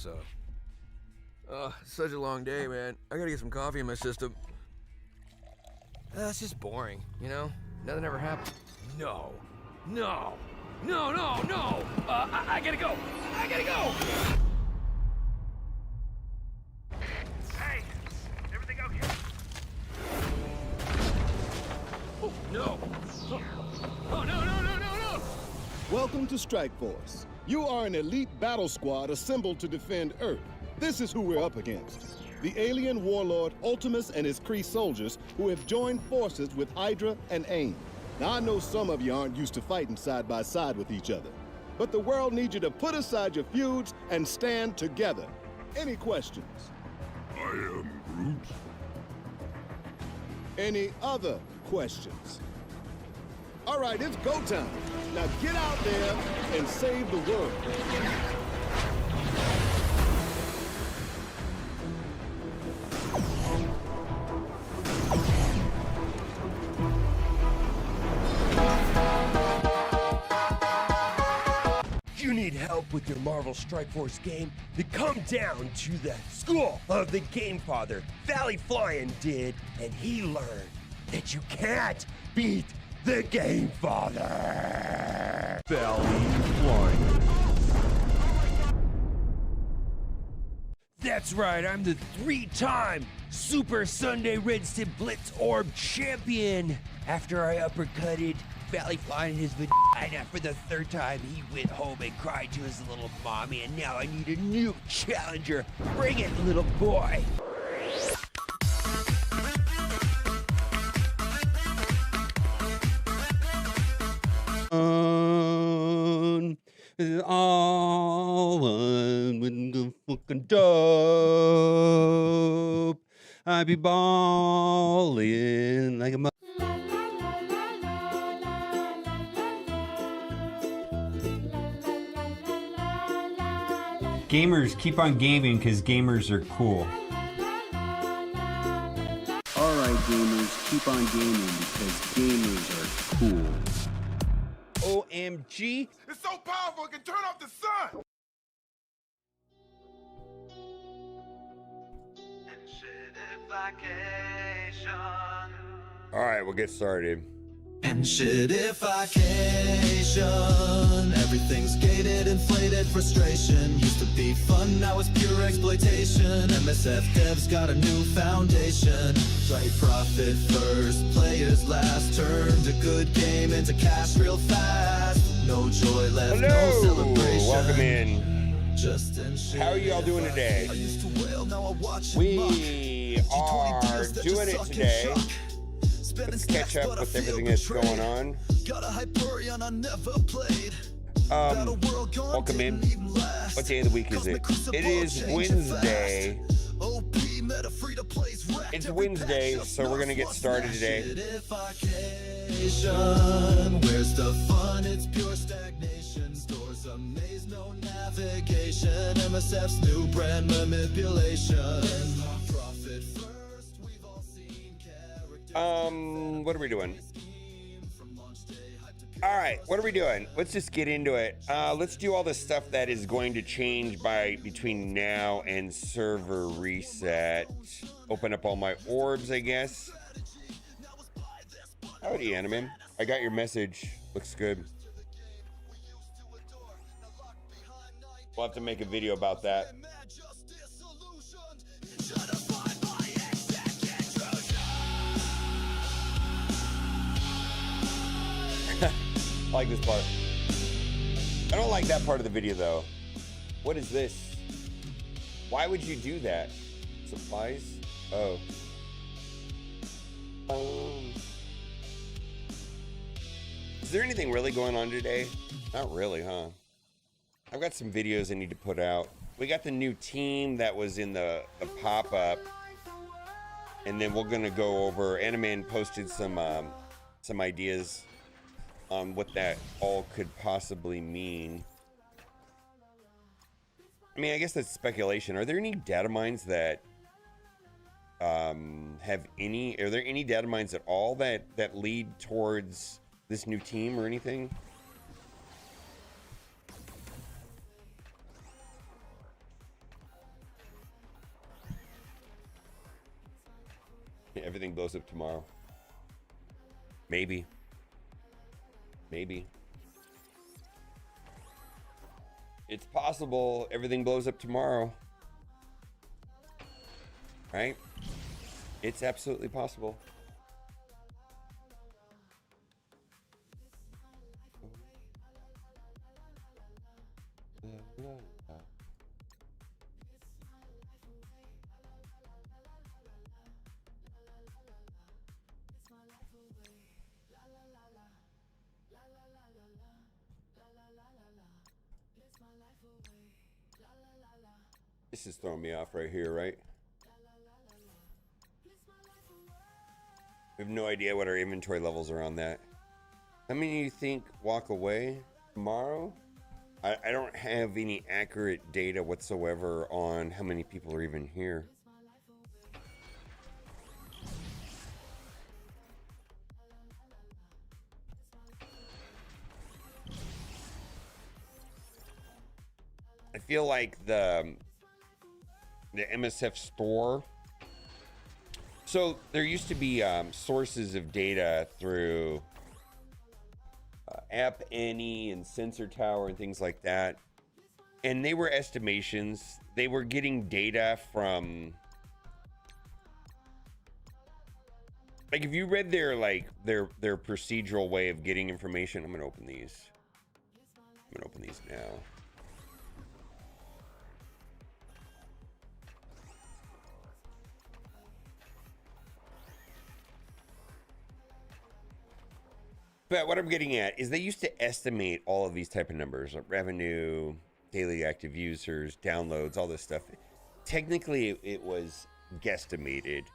so. Such a long day, man. I gotta get some coffee in my system. It's just boring, you know? Nothing ever happened. No. No. No, no, no! I gotta go! I gotta go! Hey! Everything okay? Oh, no! Oh, no, no, no, no, no! Welcome to Strike Force. You are an elite battle squad assembled to defend Earth. This is who we're up against. The alien warlord Ultimus and his Kree soldiers who have joined forces with Hydra and AIM. Now, I know some of you aren't used to fighting side by side with each other, but the world needs you to put aside your feuds and stand together. Any questions? I am Groot. Any other questions? All right, it's go time. Now get out there and save the world. You need help with your Marvel Strike Force game? Then come down to the school of the Game Father. Valley Flying did, and he learned that you can't beat the Game Father. Valley Flying. That's right, I'm the 3-time Super Sunday Red Stip Blitz Orb champion. After I uppercutted Valley Flying in his vagina for the 3rd time, he went home and cried to his little mommy, and now I need a new challenger. Bring it, little boy. All with the fucking dope. I be ballin' like a Gamers, keep on gaming because gamers are cool. Alright gamers, keep on gaming because gamers are cool. OMG. It's so powerful it can turn off the sun! Alright, we'll get started. And shitification. Everything's gated, inflated, frustration. Used to be fun, now it's pure exploitation. MSF devs got a new foundation. Right profit first, players last. Turned a good game into cash real fast. No joy left, no celebration. Welcome in. Just in shit. How are y'all doing today? I used to wail, now I watch it We mock. are G20 doing it suck and today. shock. Let's catch up with everything that's going on. Got a Hyperion I never played. Welcome in. What day of the week is it? It is Wednesday. It's Wednesday, so we're gonna get started today. Where's the fun? It's pure stagnation. Stores a maze, no navigation. MSF's new brand manipulation. Profit first, we've all seen characters. What are we doing? All right, what are we doing? Let's just get into it. Let's do all the stuff that is going to change between now and server reset. Open up all my orbs, I guess. Howdy, Anime. I got your message. Looks good. We'll have to make a video about that. I like this part. I don't like that part of the video though. What is this? Why would you do that? Supplies? Oh. Is there anything really going on today? Not really, huh? I've got some videos I need to put out. We got the new team that was in the pop-up. And then we're gonna go over, Animan posted some ideas on what that all could possibly mean. I mean, I guess that's speculation. Are there any data mines that are there any data mines at all that lead towards this new team or anything? everything blows up tomorrow. Maybe. Maybe. It's possible everything blows up tomorrow. Right? It's absolutely possible. This is throwing me off right here, right? We have no idea what our inventory levels are on that. How many do you think walk away tomorrow? I don't have any accurate data whatsoever on how many people are even here. I feel like the MSF store. So there used to be sources of data through App Annie and Sensor Tower and things like that, and they were estimations. They were getting data from, like, if you read their their procedural way of getting information. I'm gonna open these. I'm gonna open these now. But what I'm getting at is they used to estimate all of these type of numbers, like revenue, daily active users, downloads, all this stuff. Technically, it was guesstimated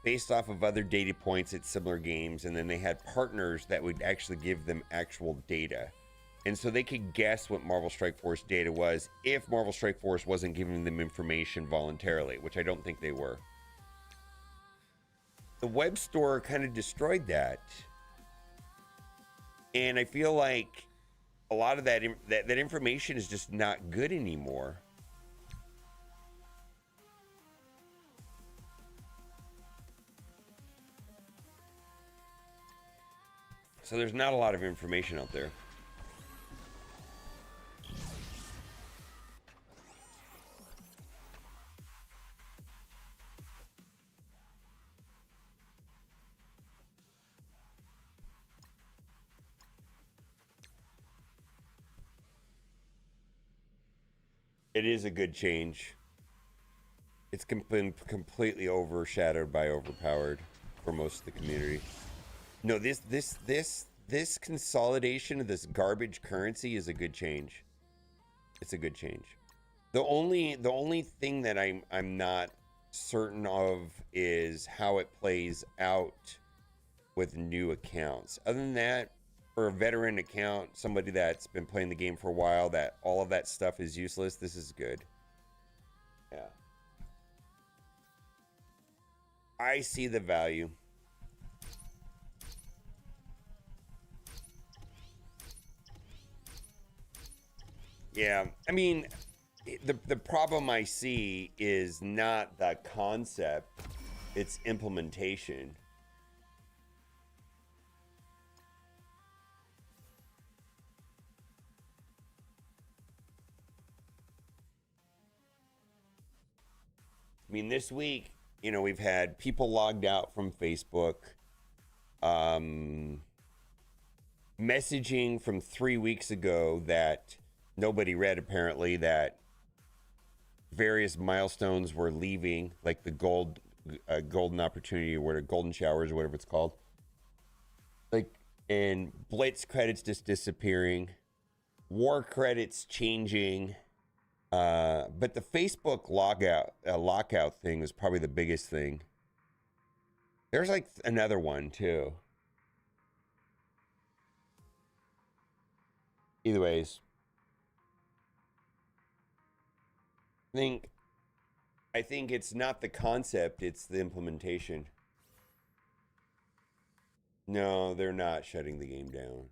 based off of other data points at similar games, and then they had partners that would actually give them actual data. And so they could guess what Marvel Strike Force data was if Marvel Strike Force wasn't giving them information voluntarily, which I don't think they were. The web store kind of destroyed that. And I feel like a lot of that information is just not good anymore. So there's not a lot of information out there. It is a good change. It's been completely overshadowed by overpowered for most of the community. No, this consolidation of this garbage currency is a good change. It's a good change. The only thing that I'm not certain of is how it plays out with new accounts. Other than that, for a veteran account, somebody that's been playing the game for a while, that all of that stuff is useless, this is good. Yeah. I see the value. Yeah, I mean, the problem I see is not the concept, it's implementation. I mean, this week, you know, we've had people logged out from Facebook. Messaging from 3 weeks ago that nobody read, apparently, that various milestones were leaving, like the golden opportunity, or golden showers, or whatever it's called. Like, and Blitz credits just disappearing, war credits changing. But the Facebook lockout thing is probably the biggest thing. There's like another one too. Either ways, I think it's not the concept, it's the implementation. No, they're not shutting the game down.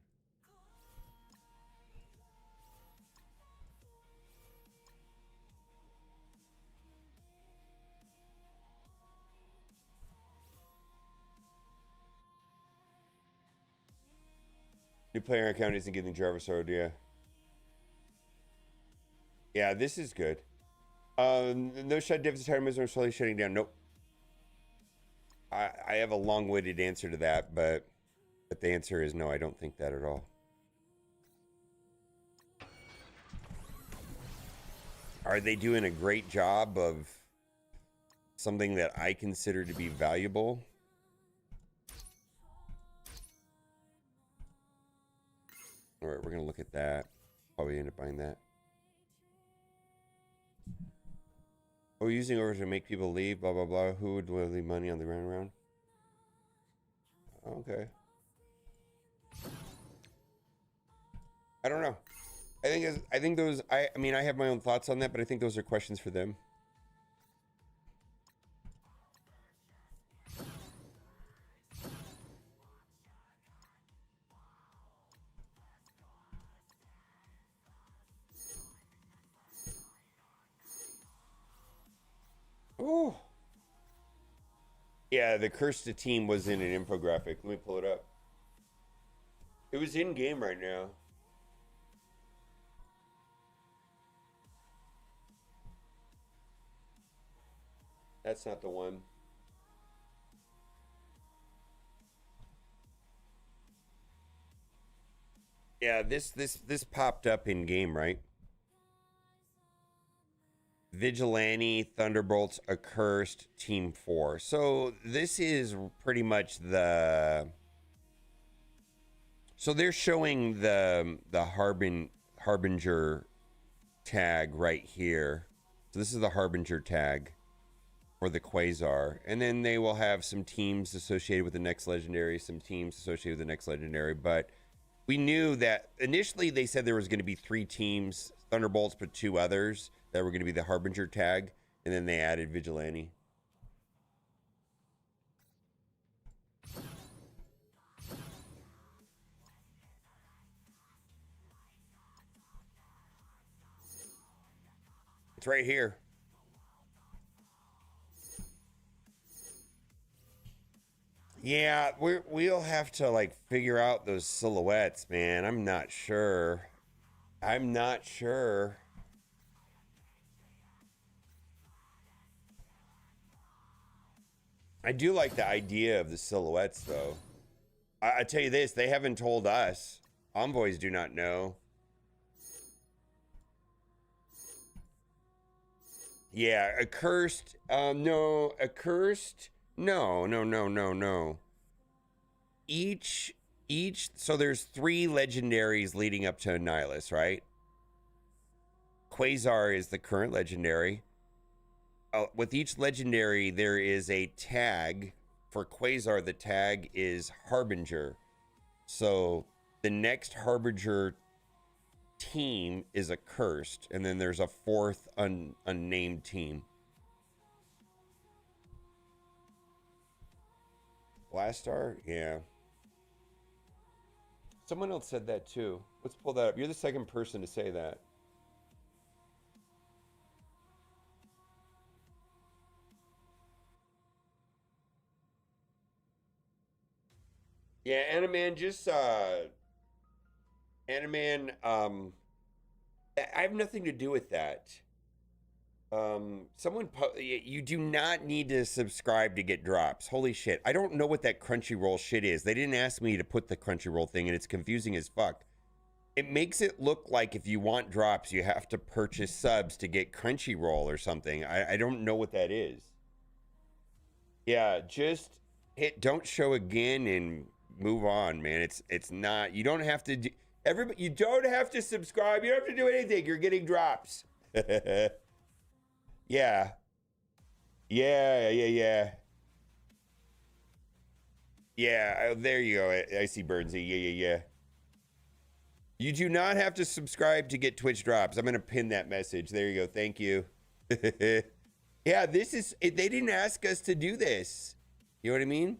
New player account isn't getting Java sorted, yeah. Yeah, this is good. No shut divs tournaments are slowly shutting down. Nope. I have a long-winded answer to that, but the answer is no, I don't think that at all. Are they doing a great job of something that I consider to be valuable? All right, we're going to look at that. Probably end up buying that. Oh, using orders to make people leave, blah, blah, blah. Who would leave money on the ground around? Okay. I don't know. I think those, I mean, I have my own thoughts on that, but I think those are questions for them. Oh. Yeah, the Cursed team was in an infographic. Let me pull it up. It was in game right now. That's not the one. Yeah, this popped up in game, right? Vigilante, Thunderbolts, Accursed, Team 4. So this is pretty much the... So they're showing the Harbinger tag right here. So this is the Harbinger tag for the Quasar. And then they will have some teams associated with the next legendary, some teams associated with the next legendary. But we knew that initially they said there was going to be 3 teams, Thunderbolts, but 2 others that were going to be the Harbinger tag. And then they added Vigilante. It's right here. Yeah, we'll have to like figure out those silhouettes, man. I'm not sure. I'm not sure. I do like the idea of the silhouettes, though. I tell you this, they haven't told us. Envoys do not know. Yeah, Accursed. No, Accursed. No. Each. So there's 3 legendaries leading up to Nihilus, right? Quasar is the current legendary. With each legendary, there is a tag. For Quasar, the tag is Harbinger. So the next Harbinger team is Accursed, and then there's a 4th unnamed team. Blastar? Yeah. Someone else said that too. Let's pull that up. You're the second person to say that. Yeah, Animan, just Animan, I have nothing to do with that. You do not need to subscribe to get drops. Holy shit. I don't know what that Crunchyroll shit is. They didn't ask me to put the Crunchyroll thing, and it's confusing as fuck. It makes it look like if you want drops, you have to purchase subs to get Crunchyroll or something. I don't know what that is. Yeah, just hit don't show again and move on, man. It's not, you don't have to do, you don't have to subscribe. You don't have to do anything. You're getting drops. Yeah. Yeah. Yeah, there you go. I see Burnsy. Yeah. You do not have to subscribe to get Twitch drops. I'm going to pin that message. There you go. Thank you. Yeah, this is, they didn't ask us to do this. You know what I mean?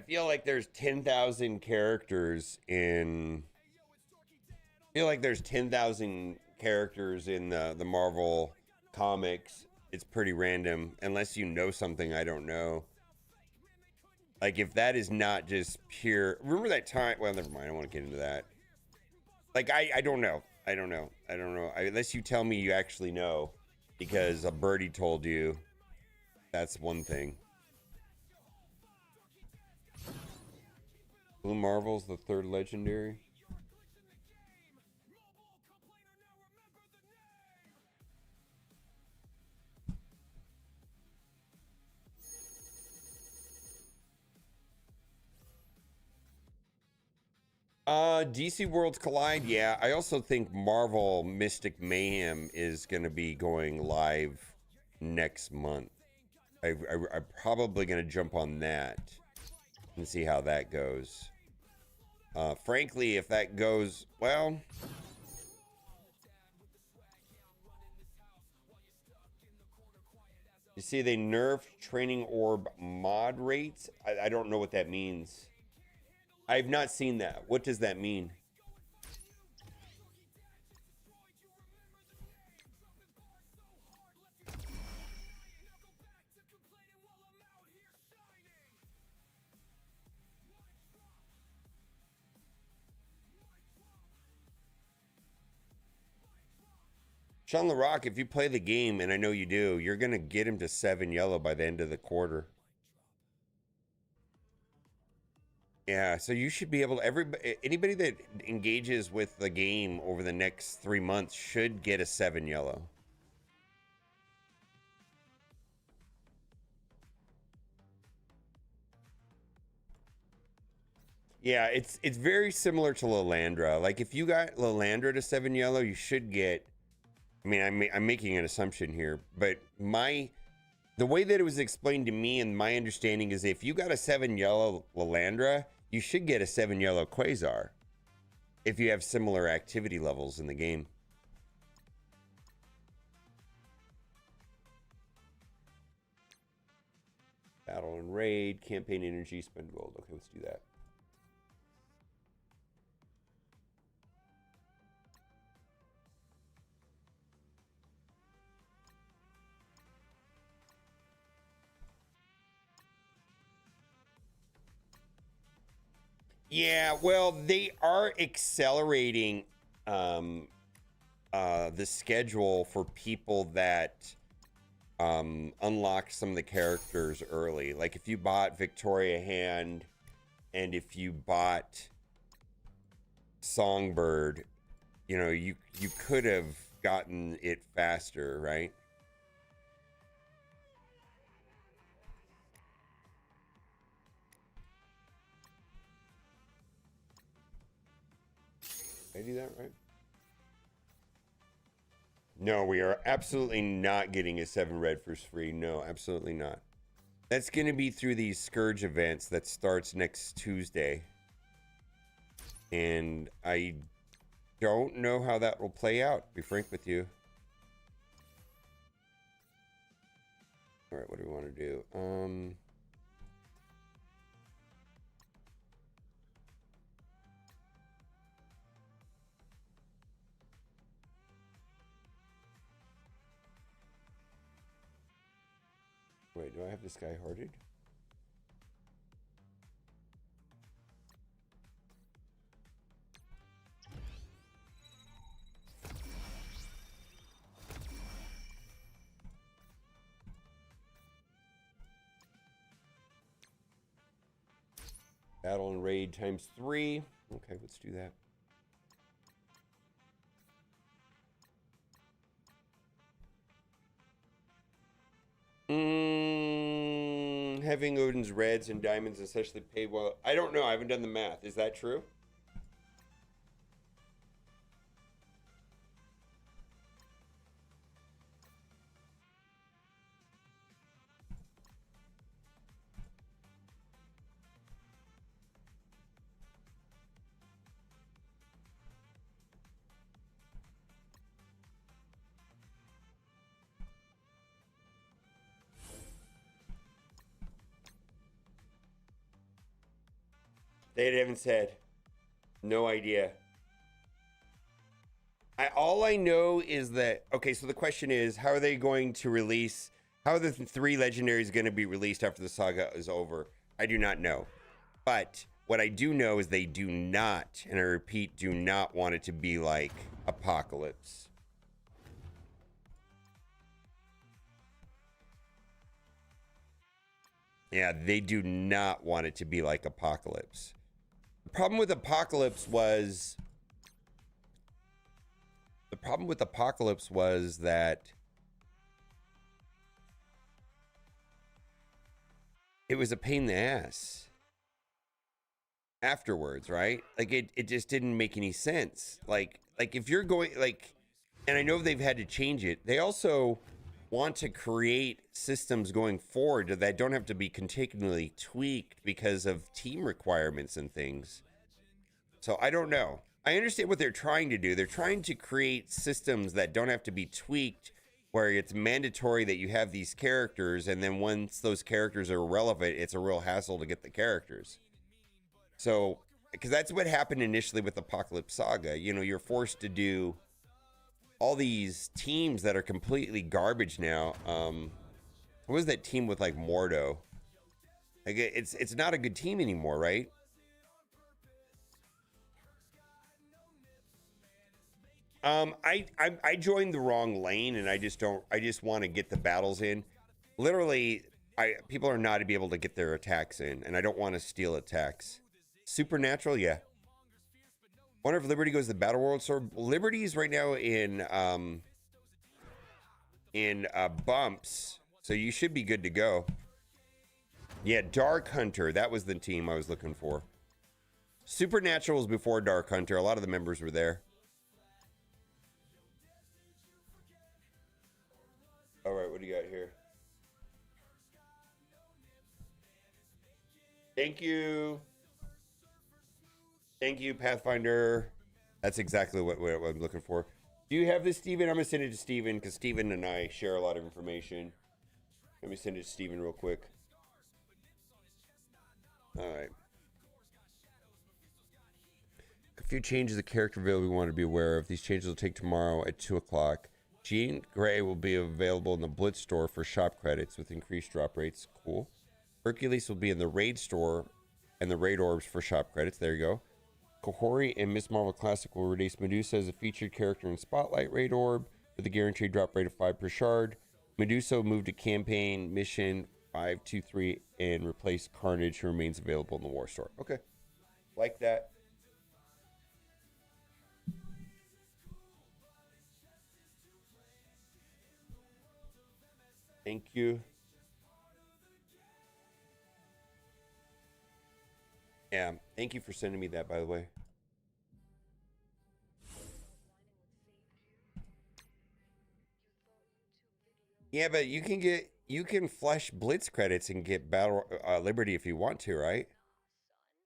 feel like there's 10,000 characters in. I feel like there's 10,000 characters in the Marvel comics. It's pretty random unless you know something I don't know. Like if that is not just pure. Remember that time? Well, never mind. I don't want to get into that. Like I don't know. I don't know. Unless you tell me you actually know, because a birdie told you. That's one thing. Blue Marvel's the third legendary. DC Worlds Collide, yeah. I also think Marvel Mystic Mayhem is going to be going live next month. I'm probably going to jump on that and see how that goes. Frankly, if that goes well, you see they nerfed training orb mod rates. I don't know what that means. I've not seen that. What does that mean? Sean LaRock, if you play the game, and I know you do, you're going to get him to 7 yellow by the end of the quarter. Yeah, so you should be able to, anybody that engages with the game over the next 3 months should get a 7 yellow. Yeah, it's very similar to Lilandra. Like if you got Lilandra to 7 yellow, you should get, I mean, I'm making an assumption here, but the way that it was explained to me and my understanding is if you got a 7 yellow Lilandra, you should get a 7 yellow Quasar if you have similar activity levels in the game. Battle and raid, campaign energy, spend gold. Okay, let's do that. Yeah, well, they are accelerating the schedule for people that unlock some of the characters early. Like if you bought Victoria Hand and if you bought Songbird, you know, you could have gotten it faster, right? Did I do that right? No, we are absolutely not getting a 7 red for free. No, absolutely not. That's going to be through these Scourge events that starts next Tuesday. And I don't know how that will play out, to be frank with you. All right, what do we want to do? Wait, do I have this guy hearted? Battle and raid times 3. Okay, let's do that. Having Odin's reds and diamonds essentially paid well. I don't know. I haven't done the math. Is that true? They haven't said. No idea. All I know is that, okay, so the question is, how are they going to release, how are the three legendaries going to be released after the saga is over? I do not know. But what I do know is they do not, and I repeat, do not want it to be like Apocalypse. Yeah, they do not want it to be like Apocalypse. The problem with Apocalypse was that it was a pain in the ass afterwards, right? Like it just didn't make any sense. Like if you're going and I know they've had to change it. They also want to create systems going forward that don't have to be continually tweaked because of team requirements and things. So I don't know. I understand what they're trying to do. They're trying to create systems that don't have to be tweaked, where it's mandatory that you have these characters, and then once those characters are relevant, it's a real hassle to get the characters. So, because that's what happened initially with Apocalypse Saga. You know, you're forced to do all these teams that are completely garbage now. What was that team with like Mordo? Like it's not a good team anymore, right? I joined the wrong lane, and I just want to get the battles in. Literally, people are not to be able to get their attacks in, and I don't want to steal attacks. Supernatural, yeah. Wonder if Liberty goes to the Battle World. So Liberty's right now in bumps, so you should be good to go. Yeah, Dark Hunter, that was the team I was looking for. Supernatural was before Dark Hunter. A lot of the members were there. All right, what do you got here? Thank you. Thank you, Pathfinder. That's exactly what I'm looking for. Do you have this, Steven? I'm going to send it to Steven because Steven and I share a lot of information. Let me send it to Steven real quick. All right. A few changes of character available we want to be aware of. These changes will take tomorrow at 2 o'clock. Jean Grey will be available in the Blitz store for shop credits with increased drop rates. Cool. Hercules will be in the Raid store and the Raid orbs for shop credits. There you go. Kahori and Miss Marvel Classic will release Medusa as a featured character in Spotlight Raid orb with a guaranteed drop rate of 5 per shard. Medusa will move to campaign mission 523 and replace Carnage, who remains available in the War store. Okay. Like that. Thank you. Yeah, thank you for sending me that, by the way. Yeah, but you can flush Blitz credits and get Battle Liberty if you want to, right?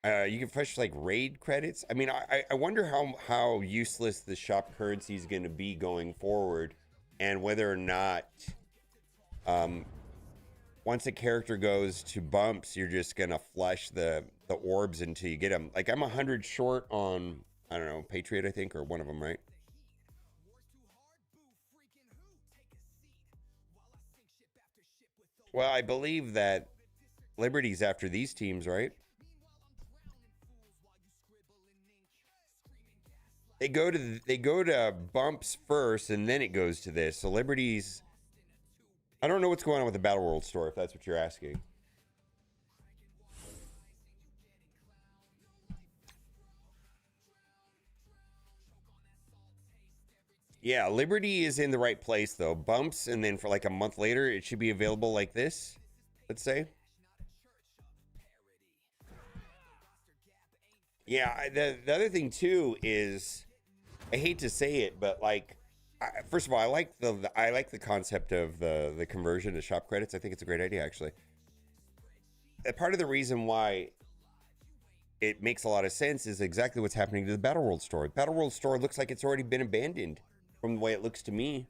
You can flush like raid credits. I mean, I wonder how useless the shop currency is going to be going forward, and whether or not once a character goes to bumps, you're just gonna flush the orbs until you get them. Like I'm 100 short on, I don't know, Patriot, I think, or one of them, right? Well, I believe that Liberty's after these teams, right? They go to bumps first, and then it goes to this. So Liberty's, I don't know what's going on with the Battle World store, if that's what you're asking. Yeah, Liberty is in the right place, though. Bumps, and then for like a month later, it should be available like this, let's say. Yeah, the other thing, too, is, I hate to say it, but like, first of all, I like the concept of the conversion to shop credits. I think it's a great idea, actually. Part of the reason why it makes a lot of sense is exactly what's happening to the Battle World store. Battle World store looks like it's already been abandoned from the way it looks to me.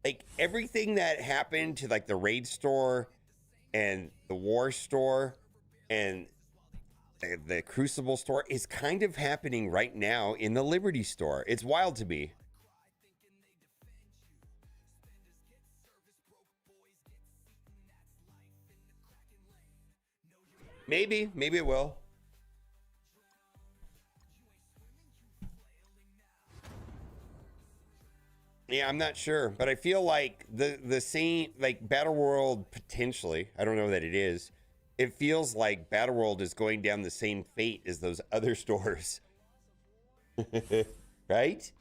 Like everything that happened to like the Raid store and the War store and The Crucible store is kind of happening right now in the Liberty store. It's wild to me. Maybe it will. Yeah, I'm not sure, but I feel like the same, like Battle World potentially, I don't know that it is. It feels like Battle World is going down the same fate as those other stores. Right?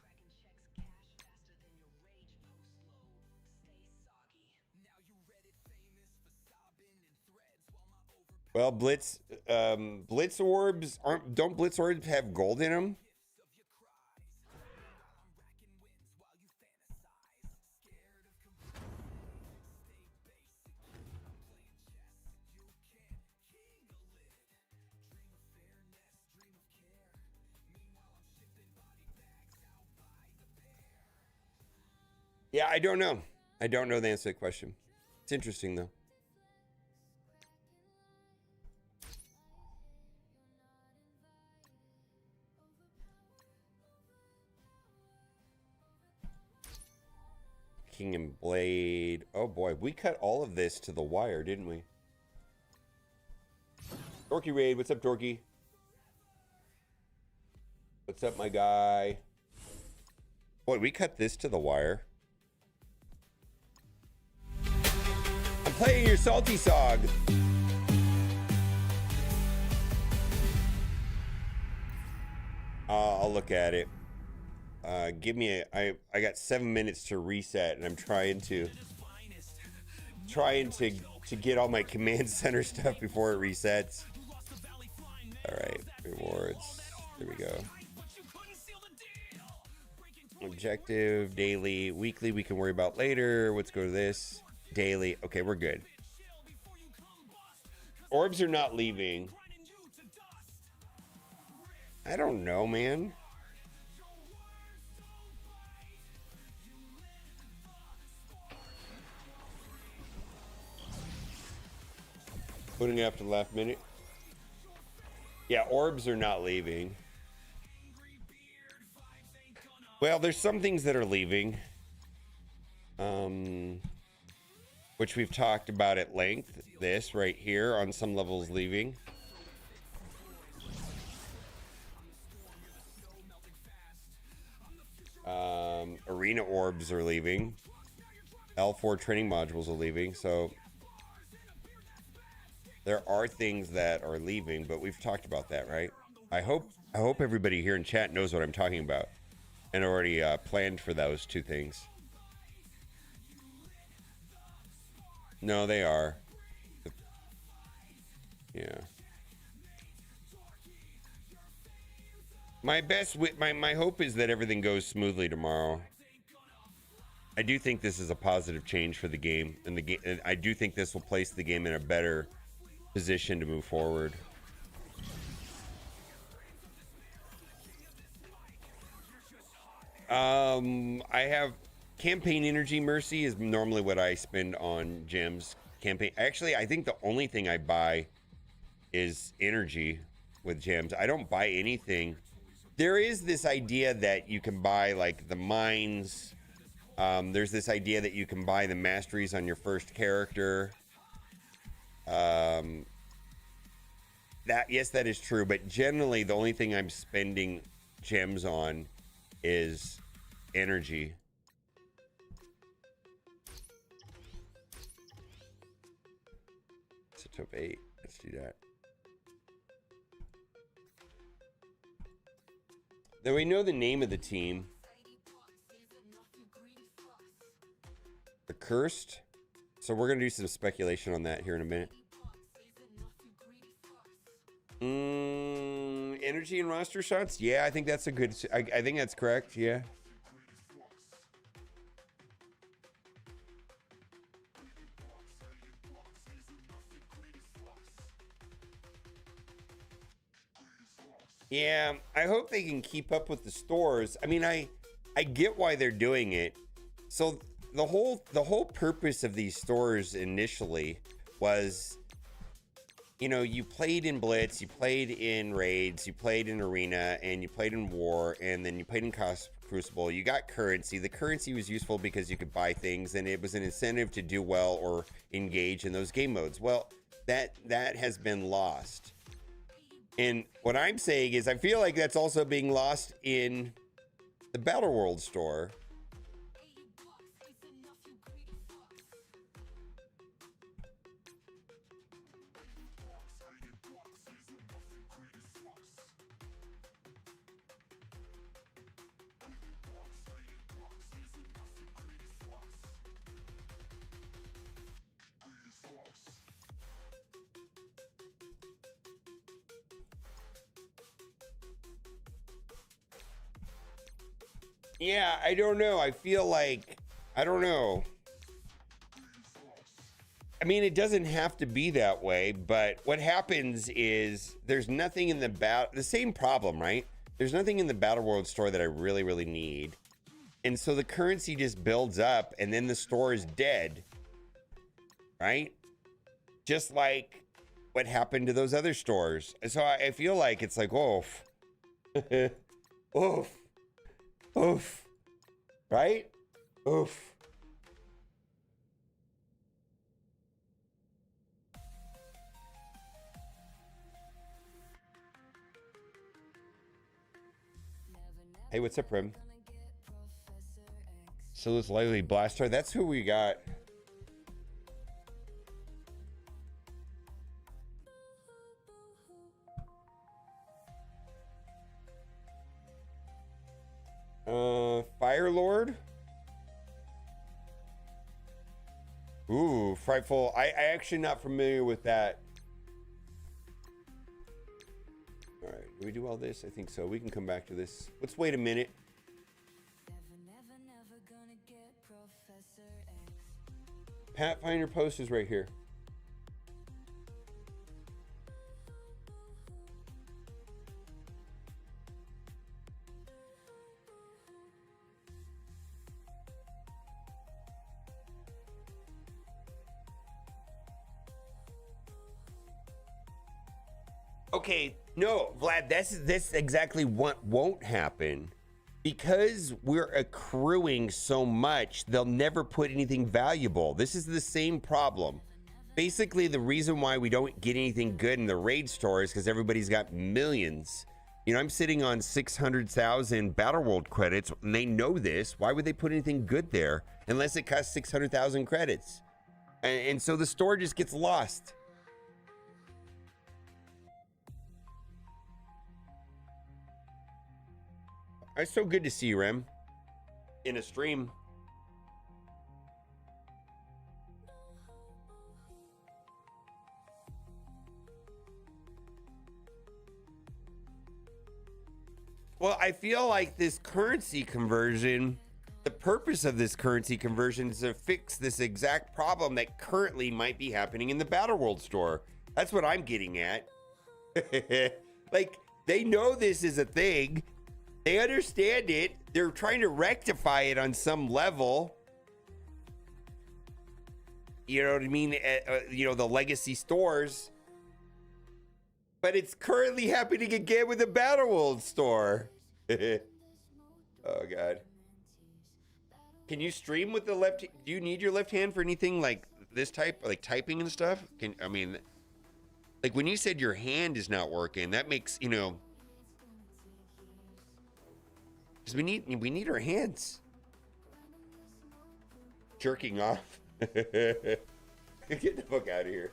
Well, Blitz orbs don't Blitz orbs have gold in them? Yeah, I don't know. I don't know the answer to the question. It's interesting though. King and Blade. Oh boy, we cut all of this to the wire, didn't we? Dorky Raid, what's up, Dorky? What's up, my guy? Boy, we cut this to the wire. I'm playing your salty song. I'll look at it. Give me I got 7 minutes to reset, and I'm trying to get all my command center stuff before it resets. All right, rewards. There we go. Objective, daily, weekly. We can worry about later. Let's go to this daily. Okay, we're good. Orbs are not leaving. I don't know, man. Putting it up to the last minute. Yeah, orbs are not leaving. Well, there's some things that are leaving. Which we've talked about at length. This right here on some levels leaving. Arena orbs are leaving. L4 training modules are leaving. So there are things that are leaving, but we've talked about that, right? I hope everybody here in chat knows what I'm talking about and already planned for those two things. No, they are. Yeah. My hope is that everything goes smoothly tomorrow. I do think this is a positive change for the game, and I do think this will place the game in a better position to move forward. I have campaign energy. Mercy is normally what I spend on gems. Campaign. Actually, I think the only thing I buy is energy with gems. I don't buy anything. There is this idea that you can buy like the mines. There's this idea that you can buy the masteries on your first character. Yes, that is true. But generally, the only thing I'm spending gems on is energy. It's a top 8. Let's do that. Then we know the name of the team. The Cursed. So we're going to do some speculation on that here in a minute. Energy and roster shots? Yeah, I think that's a good... I think that's correct, yeah. Yeah, I hope they can keep up with the stores. I mean, I get why they're doing it. So the whole purpose of these stores initially was you know, you played in Blitz, you played in Raids, you played in Arena, and you played in War, and then you played in Crucible. You got currency. The currency was useful because you could buy things, and it was an incentive to do well or engage in those game modes. Well, that has been lost. And what I'm saying is I feel like that's also being lost in the Battle World store. Yeah, I don't know. I feel like, I don't know. I mean, it doesn't have to be that way, but what happens is there's nothing in the same problem, right? There's nothing in the Battle World store that I really, really need. And so the currency just builds up and then the store is dead, right? Just like what happened to those other stores. And so I feel like it's like, oof. Oof. Oof. Right? Oof. Hey, what's up, Rim? So this Lively Blaster, that's who we got. Fire Lord. Ooh, Frightful. I actually not familiar with that. All right, do we do all this? I think so. We can come back to this. Let's wait a minute. Pathfinder post is right here. Okay, no, Vlad, that's exactly what won't happen. Because we're accruing so much, they'll never put anything valuable. This is the same problem. Basically, the reason why we don't get anything good in the raid store is because everybody's got millions. You know, I'm sitting on 600,000 Battle World credits, and they know this. Why would they put anything good there unless it costs 600,000 credits? And so the store just gets lost. It's so good to see you, Rem, in a stream. Well, I feel like this currency conversion, the purpose of this currency conversion is to fix this exact problem that currently might be happening in the Battle World store. That's what I'm getting at. Like, they know this is a thing. They understand it. They're trying to rectify it on some level. You know what I mean? You know, the legacy stores. But it's currently happening again with the Battle World store. Oh, God. Can you stream with the left? Do you need your left hand for anything like this type, like typing and stuff? I mean, like when you said your hand is not working, that makes, you know, because we need our hands. Jerking off. Get the fuck out of here.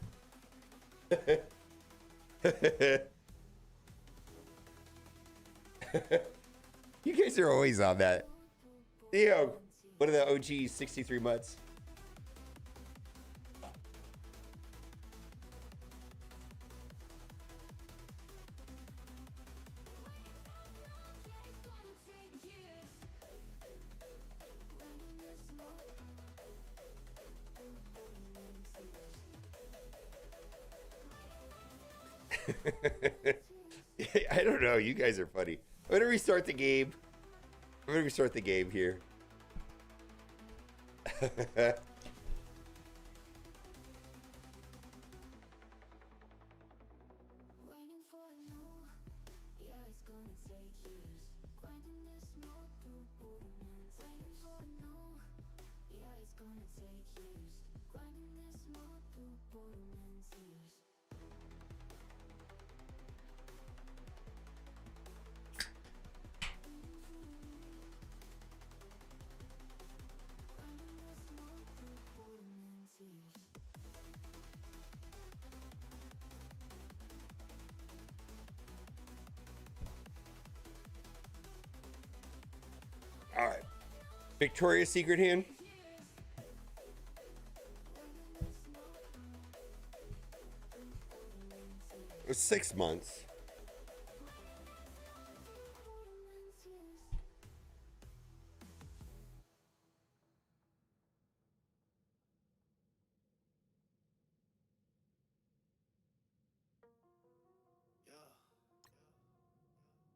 You guys are always on that. Theo, what are the OGs? 63 months. I don't know. You guys are funny. I'm gonna restart the game. I'm gonna restart the game here. Victoria's Secret hand? It was 6 months.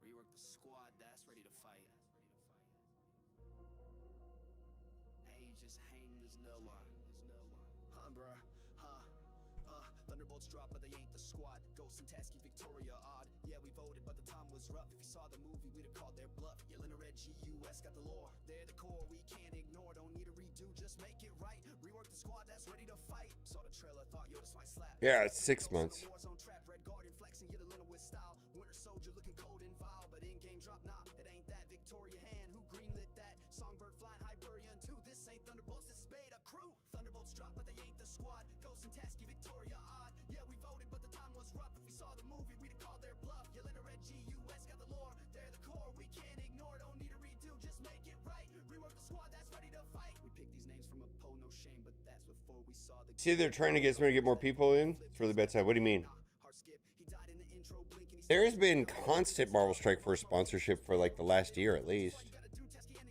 Rework the squad that's ready to fight. Ages hang, there's no one. Huh, bruh. Thunderbolts drop, but they ain't the squad. Ghost and Tasky, Victoria, odd. Yeah, we voted, but the time was rough. If you saw the movie, we'd have called their bluff. Yelling red GUS got the lore. They're the core, we can't ignore. Don't need a redo, just make it right. Rework the squad that's ready to fight. Saw the trailer, thought Yoda's my slap. Yeah, it's 6 months. Warzone trap, Red Guardian flexing, get a little with style. Winter Soldier looking cold and vile, but in game drop, nah, it ain't that. Victoria hand, who greenlit that? Songbird flying Hyperion 2. This ain't Thunderbolts, this is Beta Crew. Thunderbolts drop, but they ain't the squad. Ghost and Tasky, Victoria odd. Yeah, we voted, but the time was rough. If we saw the movie, we'd have called their bluff. Yelling red GUS got the lore. They're the core, we can't ignore. Don't need a redo, just make it right. Rework the squad that's ready to fight. We picked these names from a poll, no shame, but that's before we saw the. See, they're trying to get somebody to get more people in. It's really bad time. What do you mean? There has been constant Marvel Strike Force sponsorship for like the last year at least.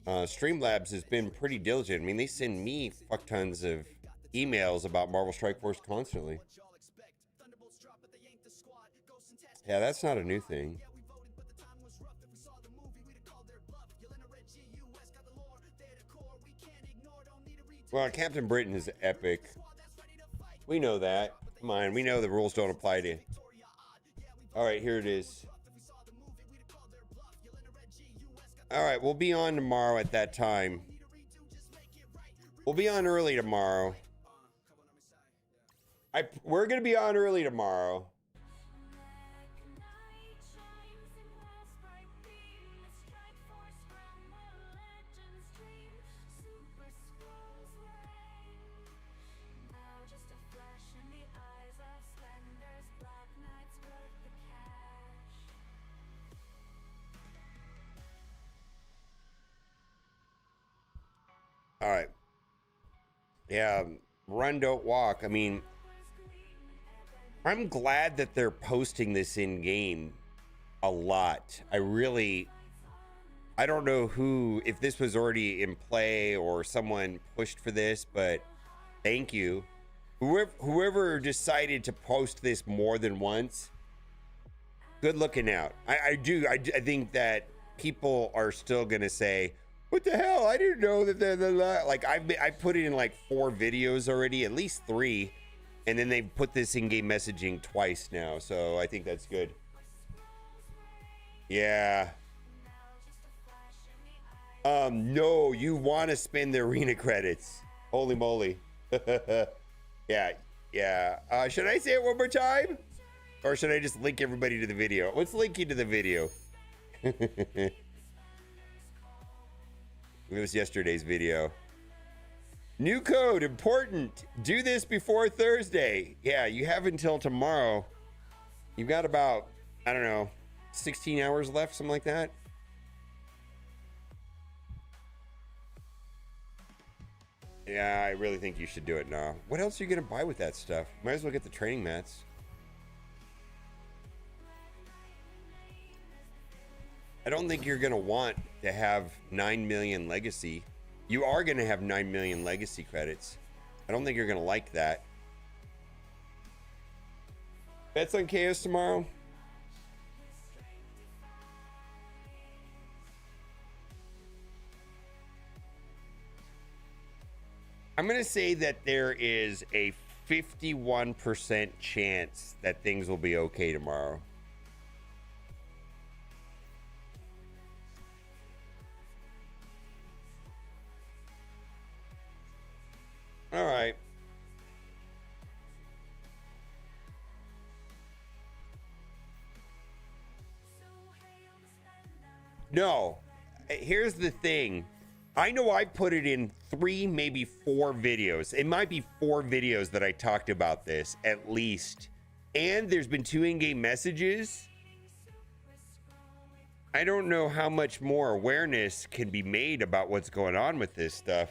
Streamlabs has been pretty diligent. I mean, they send me fuck tons of emails about Marvel Strike Force constantly. Yeah, that's not a new thing. Well, Captain Britain is epic. We know that. Come on, we know the rules don't apply to you. All right, here it is. All right, we'll be on tomorrow at that time. We'll be on early tomorrow. We're going to be on early tomorrow. All right. Yeah, run, don't walk. I mean, I'm glad that they're posting this in game a lot. I don't know who, if this was already in play or someone pushed for this, but thank you. Whoever decided to post this more than once, good looking out. I think that people are still going to say, what the hell? I didn't know that. Like I put it in like 4 videos already, at least 3, and then they put this in-game messaging twice now. So I think that's good. Yeah. No, you want to spend the arena credits? Holy moly! Yeah. Should I say it one more time, or should I just link everybody to the video? Let's link you to the video. It was yesterday's video. New code, important. Do this before Thursday. Yeah, you have until tomorrow. You've got about, I don't know, 16 hours left, something like that. Yeah, I really think you should do it now. What else are you going to buy with that stuff? Might as well get the training mats. I don't think you're going to want to have 9 million legacy. You are going to have 9 million legacy credits. I don't think you're going to like that. Bets on Chaos tomorrow? I'm going to say that there is a 51% chance that things will be okay tomorrow. All right. No. Here's the thing. I know I put it in 3, maybe 4 videos. It might be 4 videos that I talked about this, at least. And there's been 2 in-game messages. I don't know how much more awareness can be made about what's going on with this stuff.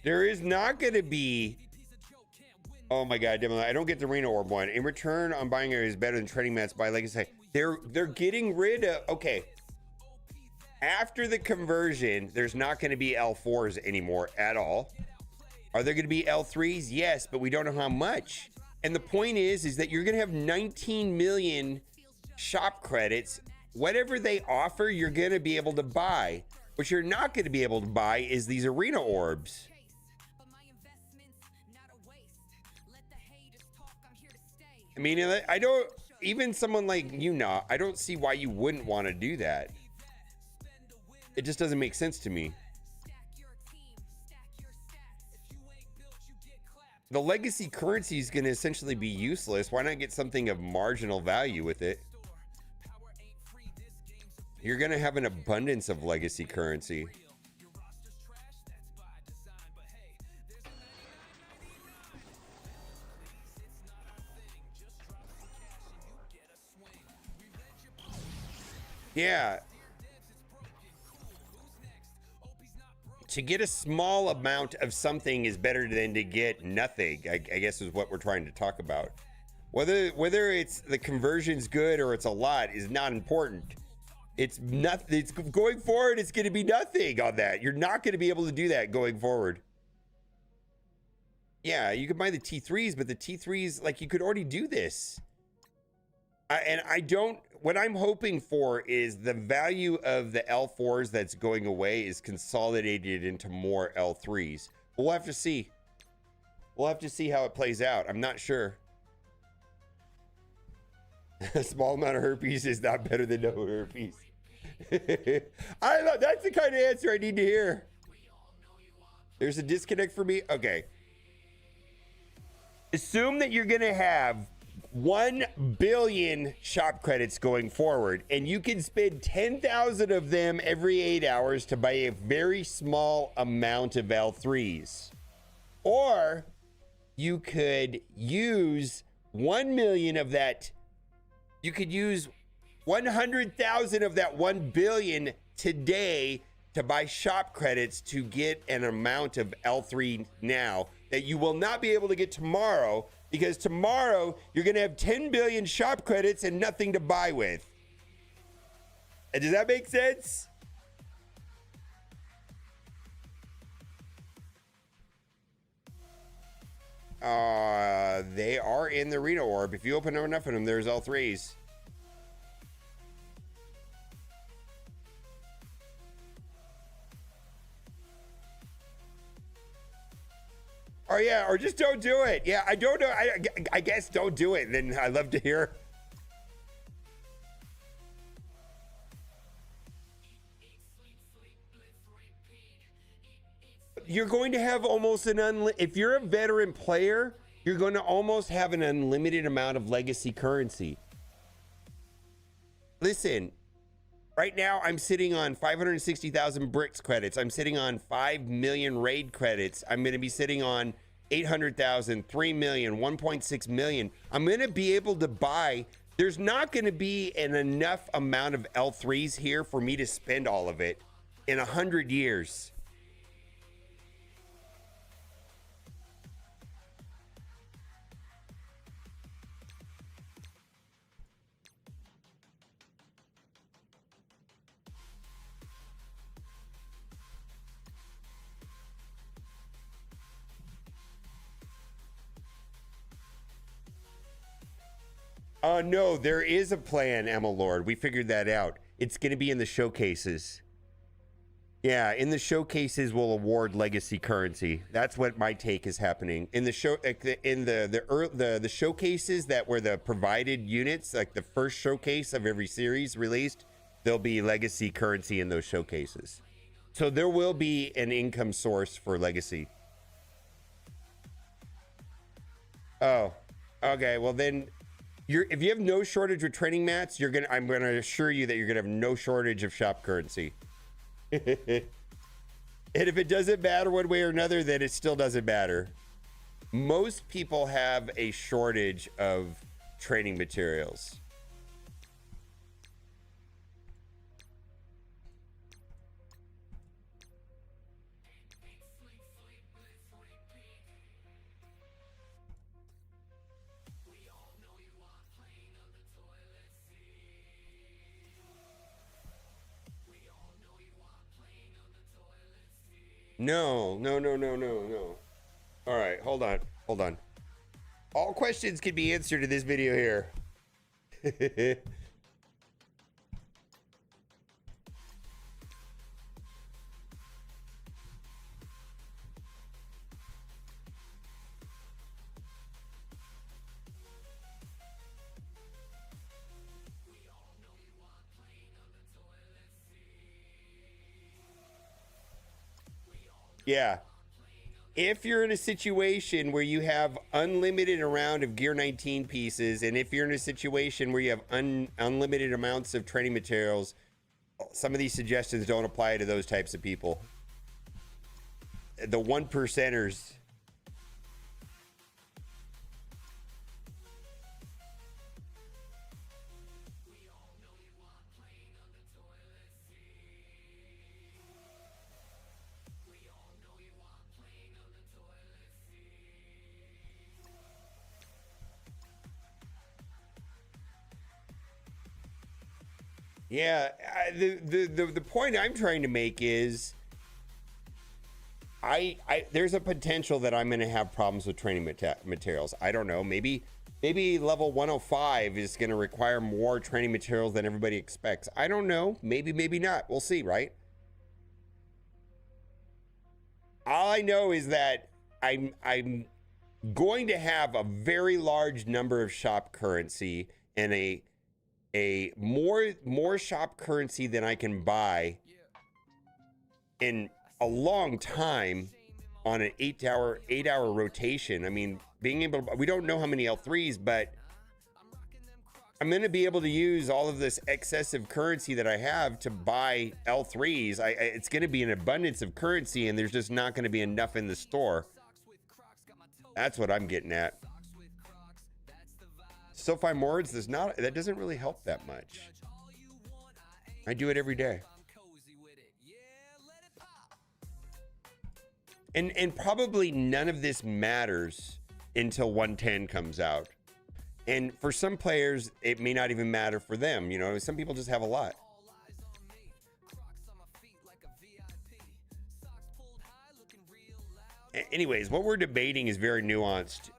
There is not going to be. Oh my God, I don't get the Reno Orb one. In return on buying it is better than trading mats by Legacy. They're getting rid of, okay. After the conversion, there's not going to be L4s anymore at all. Are there going to be L3s? Yes, but we don't know how much. And the point is that you're going to have 19 million shop credits. Whatever they offer, you're going to be able to buy. What you're not going to be able to buy is these arena orbs. I mean, I don't, even someone like you, I don't see why you wouldn't want to do that. It just doesn't make sense to me. The legacy currency is going to essentially be useless. Why not get something of marginal value with it? You're going to have an abundance of legacy currency. Yeah. To get a small amount of something is better than to get nothing, I guess is what we're trying to talk about. Whether it's the conversion's good or it's a lot is not important. It's nothing. It's going forward. It's going to be nothing on that. You're not going to be able to do that going forward. Yeah, you could buy the T3s, but the T3s, like, you could already do this. What I'm hoping for is the value of the L4s that's going away is consolidated into more L3s. We'll have to see. We'll have to see how it plays out. I'm not sure. A small amount of herpes is not better than no herpes. That's the kind of answer I need to hear. There's a disconnect for me. Okay. Assume that you're going to have 1 billion shop credits going forward, and you can spend 10,000 of them every 8 hours to buy a very small amount of L3s. Or you could use 1 million of that. You could use 100,000 of that 1 billion today to buy shop credits to get an amount of L3 now that you will not be able to get tomorrow, because tomorrow you're going to have 10 billion shop credits and nothing to buy with. Does that make sense? They are in the Reno Orb. If you open enough of them, there's L3s. Oh yeah, or just don't do it. Yeah, I don't know. I guess don't do it. Then I'd love to hear. You're going to have almost an if you're a veteran player, you're going to almost have an unlimited amount of legacy currency. Listen, right now I'm sitting on 560,000 bricks credits. I'm sitting on 5 million raid credits. I'm going to be sitting on 800,000, 3 million, 1.6 million. I'm going to be able to buy. There's not going to be an enough amount of L3s here for me to spend all of it in 100 years. No, there is a plan, Emma Lord. We figured that out. It's going to be in the showcases. Yeah, in the showcases, we'll award legacy currency. That's what my take is happening. In the show, in the showcases that were the provided units, like the first showcase of every series released, there'll be legacy currency in those showcases. So there will be an income source for legacy. Oh, okay. Well then, if you have no shortage with training mats, I'm gonna assure you that you're gonna have no shortage of shop currency. And if it doesn't matter one way or another, then it still doesn't matter. Most people have a shortage of training materials. No. All right, hold on. All questions can be answered in this video here. Yeah. If you're in a situation where you have unlimited amount of Gear 19 pieces, and if you're in a situation where you have unlimited amounts of training materials, some of these suggestions don't apply to those types of people. The 1%ers. Yeah, the point I'm trying to make is there's a potential that I'm going to have problems with training materials. I don't know. Maybe level 105 is going to require more training materials than everybody expects. I don't know. Maybe not. We'll see, right? All I know is that I'm going to have a very large number of shop currency and a more shop currency than I can buy in a long time on an 8-hour rotation. I mean, being able to, we don't know how many L3s, but I'm going to be able to use all of this excessive currency that I have to buy L3s. It's going to be an abundance of currency, and there's just not going to be enough in the store. That's what I'm getting at. SoFi Mords that doesn't really help that much. I do it every day. And probably none of this matters until 110 comes out. And for some players, it may not even matter for them. You know, some people just have a lot. Anyways, what we're debating is very nuanced.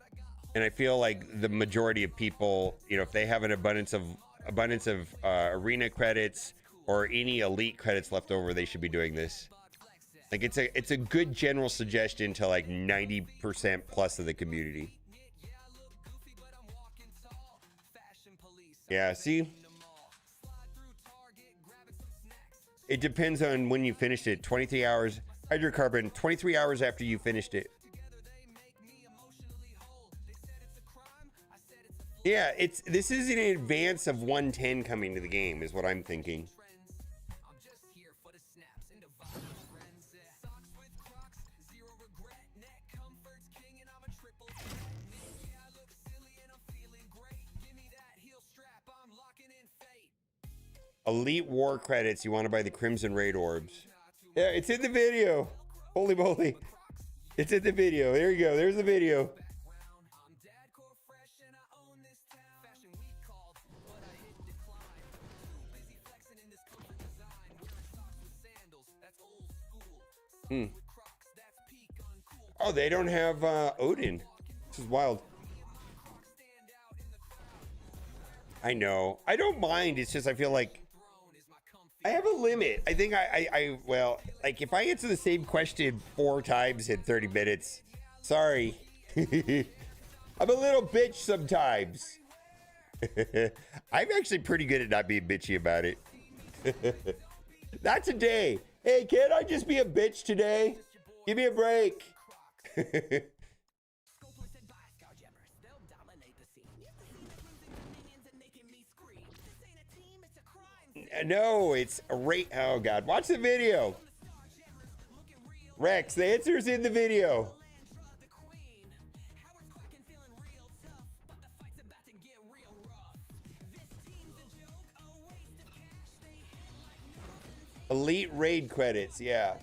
And I feel like the majority of people, you know, if they have an abundance of arena credits or any elite credits left over, they should be doing this. Like it's a good general suggestion to like 90% plus of the community. Yeah, see? It depends on when you finished it. 23 hours, hydrocarbon, 23 hours after you finished it. Yeah, this is in advance of 110 coming to the game, is what I'm thinking. Elite war credits, you want to buy the Crimson Raid orbs. Yeah, it's in the video. Holy moly. It's in the video. There you go. There's the video. Oh, they don't have Odin. This is wild. I know. I don't mind. It's just I feel like I have a limit. I think well, like if I answer the same question 4 times in 30 minutes, sorry. I'm a little bitch sometimes. I'm actually pretty good at not being bitchy about it. Not today. Hey, can't I just be a bitch today? Give me a break. No, it's a rate. Oh God, watch the video. Rex, the answer's in the video. Elite raid credits, yeah.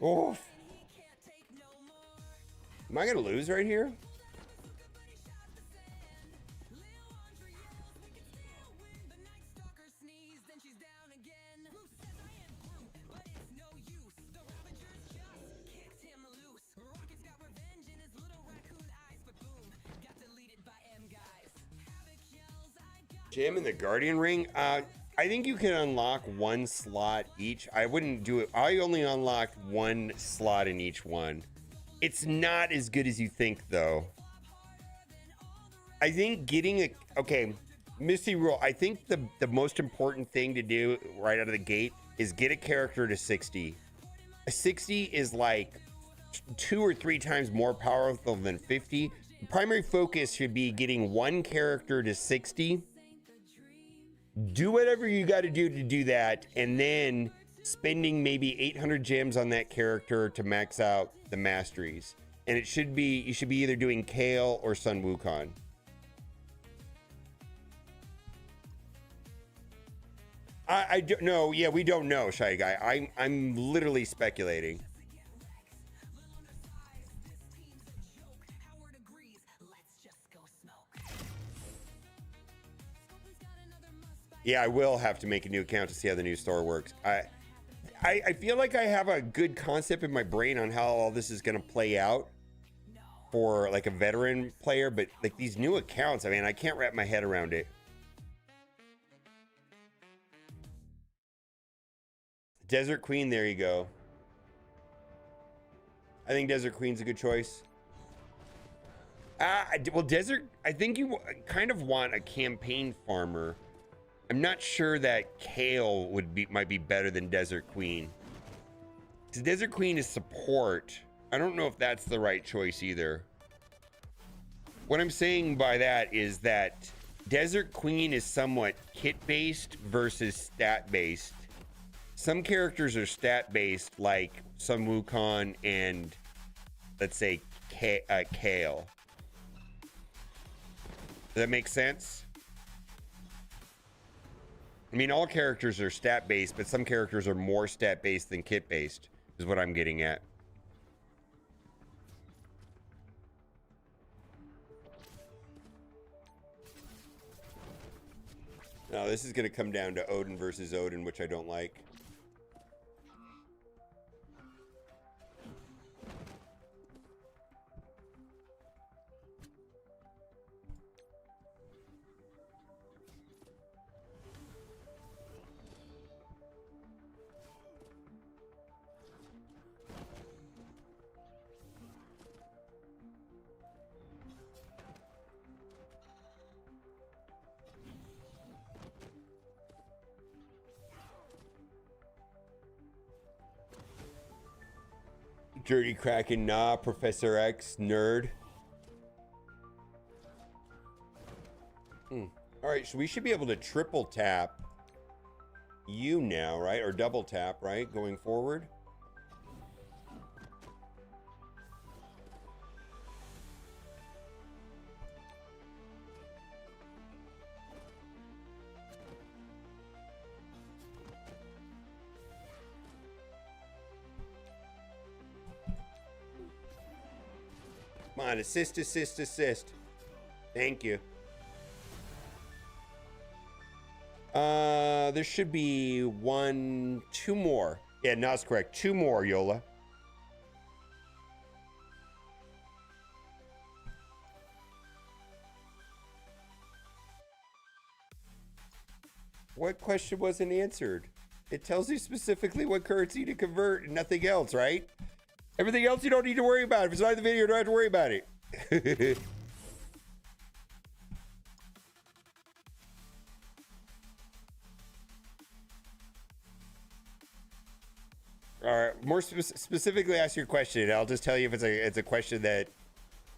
Oh. Am I gonna lose right here? Gem in the Guardian Ring? I think you can unlock one slot each. I wouldn't do it. I only unlocked one slot in each one. It's not as good as you think, though. I think getting a... Okay, Misty Rule. I think the most important thing to do right out of the gate is get a character to 60. A 60 is like 2 or 3 times more powerful than 50. The primary focus should be getting one character to 60. Do whatever you got to do that, and then spending maybe 800 gems on that character to max out the masteries. And it should be, you should be either doing Kale or Sun Wukong. I don't know. Yeah, we don't know, Shy Guy. I'm literally speculating. Yeah, I will have to make a new account to see how the new store works. I feel like I have a good concept in my brain on how all this is going to play out for like a veteran player, but like these new accounts, I mean, I can't wrap my head around it. Desert Queen, there you go. I think Desert Queen's a good choice. Well, Desert, I think you kind of want a campaign farmer. I'm not sure that Kale might be better than Desert Queen. Because Desert Queen is support. I don't know if that's the right choice either. What I'm saying by that is that Desert Queen is somewhat kit-based versus stat-based. Some characters are stat-based, like Sun Wukong and, let's say, Kale. Does that make sense? I mean, all characters are stat-based, but some characters are more stat-based than kit-based, is what I'm getting at. Now, this is going to come down to Odin versus Odin, which I don't like. Dirty Kraken, nah, Professor X, nerd. All right, so we should be able to triple tap you now, right? Or double tap, right? Going forward. Come on, assist, assist, assist. Thank you. There should be 2 more. Yeah, no, that's correct. 2 more, Yola. What question wasn't answered? It tells you specifically what currency to convert and nothing else, right? Everything else you don't need to worry about. If it's not in the video, you don't have to worry about it. All or more specifically ask your question. I'll just tell you if it's a question that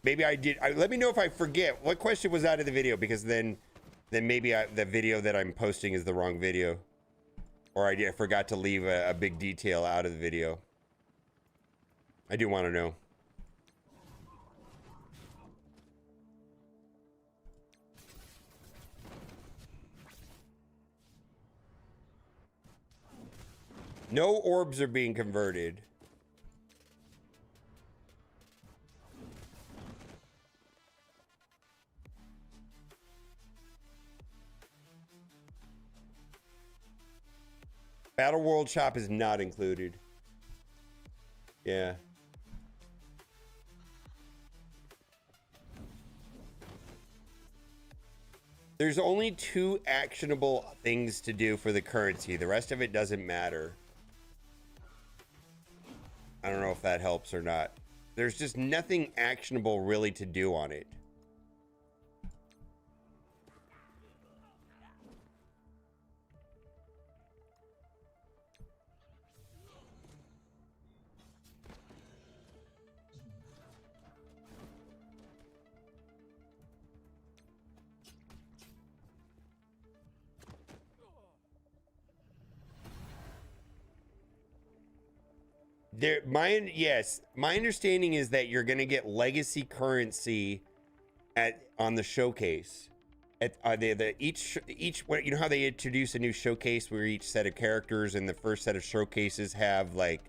maybe I did. Let me know if I forget what question was out of the video, because then maybe the video that I'm posting is the wrong video, or I forgot to leave a big detail out of the video. I do want to know. No orbs are being converted. Battle World Shop is not included. Yeah. There's only 2 actionable things to do for the currency. The rest of it doesn't matter. I don't know if that helps or not. There's just nothing actionable really to do on it. My understanding is that you're gonna get legacy currency on the showcase. At each you know how they introduce a new showcase where each set of characters in the first set of showcases have like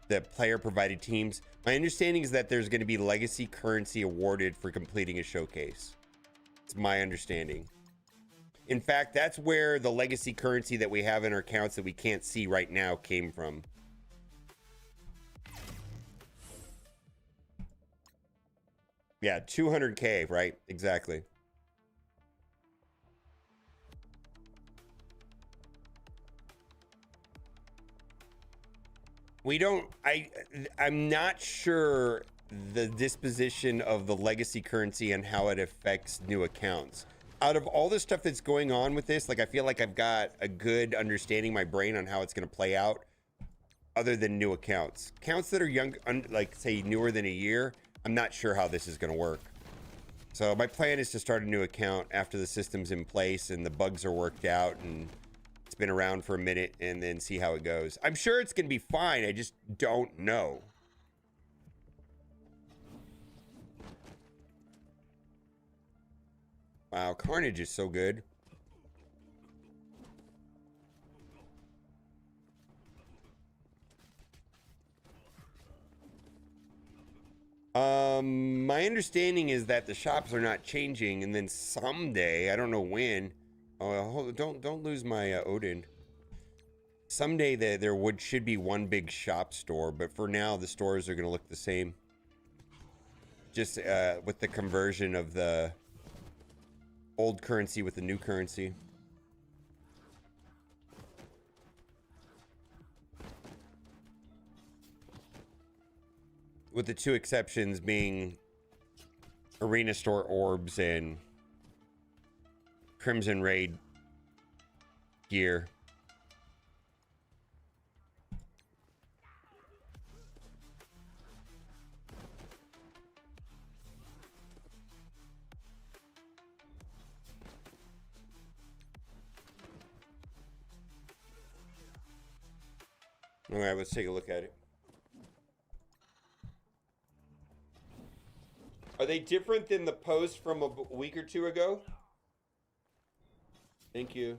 the player provided teams. My understanding is that there's going to be legacy currency awarded for completing a showcase. It's my understanding. In fact, that's where the legacy currency that we have in our accounts that we can't see right now came from. Yeah, 200K, right? Exactly. I'm not sure the disposition of the legacy currency and how it affects new accounts. Out of all the stuff that's going on with this, like I feel like I've got a good understanding in my brain on how it's going to play out, other than new accounts. Accounts that are young, like say newer than a year, I'm not sure how this is going to work. So my plan is to start a new account after the system's in place and the bugs are worked out and it's been around for a minute, and then see how it goes. I'm sure it's going to be fine. I just don't know. Wow, Carnage is so good. My understanding is that the shops are not changing, and then someday, I don't know when. Oh, don't lose my Odin. Someday there should be one big shop store, but for now the stores are going to look the same. Just with the conversion of the old currency with the new currency. With the 2 exceptions being Arena Store orbs and Crimson Raid gear. All right, let's take a look at it. Are they different than the post from a week or 2 ago? Thank you.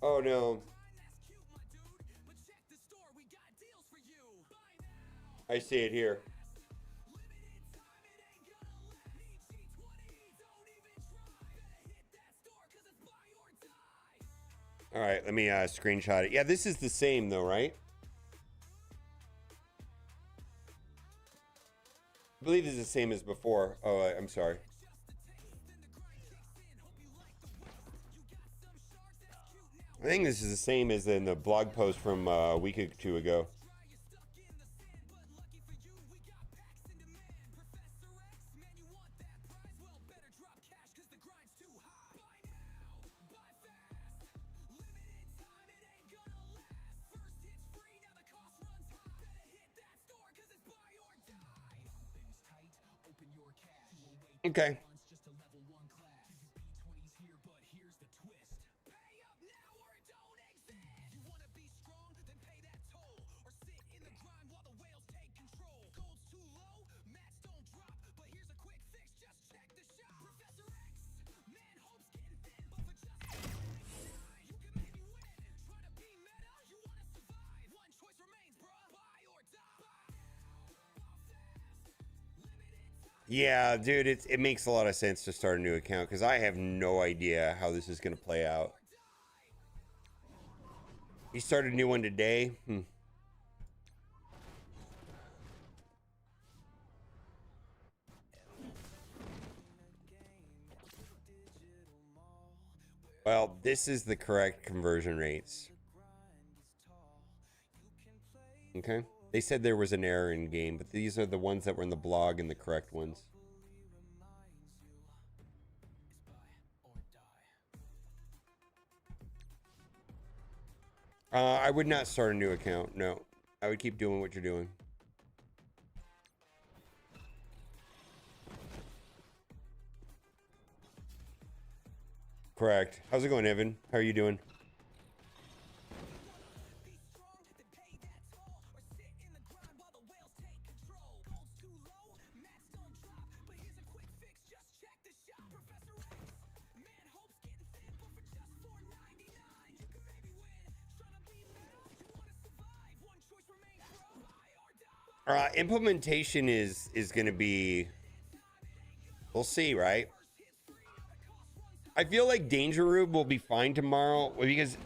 Oh no. I see it here. All right, let me screenshot it. Yeah, this is the same though, right? I believe it's the same as before. Oh, I'm sorry. I think this is the same as in the blog post from a week or two ago. Okay. Yeah, dude, it makes a lot of sense to start a new account because I have no idea how this is going to play out. You started a new one today? Well, this is the correct conversion rates. Okay. They said there was an error in game, but these are the ones that were in the blog and the correct ones. I would not start a new account. No, I would keep doing what you're doing. Correct. How's it going, Evan? How are you doing? Implementation is going to be, we'll see, right? I feel like Danger Room will be fine tomorrow because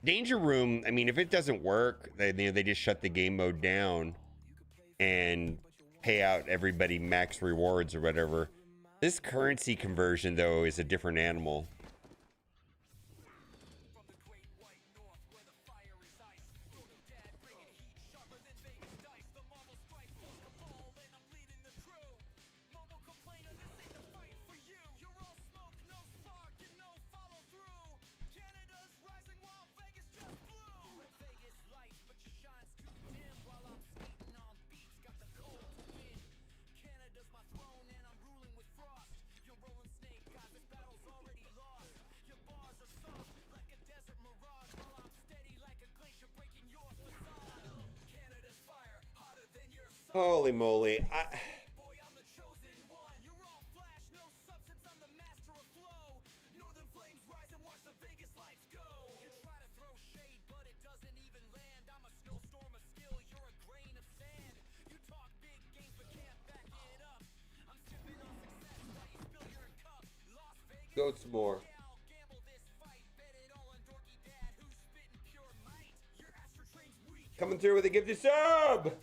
Danger Room, I mean, if it doesn't work, they just shut the game mode down and pay out everybody max rewards or whatever. This currency conversion, though, is a different animal. Holy moly. Go some more. Coming through with a gifted sub!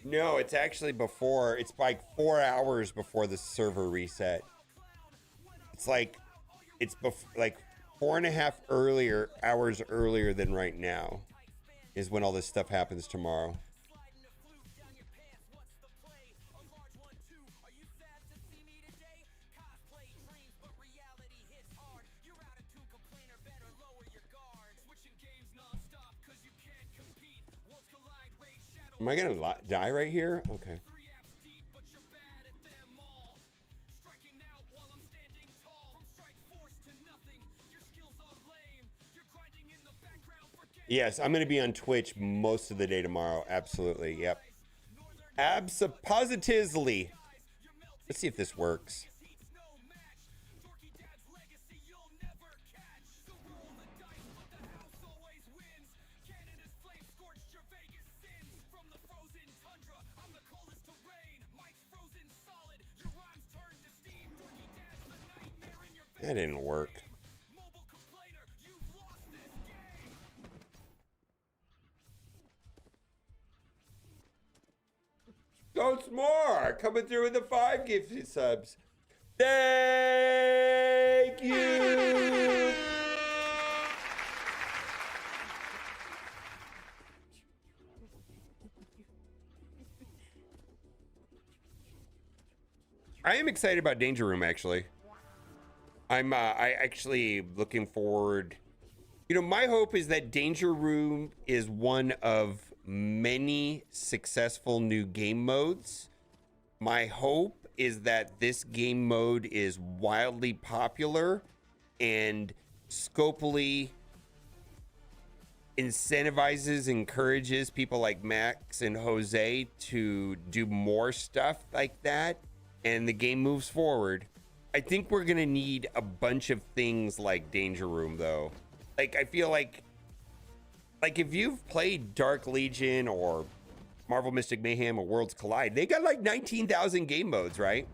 No, it's actually before. It's like 4 hours before the server reset. It's like, like 4.5 hours earlier than right now is when all this stuff happens tomorrow. Am I gonna die right here? Okay. Yes, I'm gonna be on Twitch most of the day tomorrow. Absolutely. Yep. Abso-positively. Let's see if this works. That didn't work. Ghost more coming through with the 5 gifted subs. Thank you. I am excited about Danger Room, actually. I actually looking forward. You know, my hope is that Danger Room is one of many successful new game modes. My hope is that this game mode is wildly popular and scopely incentivizes, encourages people like Max and Jose to do more stuff like that, and the game moves forward. I think we're gonna need a bunch of things like Danger Room, though. Like, I feel like if you've played Dark Legion or Marvel Mystic Mayhem or Worlds Collide, they got like 19,000 game modes, right?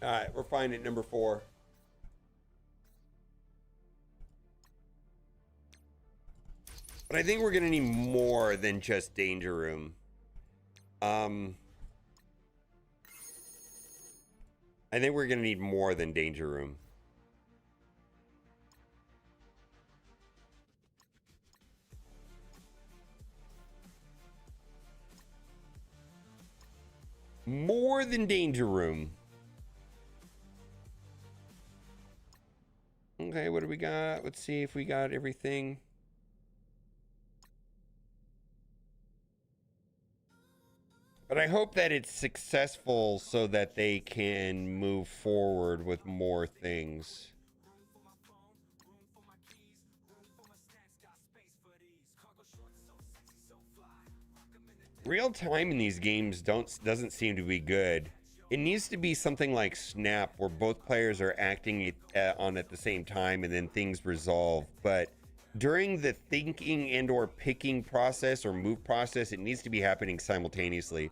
All right, we're fine at number 4. But I think we're gonna need more than just Danger Room. I think we're gonna need more than Danger Room. More than Danger Room. Okay, what do we got? Let's see if we got everything. But I hope that it's successful so that they can move forward with more things. Real time in these games doesn't seem to be good. It needs to be something like Snap, where both players are acting on at the same time and then things resolve. But during the thinking and or picking process or move process, it needs to be happening simultaneously,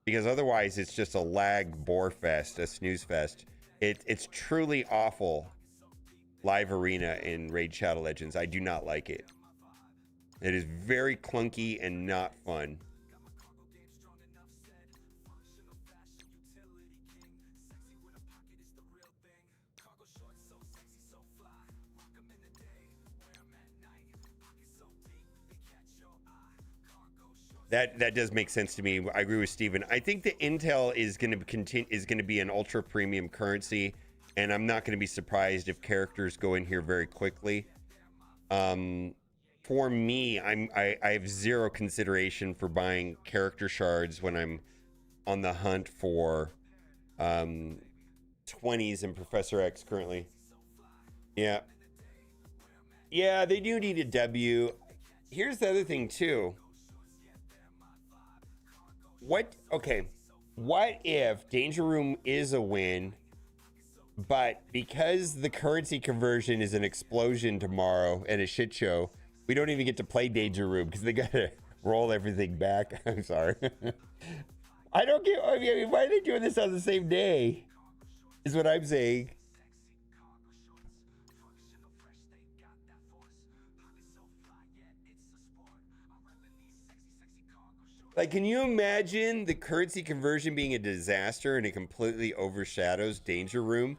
because otherwise it's just a lag bore fest, a snooze fest. It's truly awful. Live Arena in Raid Shadow Legends, I do not like it. It is very clunky and not fun. That does make sense to me. I agree with Steven. I think the Intel is going to be an ultra premium currency, and I'm not going to be surprised if characters go in here very quickly. For me, I have zero consideration for buying character shards when I'm on the hunt for 20s in Professor X currently. Yeah, they do need a W. Here's the other thing too. What if Danger Room is a win, but because the currency conversion is an explosion tomorrow and a shit show, we don't even get to play Danger Room because they gotta roll everything back? I'm sorry. I mean, why are they doing this on the same day? Is what I'm saying. Like, can you imagine the currency conversion being a disaster and it completely overshadows Danger Room?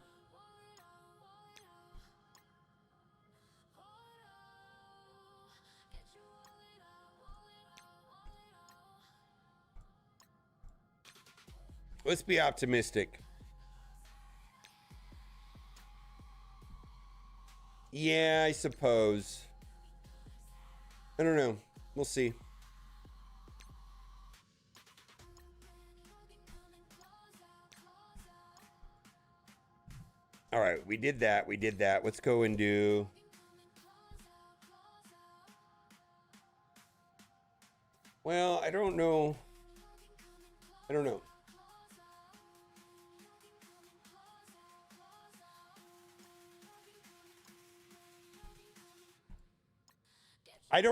Let's be optimistic. Yeah, I suppose. I don't know. We'll see. All right, we did that. Let's go and do... Well, I don't know. I don't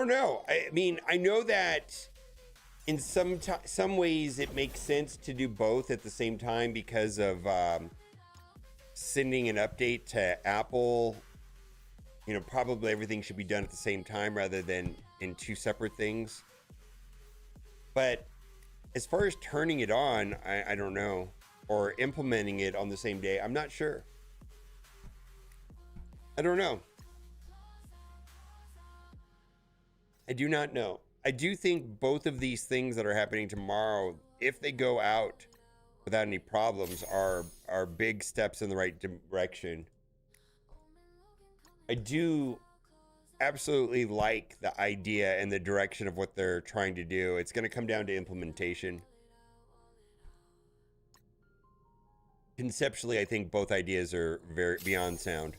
know. I mean, I know that in some ways it makes sense to do both at the same time because of sending an update to Apple. You know, probably everything should be done at the same time rather than in two separate things. But as far as turning it on, I don't know, or implementing it on the same day, I'm not sure. I don't know. I do not know. I do think both of these things that are happening tomorrow, if they go out without any problems, are big steps in the right direction. I do absolutely like the idea and the direction of what they're trying to do. It's going to come down to implementation. Conceptually, I think both ideas are very beyond sound.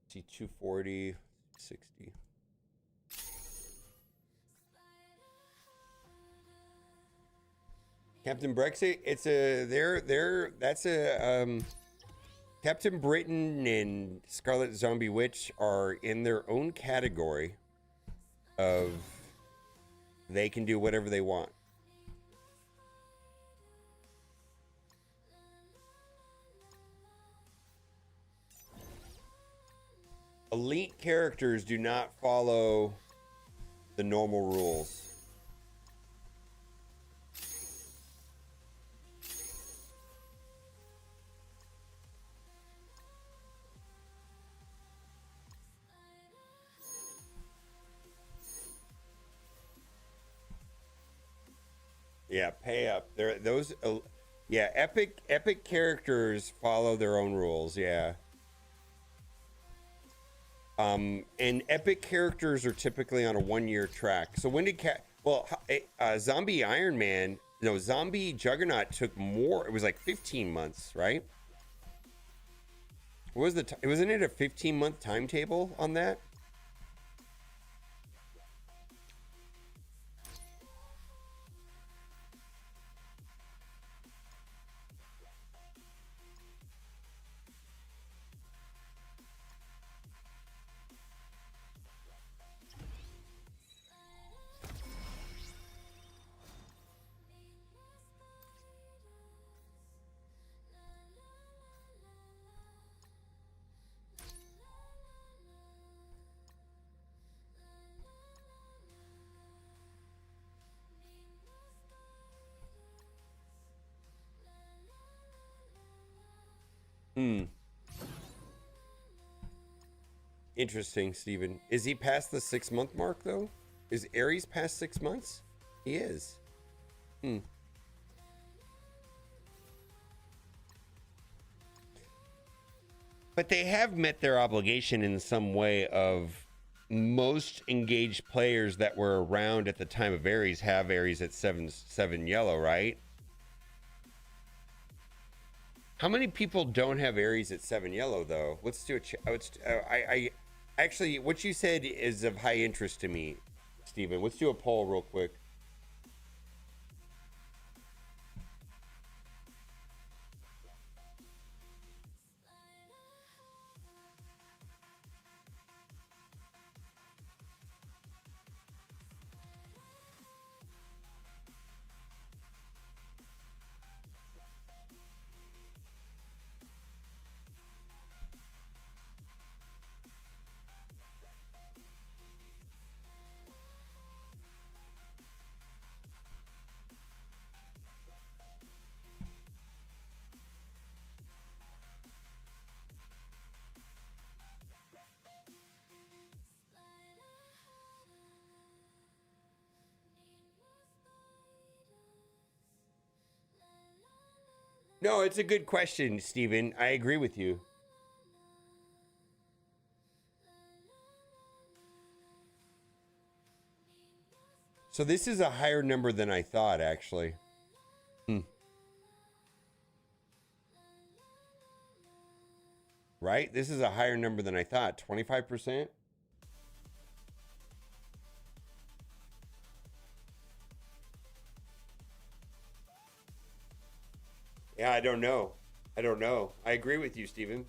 See, 240, 60. Captain Brexit, it's a that's a Captain Britain and Scarlet Zombie Witch are in their own category of they can do whatever they want. Elite characters do not follow the normal rules. Yeah, pay up. There, those. Yeah, epic characters follow their own rules. Yeah. And epic characters are typically on a 1-year track. So when did Zombie Iron Man? No, Zombie Juggernaut took more. It was like 15 months, right? What was wasn't it a 15-month timetable on that? Interesting, Steven. Is he past the 6-month mark, though? Is Ares past 6 months? He is. But they have met their obligation in some way of most engaged players that were around at the time of Ares have Ares at 7 yellow, right? How many people don't have Ares at 7 yellow, though? Let's do a actually, what you said is of high interest to me, Steven. Let's do a poll real quick. No, it's a good question, Steven. I agree with you. So this is a higher number than I thought, actually. Right? This is a higher number than I thought. 25%? Yeah, I don't know. I don't know. I agree with you, Steven.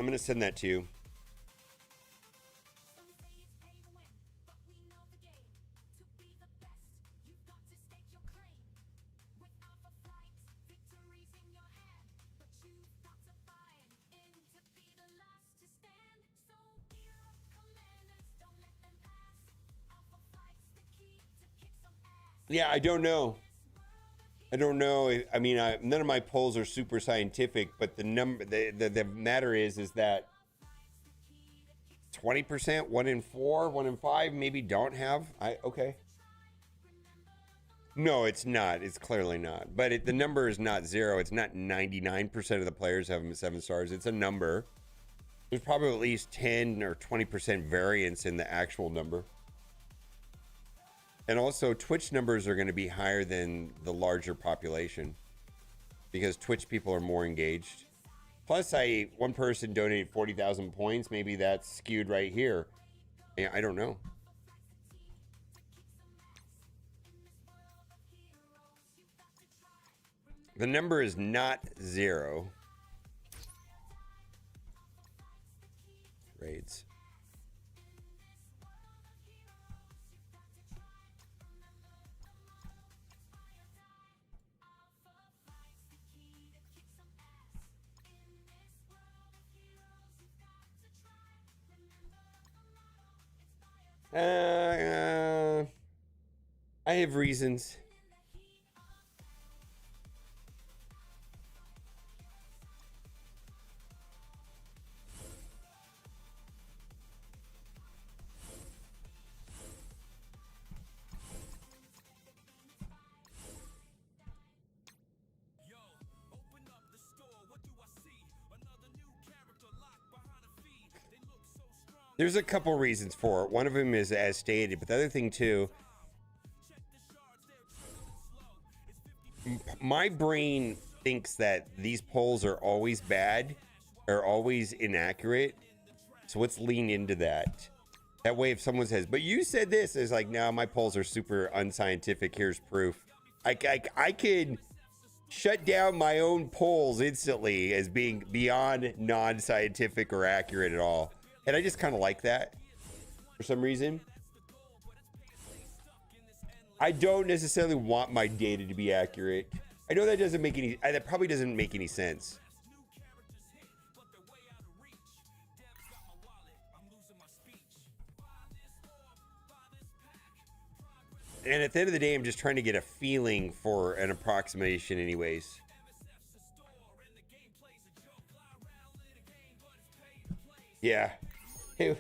going to send that to you. Yeah, I don't know. I don't know. I mean, none of my polls are super scientific, but the matter is that 20%, 1 in 4, 1 in 5, maybe don't have. Okay. No, it's not. It's clearly not. But the number is not 0. It's not 99% of the players have 7 stars. It's a number. There's probably at least 10 or 20% variance in the actual number. And also, Twitch numbers are going to be higher than the larger population because Twitch people are more engaged. Plus, one person donated 40,000 points. Maybe that's skewed right here. Yeah, I don't know. The number is not 0. Raids. I have reasons. There's a couple reasons for it. One of them is as stated, but the other thing too, my brain thinks that these polls are always bad, are always inaccurate. So let's lean into that. That way, if someone says, but you said this, it's like, no, my polls are super unscientific. Here's proof. I could shut down my own polls instantly as being beyond non-scientific or accurate at all. And I just kind of like that for some reason. I don't necessarily want my data to be accurate. I know that doesn't make any, that probably doesn't make any sense. And at the end of the day, I'm just trying to get a feeling for an approximation anyways. Yeah. Hey.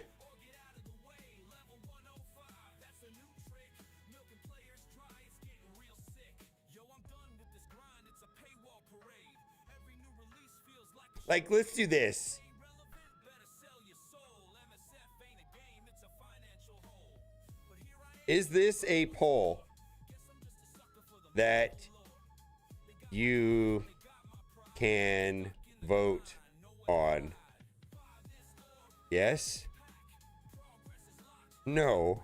Like, let's do this. Is this a poll that you can vote on? Yes? No.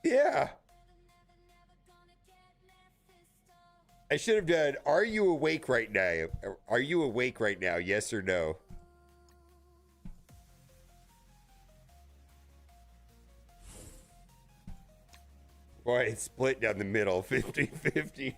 Yeah. I should have done, are you awake right now? Are you awake right now? Yes or no? Boy, it's split down the middle, 50-50.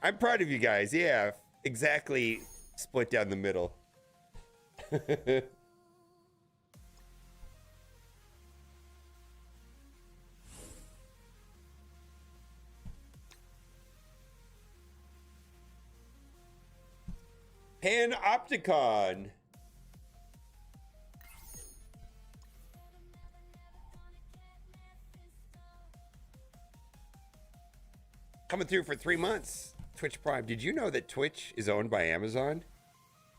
I'm proud of you guys. Yeah, exactly. Split down the middle. Panopticon. Coming through for 3 months. Twitch Prime. Did you know that Twitch is owned by Amazon?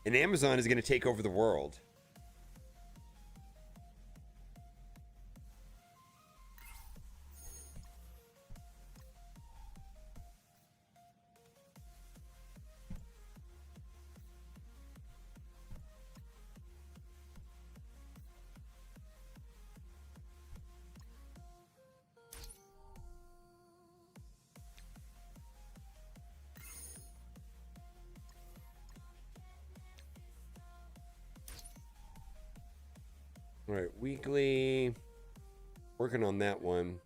And Amazon is going to take over the world. All right, weekly. Working on that one.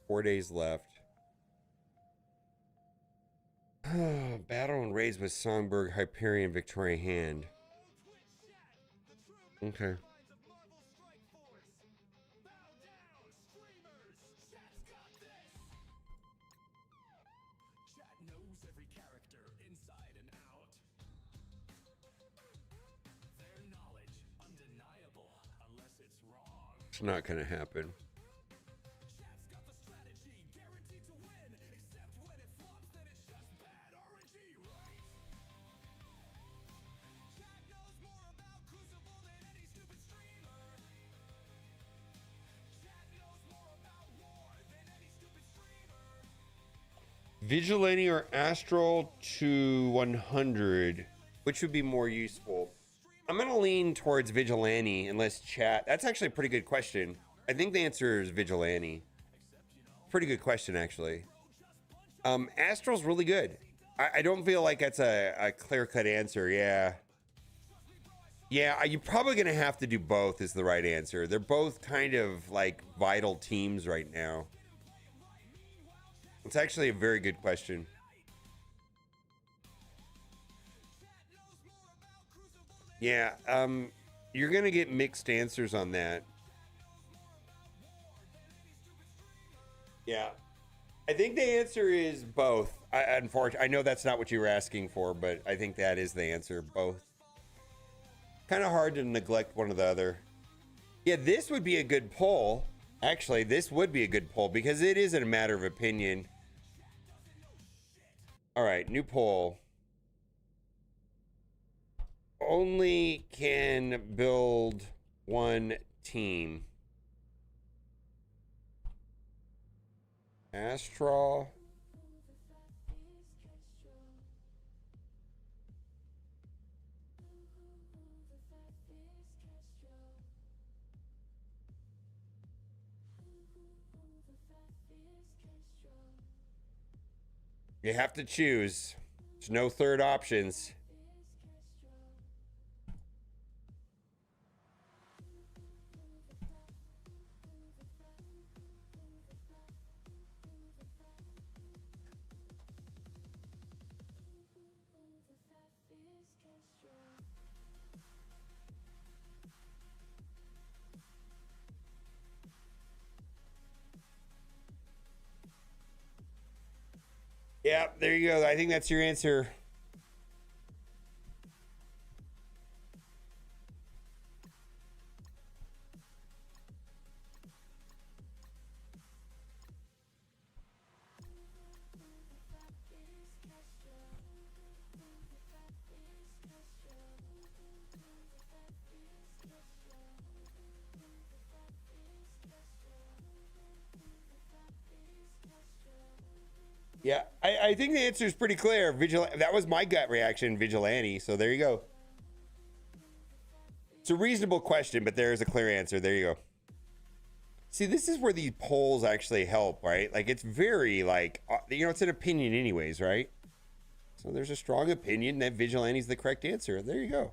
4 days left. Battle and raids with Songbird, Hyperion, Victoria Hand. Okay. It's not gonna happen. Vigilante or Astral to 100, which would be more useful? I'm gonna lean towards Vigilante unless chat. That's actually a pretty good question. I think the answer is Vigilante. Pretty good question, actually. Astral's really good. I don't feel like that's a clear-cut answer. Yeah. Yeah, you're probably gonna have to do both is the right answer. They're both kind of like vital teams right now. It's actually a very good question. Yeah, you're gonna get mixed answers on that. Yeah, I think the answer is both. Unfortunately, I know that's not what you were asking for, but I think that is the answer, both. Kind of hard to neglect one or the other. Yeah, this would be a good poll. Actually, this would be a good poll because it is a matter of opinion. All right, new poll. Only can build one team. Astral. You have to choose. There's no third options. Yeah, there you go. I think that's your answer. Yeah, I think the answer is pretty clear. That was my gut reaction, Vigilante. So there you go. It's a reasonable question, but there is a clear answer. There you go. See, this is where these polls actually help, right? Like, it's very, like, it's an opinion anyways, right? So there's a strong opinion that Vigilante is the correct answer. There you go.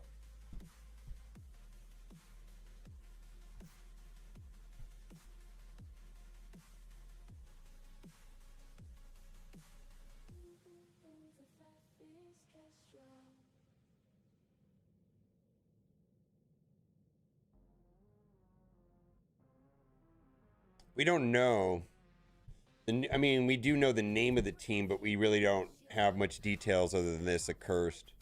We don't know. I mean, we do know the name of the team, but we really don't have much details other than this accursed.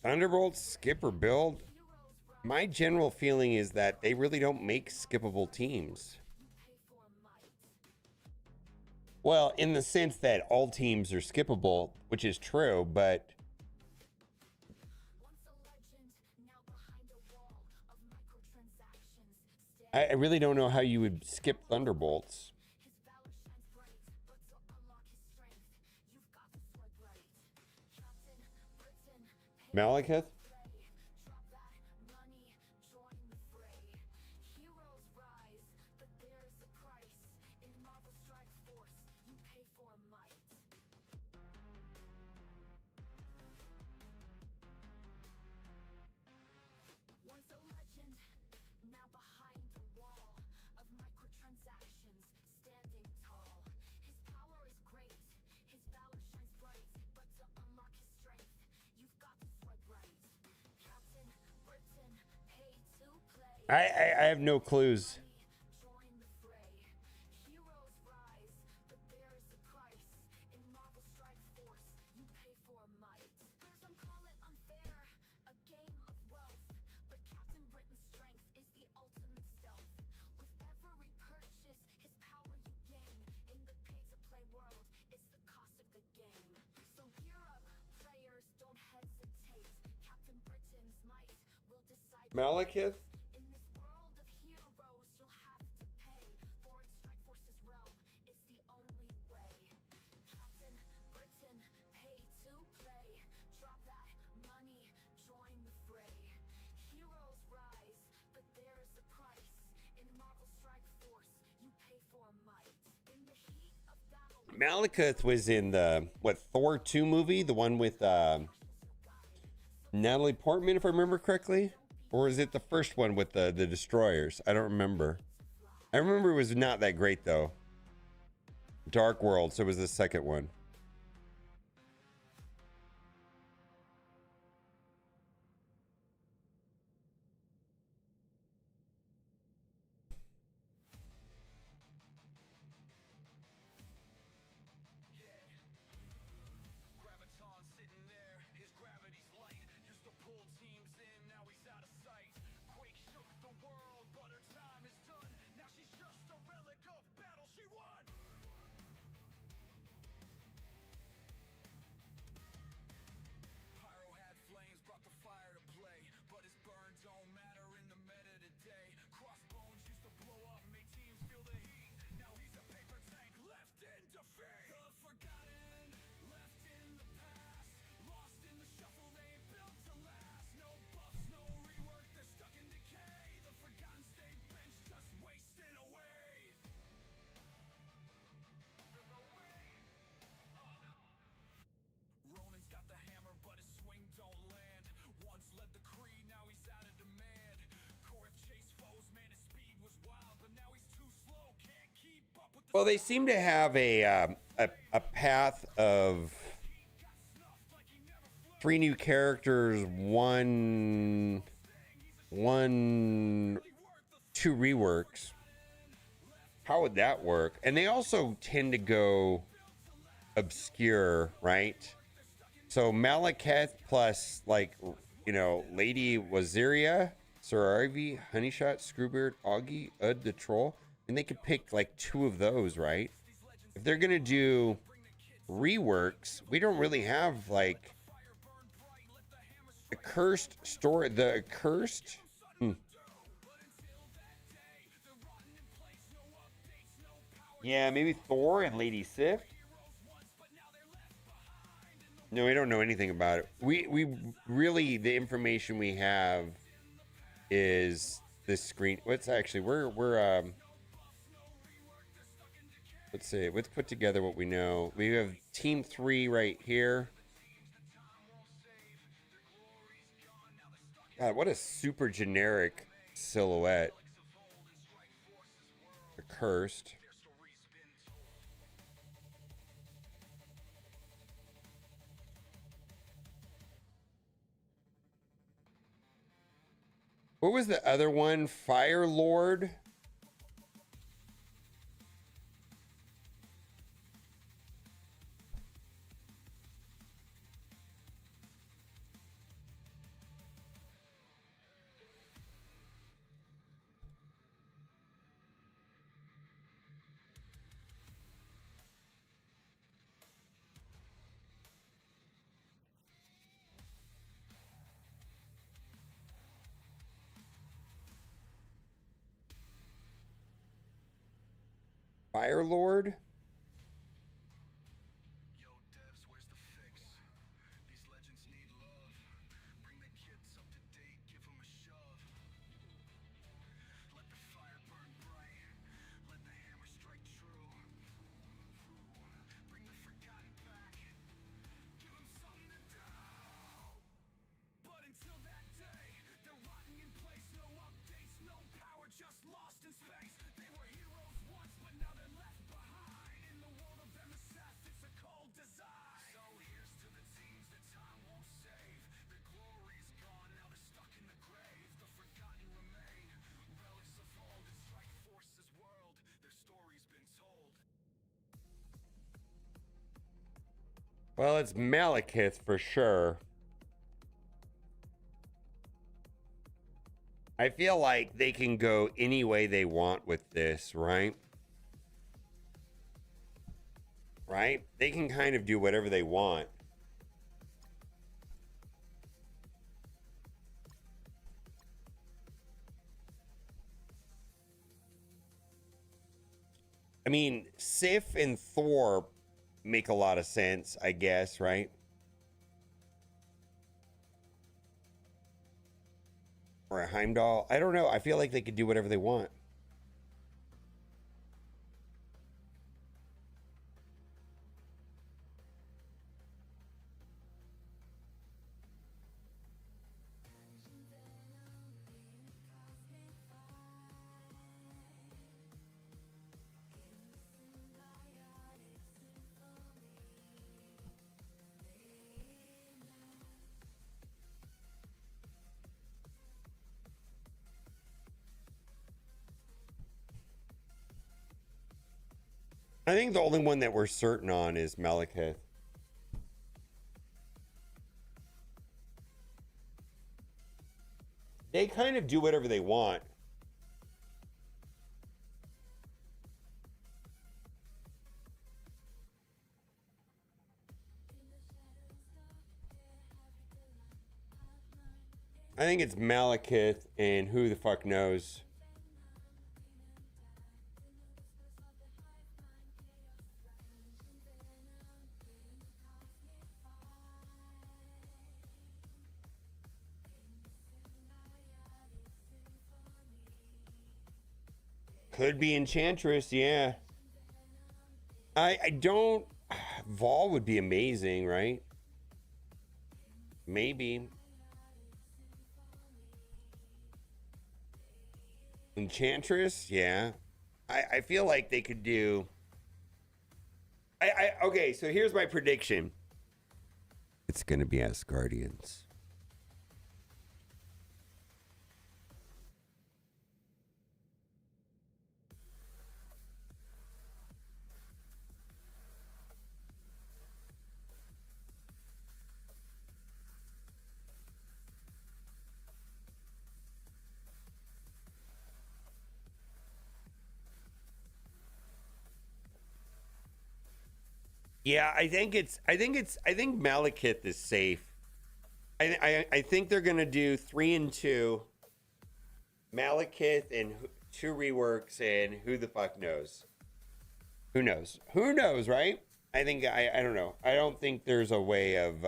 Thunderbolt, skip or build? My general feeling is that they really don't make skippable teams. Well, in the sense that all teams are skippable, which is true, but I really don't know how you would skip Thunderbolts. Malekith? I have no clues. Malekith? Malekith was in the Thor 2 movie, the one with Natalie Portman, if I remember correctly, or is it the first one with the destroyers? I don't remember. I remember it was not that great though. Dark World, so it was the second one. Well, they seem to have a path of 3 new characters, 2 reworks. How would that work? And they also tend to go obscure, right? So Malekith plus, like, you know, Lady Waziria, Saravi, Honeyshot, Screwbeard, Augie, Ud the Troll. And they could pick like 2 of those, right? If they're gonna do reworks, we don't really have like the cursed story. The cursed. Yeah, maybe Thor and Lady Sif. No, we don't know anything about it. We really, the information we have is this screen. What's actually we're let's see. Let's put together what we know. We have Team 3 right here. God, what a super generic silhouette. Accursed. What was the other one? Fire Lord? Fire Lord? Well, it's Malekith for sure. I feel like they can go any way they want with this, right? Right? They can kind of do whatever they want. I mean, Sif and Thor make a lot of sense, I guess, right? Or a Heimdall. I don't know. I feel like they could do whatever they want. I think the only one that we're certain on is Malekith. They kind of do whatever they want. I think it's Malekith and who the fuck knows. Could be Enchantress, yeah. I don't... Vol would be amazing, right? Maybe. Enchantress, yeah. I feel like they could do... Okay, so here's my prediction. It's gonna be Asgardians. Yeah, I think Malekith is safe. I think they're gonna do 3 and 2. Malekith and 2 reworks, and who the fuck knows? Who knows? Who knows, right? I think I don't know. I don't think there's a way of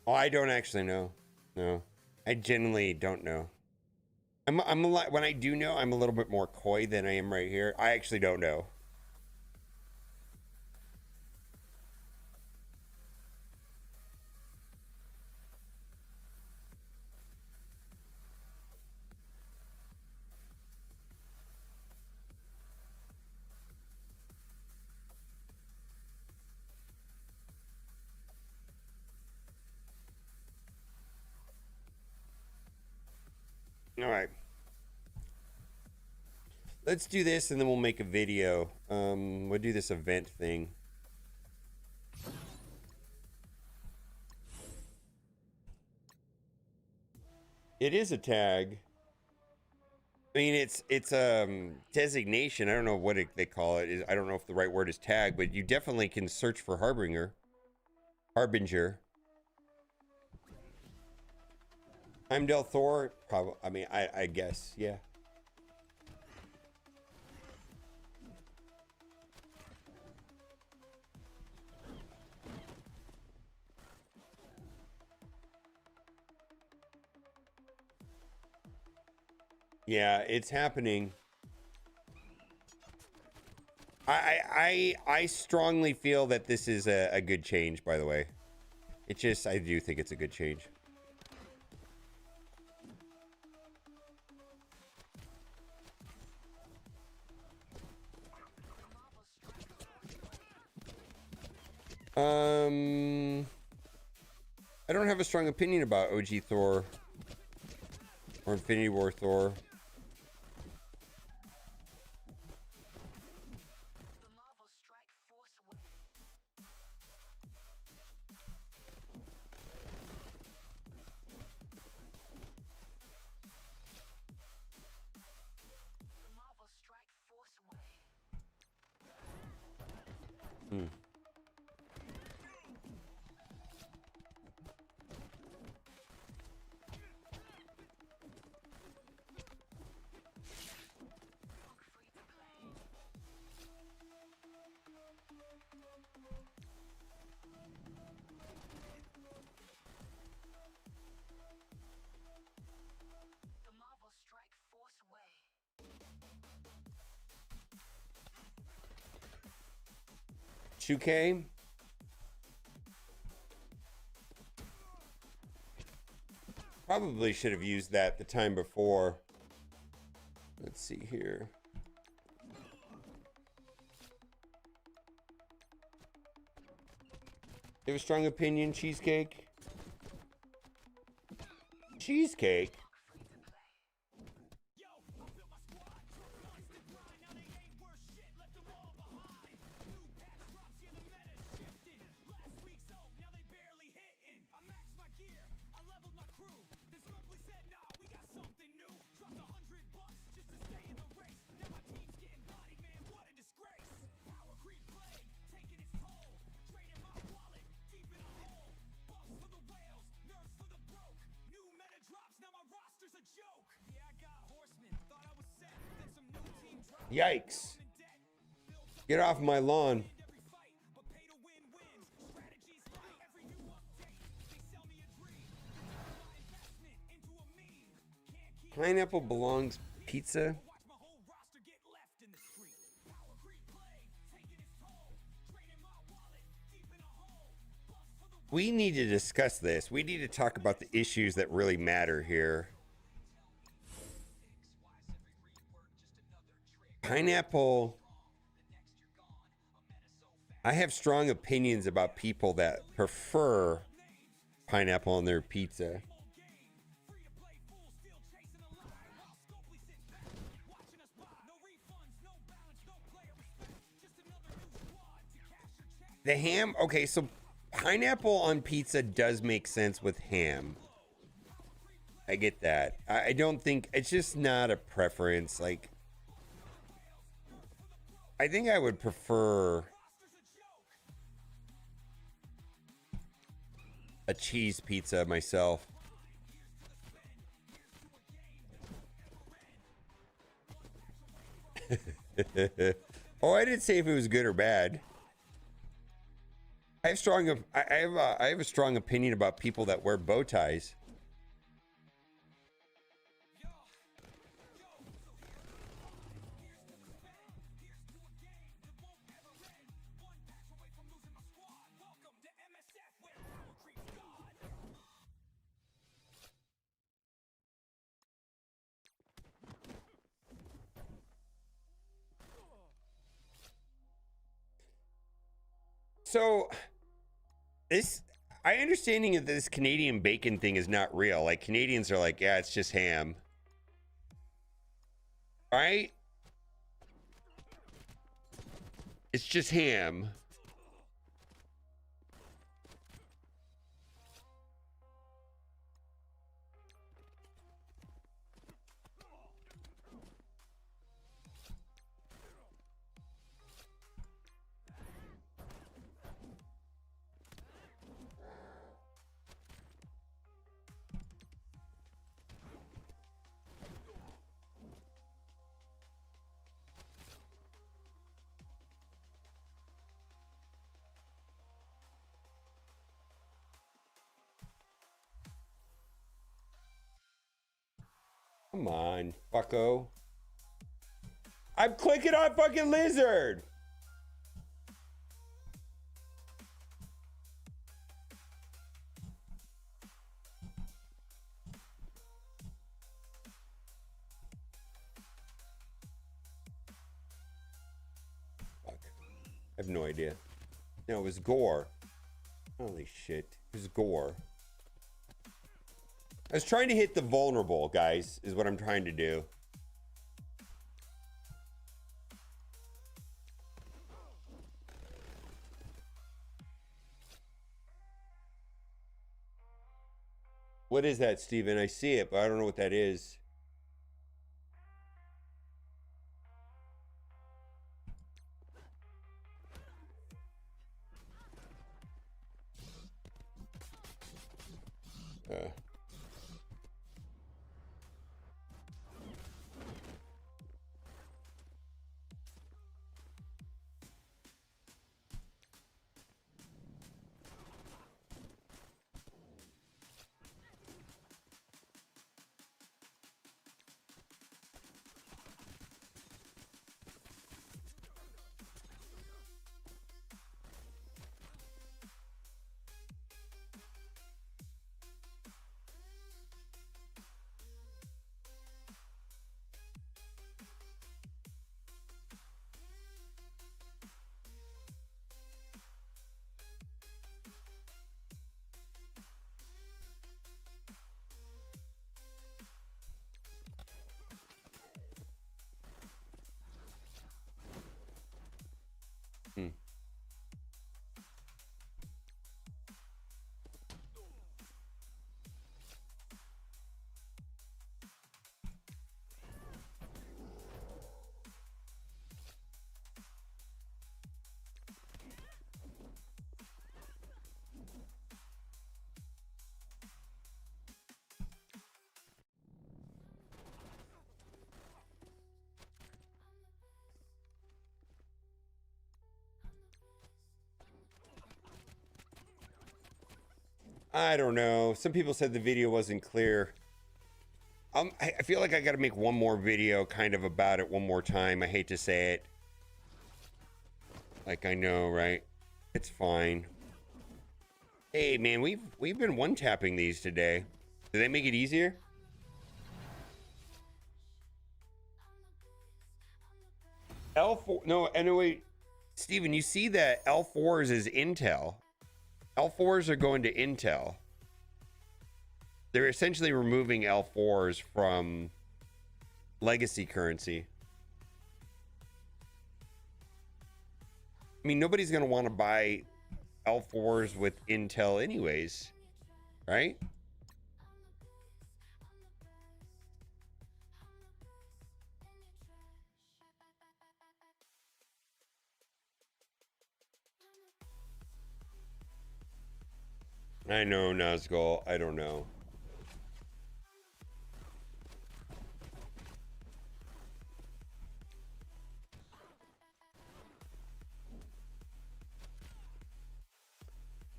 Oh, I don't actually know. No. I genuinely don't know. I'm a lot, when I do know, I'm a little bit more coy than I am right here. I actually don't know. All right. Let's do this and then we'll make a video. We'll do this event thing. It is a tag. I mean, it's designation. I don't know what they call it. I don't know if the right word is tag, but you definitely can search for Harbinger. Heimdall Thor, probably. I mean, I guess, yeah. Yeah, it's happening. I strongly feel that this is a good change, by the way. I do think it's a good change. I don't have a strong opinion about OG Thor or Infinity War Thor. Shuke? Probably should have used that the time before. Let's see here. You have a strong opinion, Cheesecake? Cheesecake? Yikes. Get off my lawn. Pineapple belongs pizza. We need to discuss this. We need to talk about the issues that really matter here. Pineapple. I have strong opinions about people that prefer pineapple on their pizza. The ham, okay, so pineapple on pizza does make sense with ham. I get that. I don't think, it's just not a preference. Like, I think I would prefer a cheese pizza myself. Oh, I didn't say if it was good or bad. I have a strong opinion about people that wear bow ties. So this, I understanding that this Canadian bacon thing is not real. Like Canadians are like, yeah, it's just ham. Right? It's just ham. Come on, fucko. I'm clicking on fucking lizard. Fuck. I have no idea. No, it was gore. Holy shit. It was gore. I was trying to hit the vulnerable, guys, is what I'm trying to do. What is that, Steven? I see it, but I don't know what that is. Hmm. I don't know. Some people said the video wasn't clear. I feel like I got to make one more video kind of about it one more time. I hate to say it. Like, I know, right? It's fine. Hey, man, we've been one-tapping these today. Did they make it easier? L4, no, anyway, Steven, you see that L4s is Intel. L4s are going to Intel. They're essentially removing L4s from legacy currency. I mean, nobody's going to want to buy L4s with Intel anyways, right? I know, Nazgul. I don't know.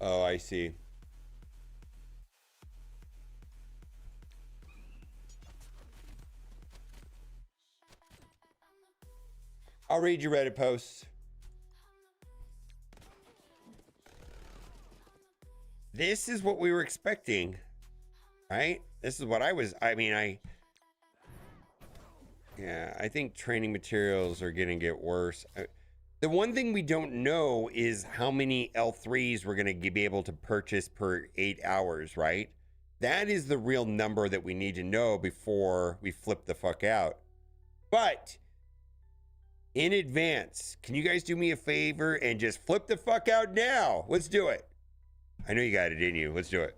Oh, I see. I'll read your Reddit posts. This is what we were expecting, right? This is what I think training materials are going to get worse. The one thing we don't know is how many L3s we're going to be able to purchase per 8 hours, right? That is the real number that we need to know before we flip the fuck out. But in advance, can you guys do me a favor and just flip the fuck out now? Let's do it. I know you got it in you. Let's do it.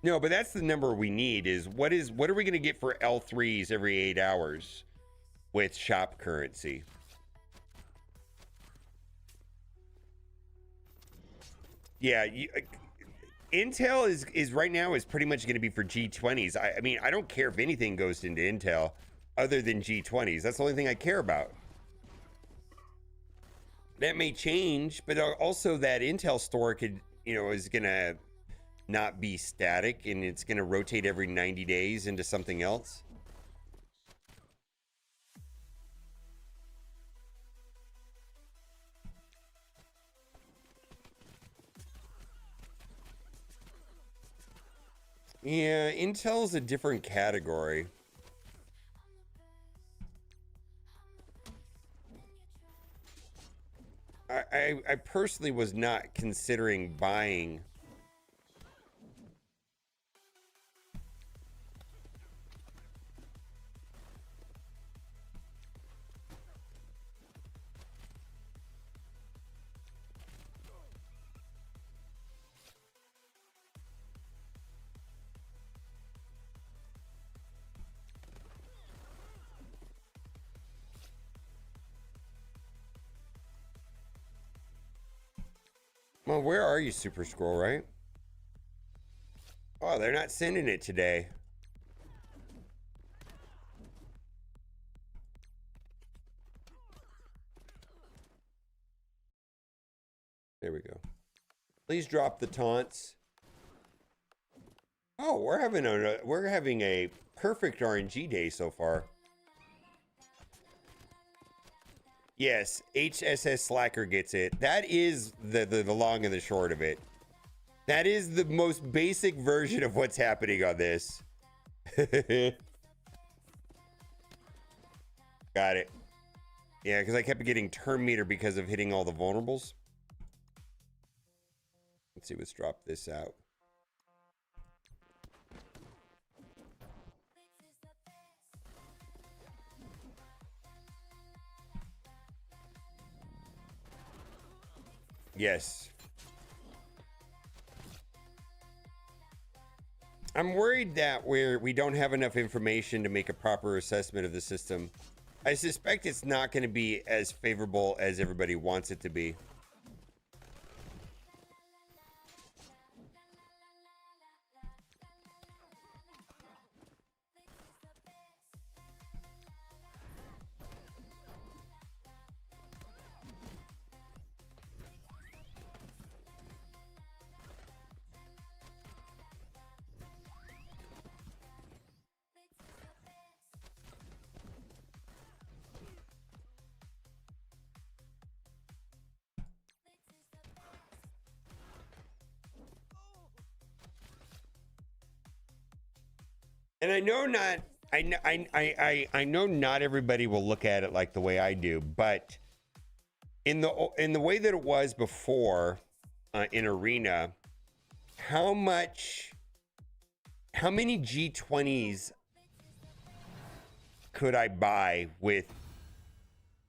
No, but that's the number we need is what are we going to get for L3s every 8 hours with shop currency? Yeah, Intel is right now is pretty much going to be for G20s. I mean, I don't care if anything goes into Intel other than G20s. That's the only thing I care about. That may change, but also that Intel store could, you know, is going to not be static and it's going to rotate every 90 days into something else. Yeah, Intel's a different category. I personally was not considering buying Well, where are you, Super Scroll, right? Oh, they're not sending it today. There we go. Please drop the taunts. Oh, we're having a perfect RNG day so far. Yes, HSS Slacker gets it. That is the long and the short of it. That is the most basic version of what's happening on this. Got it. Yeah, because I kept getting turn meter because of hitting all the vulnerables. Let's see, let's drop this out. Yes. I'm worried that we don't have enough information to make a proper assessment of the system. I suspect it's not going to be as favorable as everybody wants it to be. And I know not everybody will look at it like the way I do, but in the way that it was before in Arena, how many G20s could I buy with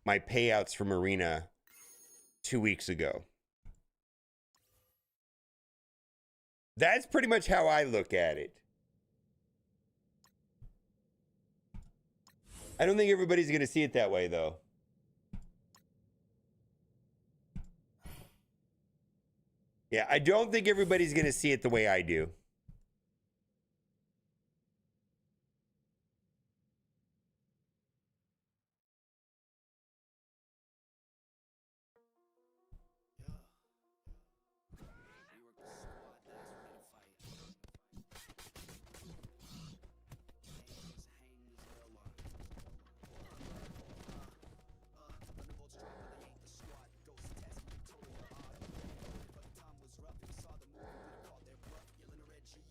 my payouts from Arena 2 weeks ago? That's pretty much how I look at it. I don't think everybody's going to see it that way, though. Yeah, I don't think everybody's going to see it the way I do.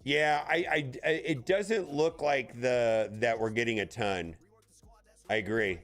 Yeah, it doesn't look like that we're getting a ton. I agree.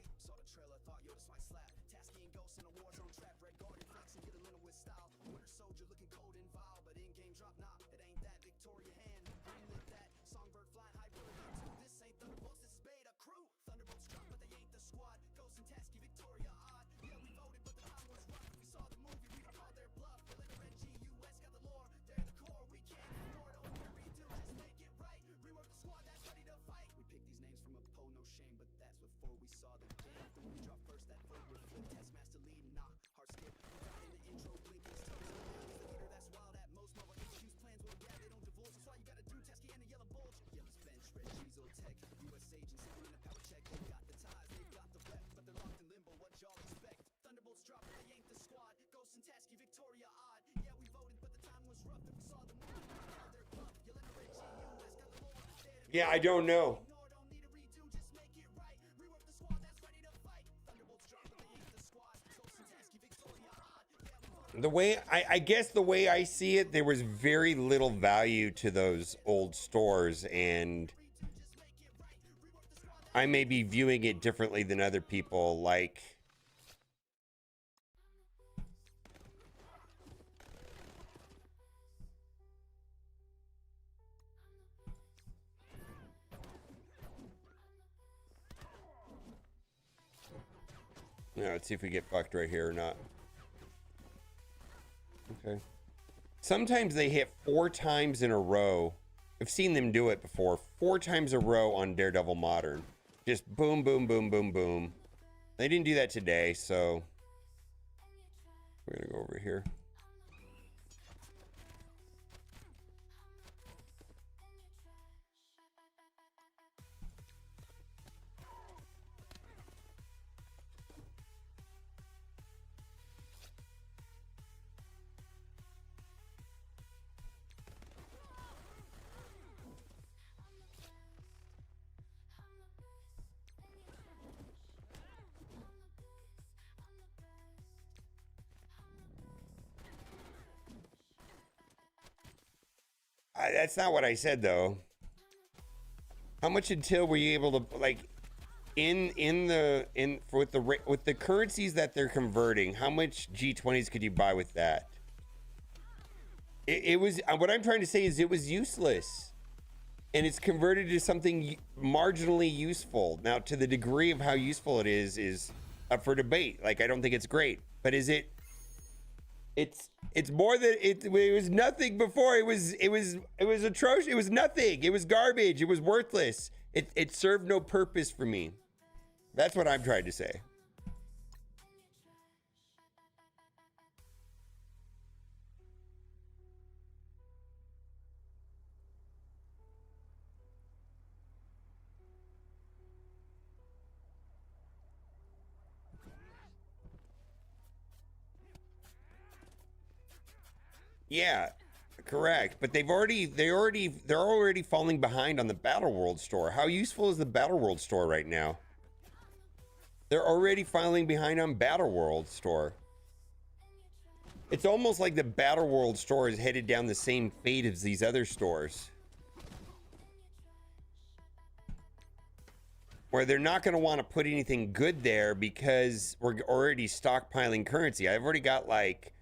Yeah, I don't know. The way I guess the way I see it, there was very little value to those old stores, and I may be viewing it differently than other people. Like, let's see if we get fucked right here or not. Okay. Sometimes they hit 4 times in a row. I've seen them do it before. 4 times a row on Daredevil Modern. Just boom, boom, boom, boom, boom. They didn't do that today, so we're gonna go over here. That's not what I said though. How much until were you able to, like, with the currencies that they're converting? How much G20s could you buy with that? It was, what I'm trying to say is it was useless, and it's converted to something marginally useful. Now, to the degree of how useful it is up for debate. Like, I don't think it's great, but is it? It's more than it was nothing before. It was atrocious. It was nothing. It was garbage. It was worthless. It served no purpose for me. That's what I'm trying to say. Yeah, correct. But they're already falling behind on the Battle World store. How useful is the Battle World store right now? They're already falling behind on Battle World store. It's almost like the Battle World store is headed down the same fate as these other stores, where they're not going to want to put anything good there because we're already stockpiling currency. I've already got like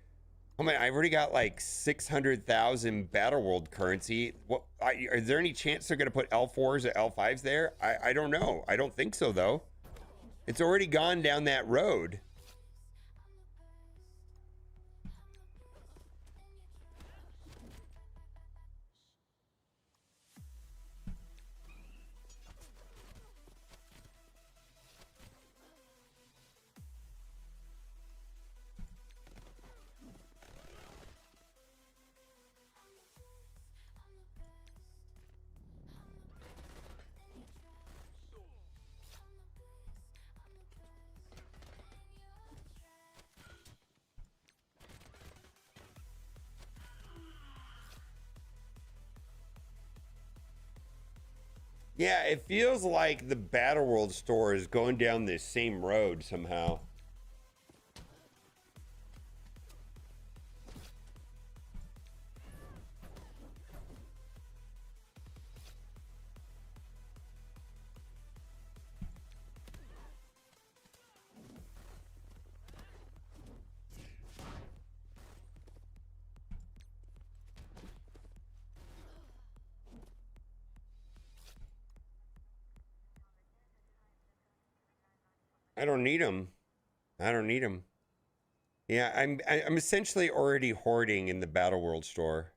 600,000 Battle World currency. Is there any chance they're going to put L4s or L5s there? I don't know. I don't think so, though. It's already gone down that road. Yeah, it feels like the Battle World store is going down this same road somehow. I don't need them. I don't need them. Yeah, I'm essentially already hoarding in the Battle World store.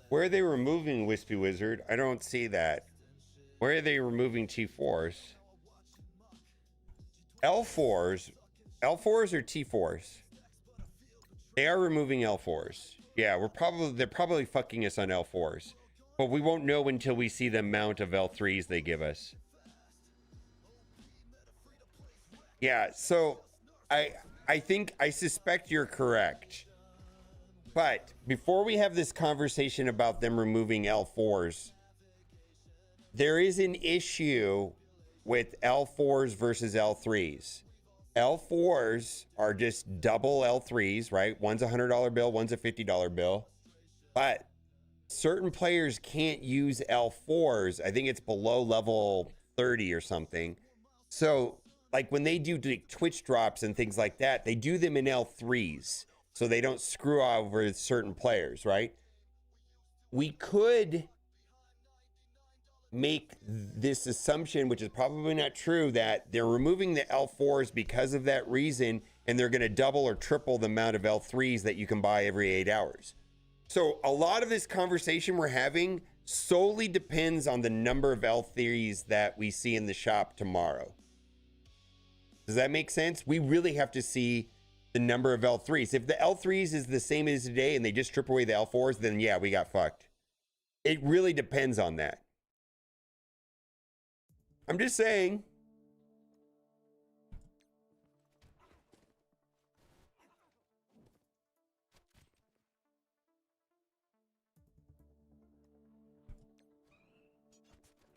Where are they removing Wispy Wizard? I don't see that. Where are they removing T4s? L4s? L4s or T4s? They are removing L4s. Yeah, they're probably fucking us on L4s. But we won't know until we see the amount of L3s they give us. Yeah, so I suspect you're correct. But before we have this conversation about them removing L4s, there is an issue with L4s versus L3s. L4s are just double L3s, right? One's a $100 bill, one's a $50 bill. But certain players can't use L4s. I think it's below level 30 or something. So, like when they do Twitch drops and things like that, they do them in L3s so they don't screw over certain players, right? We could make this assumption, which is probably not true, that they're removing the L4s because of that reason, and they're going to double or triple the amount of L3s that you can buy every 8 hours. So a lot of this conversation we're having solely depends on the number of L3s that we see in the shop tomorrow. Does that make sense? We really have to see the number of L3s. If the L3s is the same as today and they just strip away the L4s, then yeah, we got fucked. It really depends on that. I'm just saying.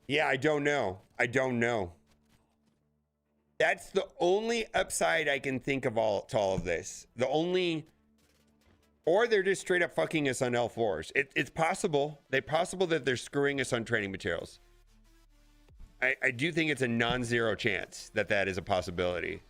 Yeah, I don't know. I don't know. That's the only upside I can think of to all of this. The only, or they're just straight up fucking us on L4s. It's possible. It's possible that they're screwing us on training materials. I do think it's a non-zero chance that that is a possibility.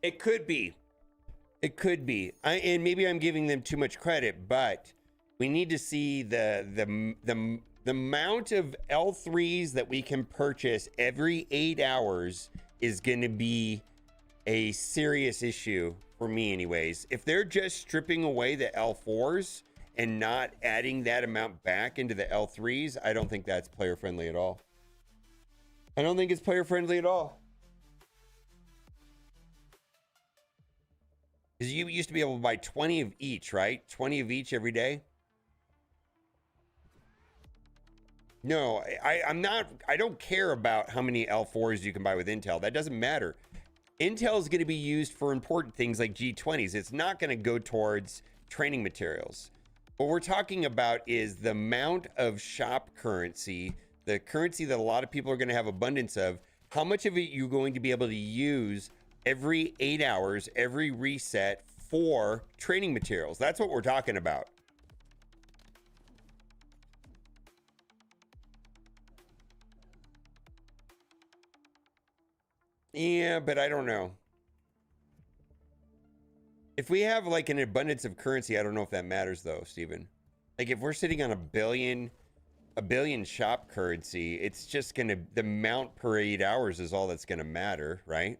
It could be. It could be. And maybe I'm giving them too much credit, but we need to see the amount of L3s that we can purchase every 8 hours is going to be a serious issue for me anyways. If they're just stripping away the L4s and not adding that amount back into the L3s, I don't think that's player friendly at all. I don't think it's player friendly at all. Because you used to be able to buy 20 of each, right? 20 of each every day. No, I don't care about how many L4s you can buy with Intel. That doesn't matter. Intel is going to be used for important things like G20s. It's not going to go towards training materials. What we're talking about is the amount of shop currency, the currency that a lot of people are going to have abundance of. How much of it you're going to be able to use every 8 hours, every reset for training materials. That's what we're talking about. Yeah, but I don't know. If we have like an abundance of currency, I don't know if that matters though, Steven. Like if we're sitting on a billion shop currency, it's just gonna, the amount per 8 hours is all that's gonna matter, right?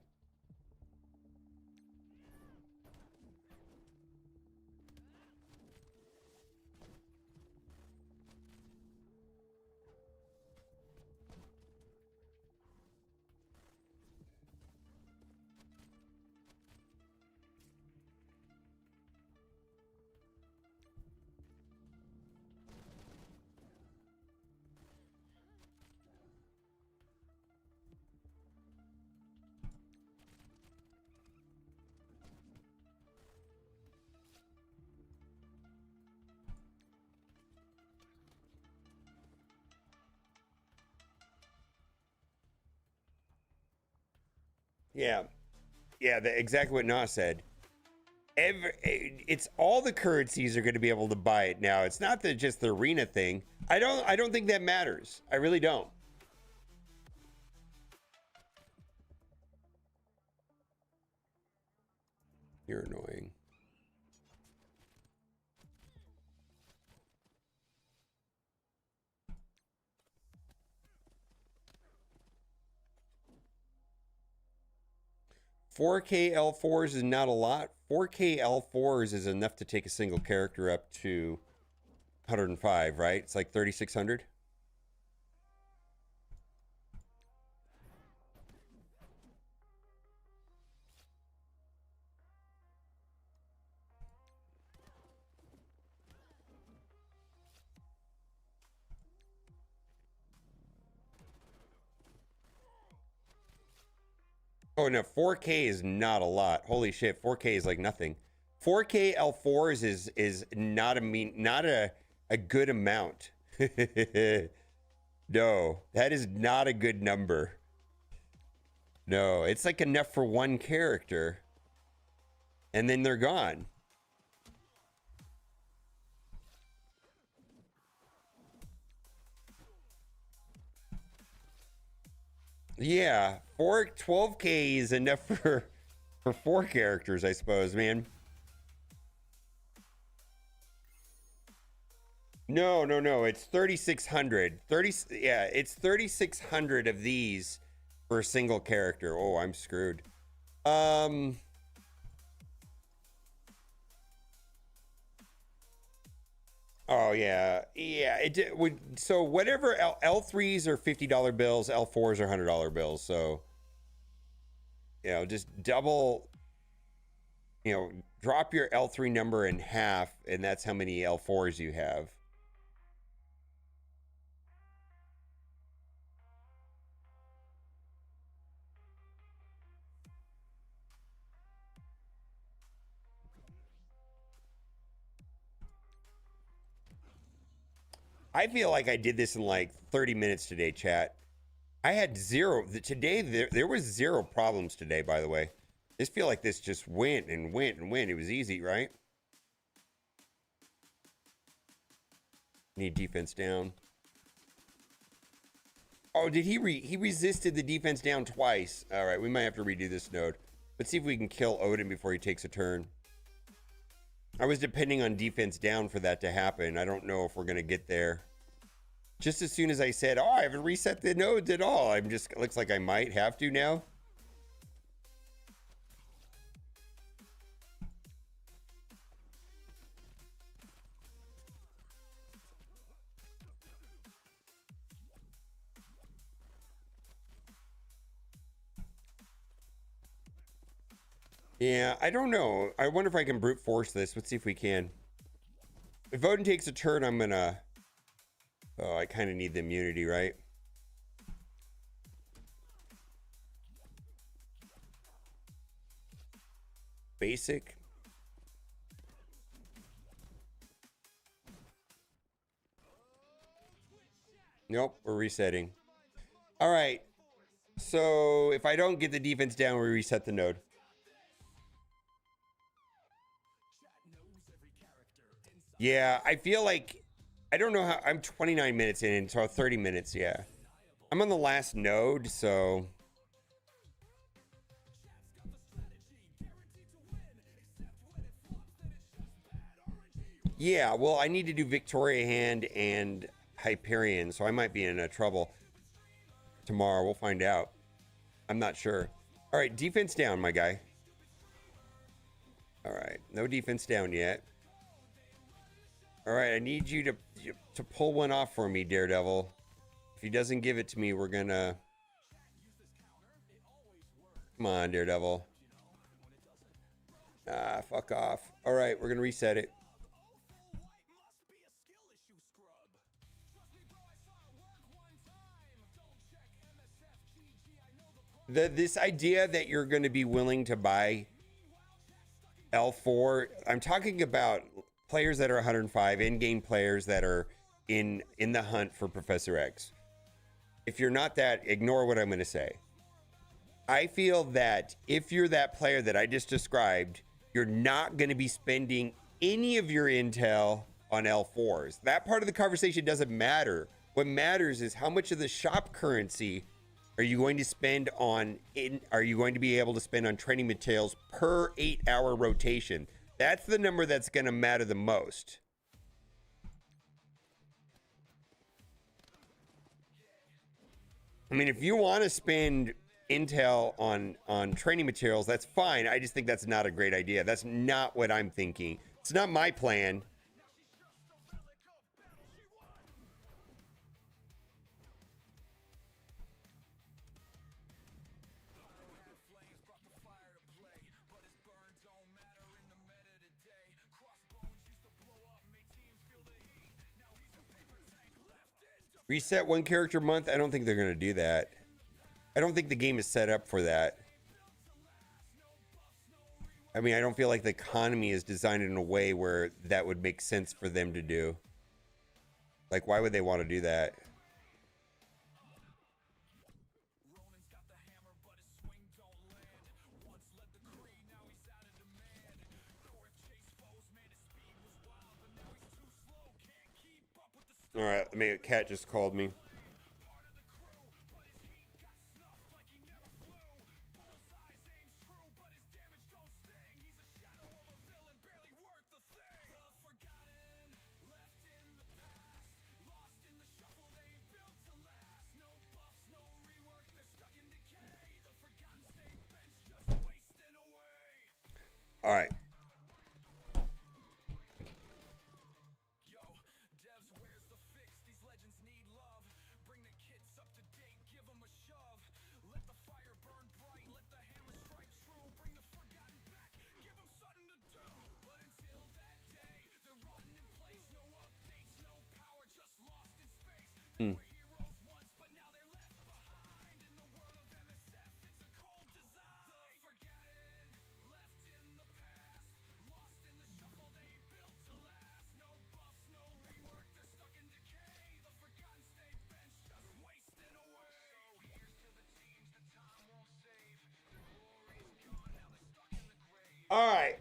Yeah. Yeah, exactly what Na said. It's all the currencies are going to be able to buy it now. It's not just the arena thing. I don't think that matters. I really don't. You're annoying. $4K L4s is not a lot. 4K L4s is enough to take a single character up to 105, right? It's like 3,600. Oh no, 4K is not a lot. Holy shit, 4K is like nothing. 4K L4s is not a good amount. No, that is not a good number. No, it's like enough for one character. And then they're gone. Yeah, 12K is enough for 4 characters, I suppose, man. No, it's 3,600. Yeah, it's 3,600 of these for a single character. Oh, I'm screwed. Oh yeah, it would. So whatever L3s are $50 bills, L4s are $100 bills. So just double. Drop your L3 number in half, and that's how many L4s you have. I feel like I did this in like 30 minutes today, chat. I had zero. Today, there was zero problems today, by the way. I just feel like this just went and went and went. It was easy, right? Need defense down. Oh, did he resisted the defense down twice. All right, we might have to redo this node. Let's see if we can kill Odin before he takes a turn. I was depending on defense down for that to happen. I don't know if we're going to get there. Just as soon as I said, oh, I haven't reset the nodes at all. It looks like I might have to now. Yeah, I don't know. I wonder if I can brute force this. Let's see if we can. If Odin takes a turn, I'm gonna... Oh, I kind of need the immunity, right? Basic. Nope, we're resetting. All right. So if I don't get the defense down, we reset the node. Yeah, I feel like, I don't know how, I'm 29 minutes in, so 30 minutes, yeah. I'm on the last node, so. Yeah, well, I need to do Victoria Hand and Hyperion, so I might be in trouble tomorrow. We'll find out. I'm not sure. All right, defense down, my guy. All right, no defense down yet. All right, I need you to pull one off for me, Daredevil. If he doesn't give it to me, we're gonna... Come on, Daredevil. Ah, fuck off. All right, we're gonna reset it. This idea that you're going to be willing to buy L4, I'm talking about players that are 105, in-game players that are in the hunt for Professor X. If you're not that, ignore what I'm going to say. I feel that if you're that player that I just described, you're not going to be spending any of your intel on L4s. That part of the conversation doesn't matter. What matters is how much of the shop currency are you going to spend on are you going to be able to spend on training materials per 8-hour rotation? That's the number that's going to matter the most. I mean, if you want to spend intel on training materials, that's fine. I just think that's not a great idea. That's not what I'm thinking. It's not my plan. Reset one character a month? I don't think they're going to do that. I don't think the game is set up for that. I mean, I don't feel like the economy is designed in a way where that would make sense for them to do. Like, why would they want to do that? All right, I mean, a cat just called me. All right. All right.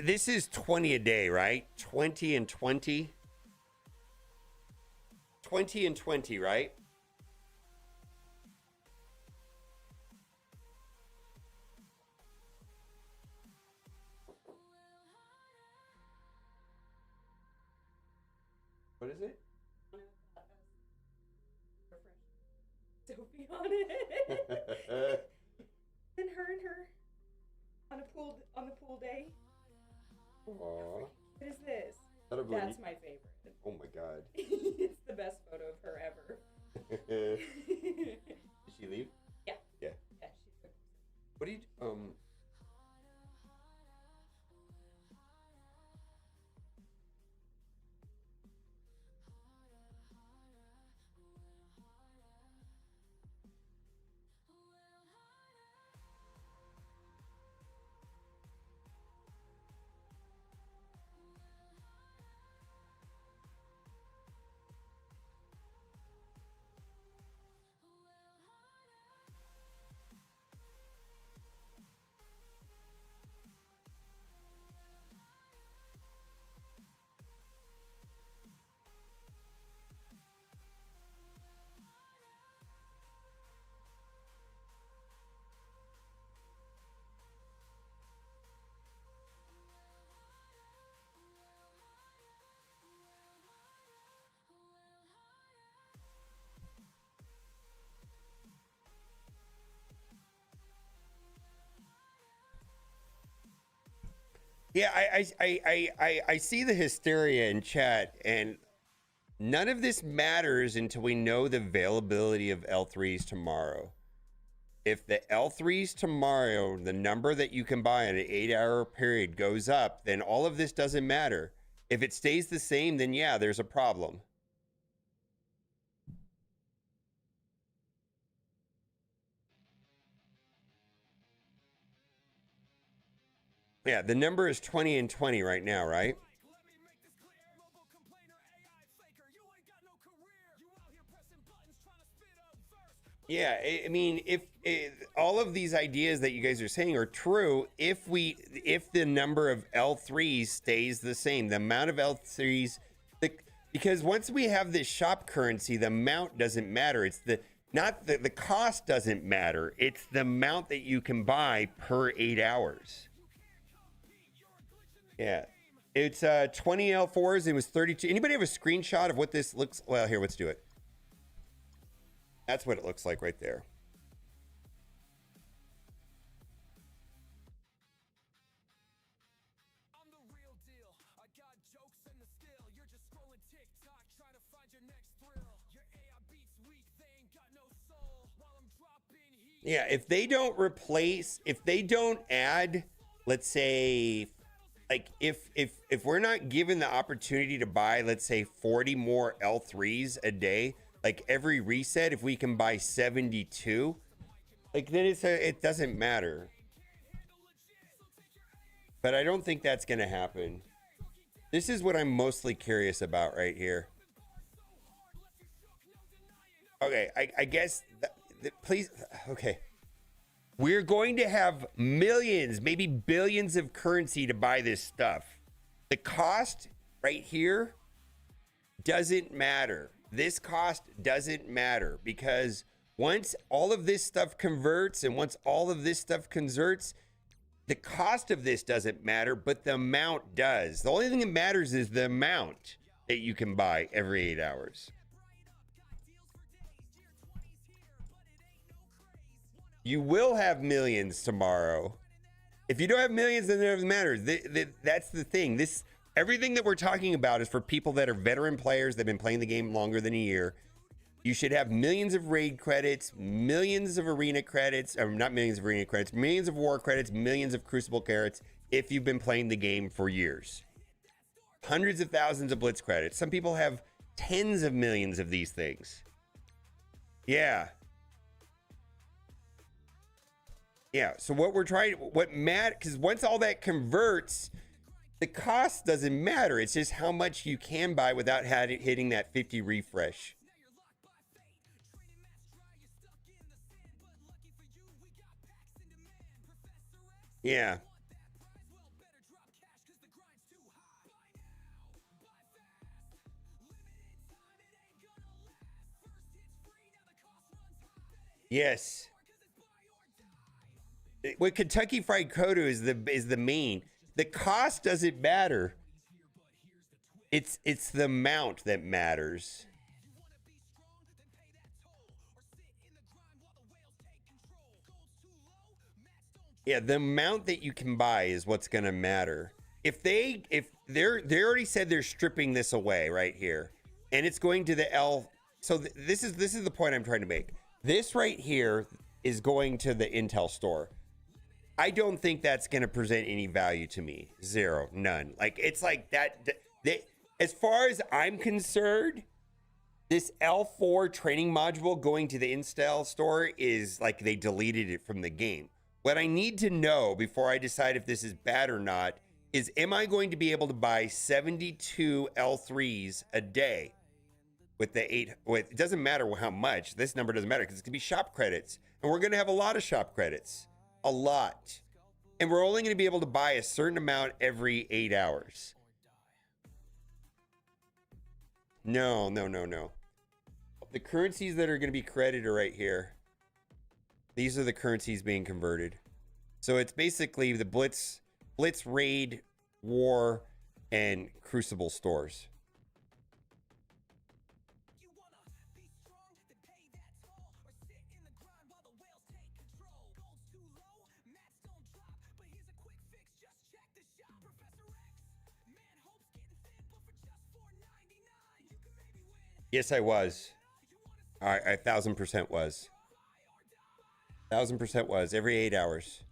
this is 20 a day, right? 20 and 20. 20 and 20, right? What is it? Sophie on it. And her on the pool day. Aww. What is this? That's my favorite. Oh my god. It's the best photo of her ever. Did she leave? Yeah. Yeah. Yeah, she's so What do you Yeah, I see the hysteria in chat, and none of this matters until we know the availability of L3s tomorrow. If the L3s tomorrow, the number that you can buy in an 8-hour period goes up, then all of this doesn't matter. If it stays the same, then yeah, there's a problem. Yeah, the number is 20 and 20 right now, right? Yeah, I mean, if all of these ideas that you guys are saying are true, if the number of L3s stays the same, the amount of L3s, because once we have this shop currency, the amount doesn't matter. It's the cost doesn't matter. It's the amount that you can buy per 8 hours. Yeah, it's 20 L4s. It was 32. Anybody have a screenshot of what this looks? Well, here, let's do it. That's what it looks like right there. I'm the real deal. I got jokes and the skill. You're just scrolling TikTok trying to find your next thrill. Your AI beats weak, they ain't got no soul. While I'm dropping heat. Yeah, if they don't replace, if they don't add, let's say, like if we're not given the opportunity to buy, let's say 40 more L3s a day, like every reset, if we can buy 72, like then it doesn't matter. But I don't think that's gonna happen. This is what I'm mostly curious about right here. Okay, I guess, please, okay. We're going to have millions, maybe billions of currency to buy this stuff. The cost right here doesn't matter. This cost doesn't matter because once all of this stuff converts and once all of this stuff converts, the cost of this doesn't matter, but the amount does. The only thing that matters is the amount that you can buy every 8 hours. You will have millions tomorrow. If you don't have millions, then it doesn't matter. That's the thing. Everything that we're talking about is for people that are veteran players that have been playing the game longer than a year. You should have millions of raid credits, millions of arena credits, or not millions of arena credits, millions of war credits, millions of crucible credits if you've been playing the game for years. Hundreds of thousands of blitz credits. Some people have tens of millions of these things. Yeah. Yeah, so because once all that converts, the cost doesn't matter. It's just how much you can buy without hitting that 50 refresh. Yeah. Yes. What Kentucky Fried Kodo is the main. The cost doesn't matter. It's the amount that matters. Yeah, the amount that you can buy is what's gonna matter. If they already said they're stripping this away right here, and it's going to the L. So this is the point I'm trying to make. This right here is going to the Intel store. I don't think that's going to present any value to me. Zero, none. Like, it's like that. As far as I'm concerned, this L4 training module going to the Intel store is like they deleted it from the game. What I need to know before I decide if this is bad or not is, am I going to be able to buy 72 L3s a day with the 8? It doesn't matter how much. This number doesn't matter because it's going to be shop credits. And we're going to have a lot of shop credits. A lot. And we're only going to be able to buy a certain amount every 8 hours. No. The currencies that are going to be credited are right here. These are the currencies being converted. So it's basically the Blitz, Raid, War, and Crucible stores. Yes, I was. All right, I 1000% was. 1000% was. Every 8 hours.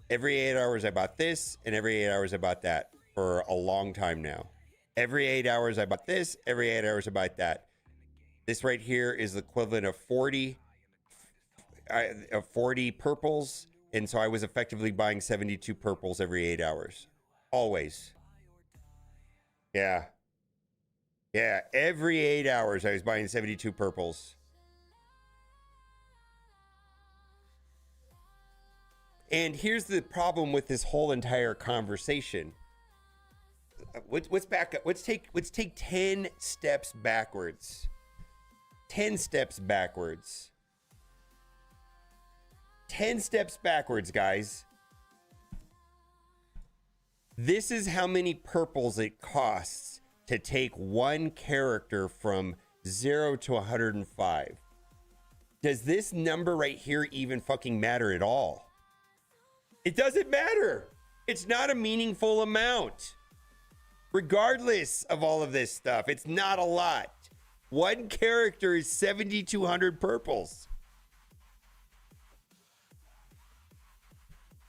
Every 8 hours I bought this, and every 8 hours I bought that for a long time now. Every 8 hours I bought this, every 8 hours I bought that. This right here is the equivalent of 40 purples, and so I was effectively buying 72 purples every 8 hours. Always. Yeah. Yeah, every 8 hours I was buying 72 purples. And here's the problem with this whole entire conversation. Let's back up. Let's take 10 steps backwards. 10 steps backwards. 10 steps backwards, guys. This is how many purples it costs to take one character from 0 to 105. Does this number right here even fucking matter at all? It doesn't matter. It's not a meaningful amount. Regardless of all of this stuff, it's not a lot. One character is 7,200 purples.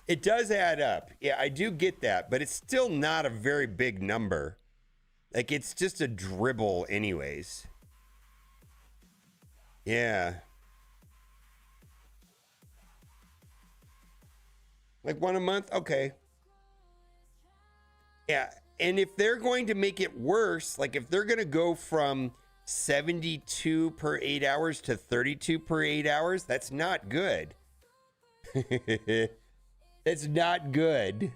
It does add up. Yeah, I do get that, but it's still not a very big number. Like, it's just a dribble anyways. Yeah. Like one a month? Okay. Yeah. And if they're going to make it worse, like if they're going to go from 72 per 8 hours to 32 per 8 hours, that's not good. That's not good.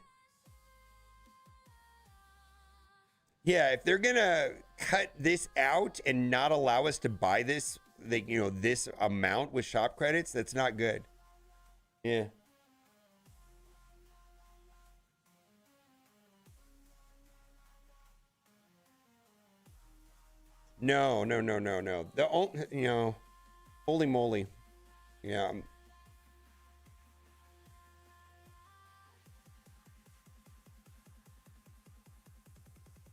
Yeah, if they're going to cut this out and not allow us to buy this, this amount with shop credits, that's not good. Yeah. No. The holy moly. Yeah.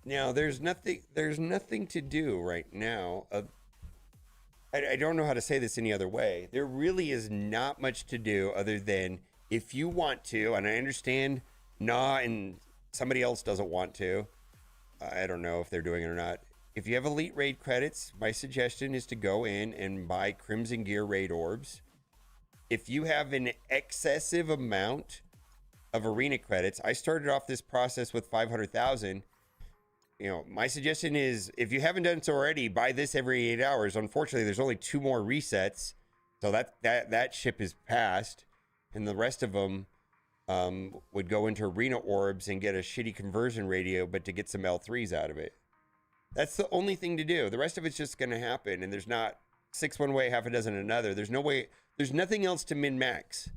Now there's nothing to do right now. I don't know how to say this any other way. There really is not much to do other than if you want to, and I understand and somebody else doesn't want to. I don't know if they're doing it or not. If you have Elite Raid credits, my suggestion is to go in and buy Crimson Gear Raid Orbs. If you have an excessive amount of Arena credits, I started off this process with 500,000. My suggestion is, if you haven't done so already, buy this every 8 hours. Unfortunately, there's only 2 more resets, so that ship is passed, and the rest of them would go into Arena Orbs and get a shitty conversion radio, but to get some L3s out of it. That's the only thing to do. The rest of it's just going to happen, and there's not six one way, half a dozen another. There's no way, there's nothing else to min-max.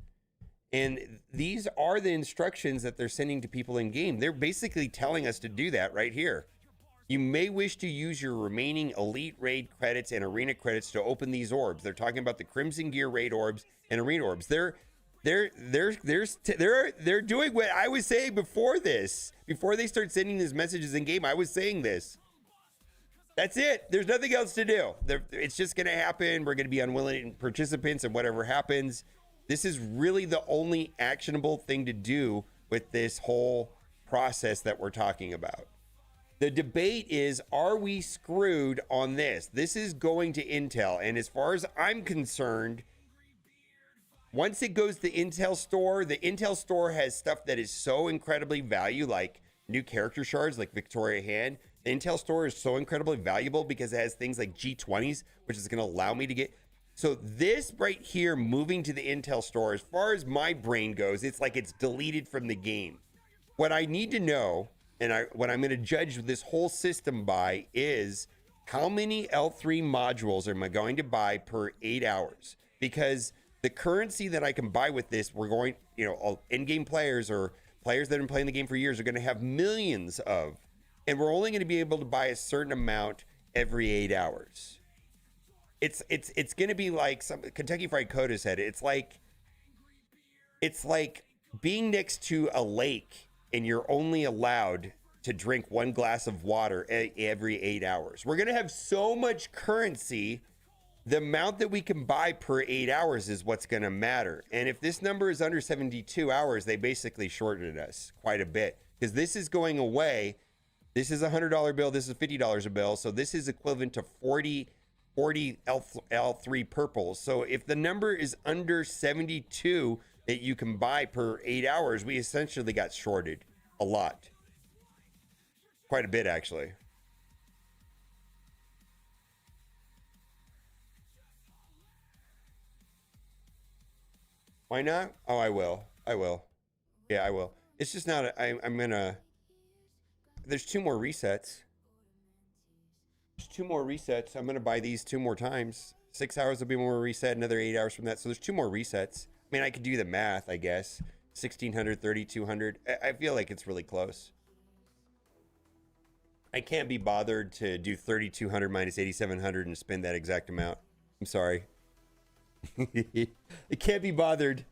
And these are the instructions that they're sending to people in game. They're basically telling us to do that right here. You may wish to use your remaining Elite Raid credits and Arena credits to open these orbs. They're talking about the Crimson Gear Raid orbs and Arena orbs. They're doing what I was saying before this. Before they start sending these messages in game, I was saying this. That's it. There's nothing else to do. It's just going to happen. We're going to be unwilling participants, and whatever happens. This is really the only actionable thing to do with this whole process that we're talking about. The debate is, are we screwed on this? This is going to Intel. And as far as I'm concerned, once it goes to the Intel store has stuff that is so incredibly valuable, like new character shards, like Victoria Hand. The Intel store is so incredibly valuable because it has things like G20s, which is going to allow me to get. So this right here, moving to the Intel store, as far as my brain goes, it's like it's deleted from the game. What I need to know, and what I'm going to judge this whole system by, is how many L3 modules am I going to buy per 8 hours? Because the currency that I can buy with this, we're going, in-game players or players that have been playing the game for years are going to have millions of, and we're only going to be able to buy a certain amount every 8 hours. It's going to be like some Kentucky Fried Coda said. It's like being next to a lake and you're only allowed to drink one glass of water every 8 hours. We're going to have so much currency. The amount that we can buy per 8 hours is what's going to matter. And if this number is under 72 hours, they basically shorted us quite a bit, because this is going away. This is a $100 bill. This is $50 a bill. So this is equivalent to 40 L3 purples. So if the number is under 72 that you can buy per 8 hours, we essentially got shorted a lot. Quite a bit, actually. Why not? Oh, I will. Yeah, I will. It's just not, I'm gonna, there's 2 more resets. There's 2 more resets. I'm going to buy these 2 more times. 6 hours will be more reset, another 8 hours from that. So there's 2 more resets. I mean, I could do the math, I guess. 1,600, 3,200. I feel like it's really close. I can't be bothered to do 3,200 minus 8,700 and spend that exact amount. I'm sorry. I can't be bothered.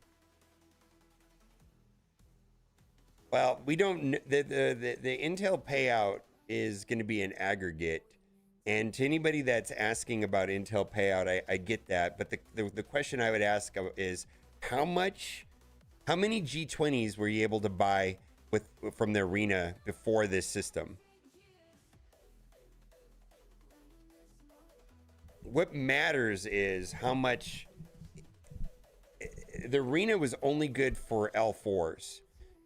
Well, we don't, the Intel payout is going to be an aggregate. And to anybody that's asking about Intel payout, I get that. But the question I would ask is, how many G20s were you able to buy from the Arena before this system? What matters is how much. The Arena was only good for L4s.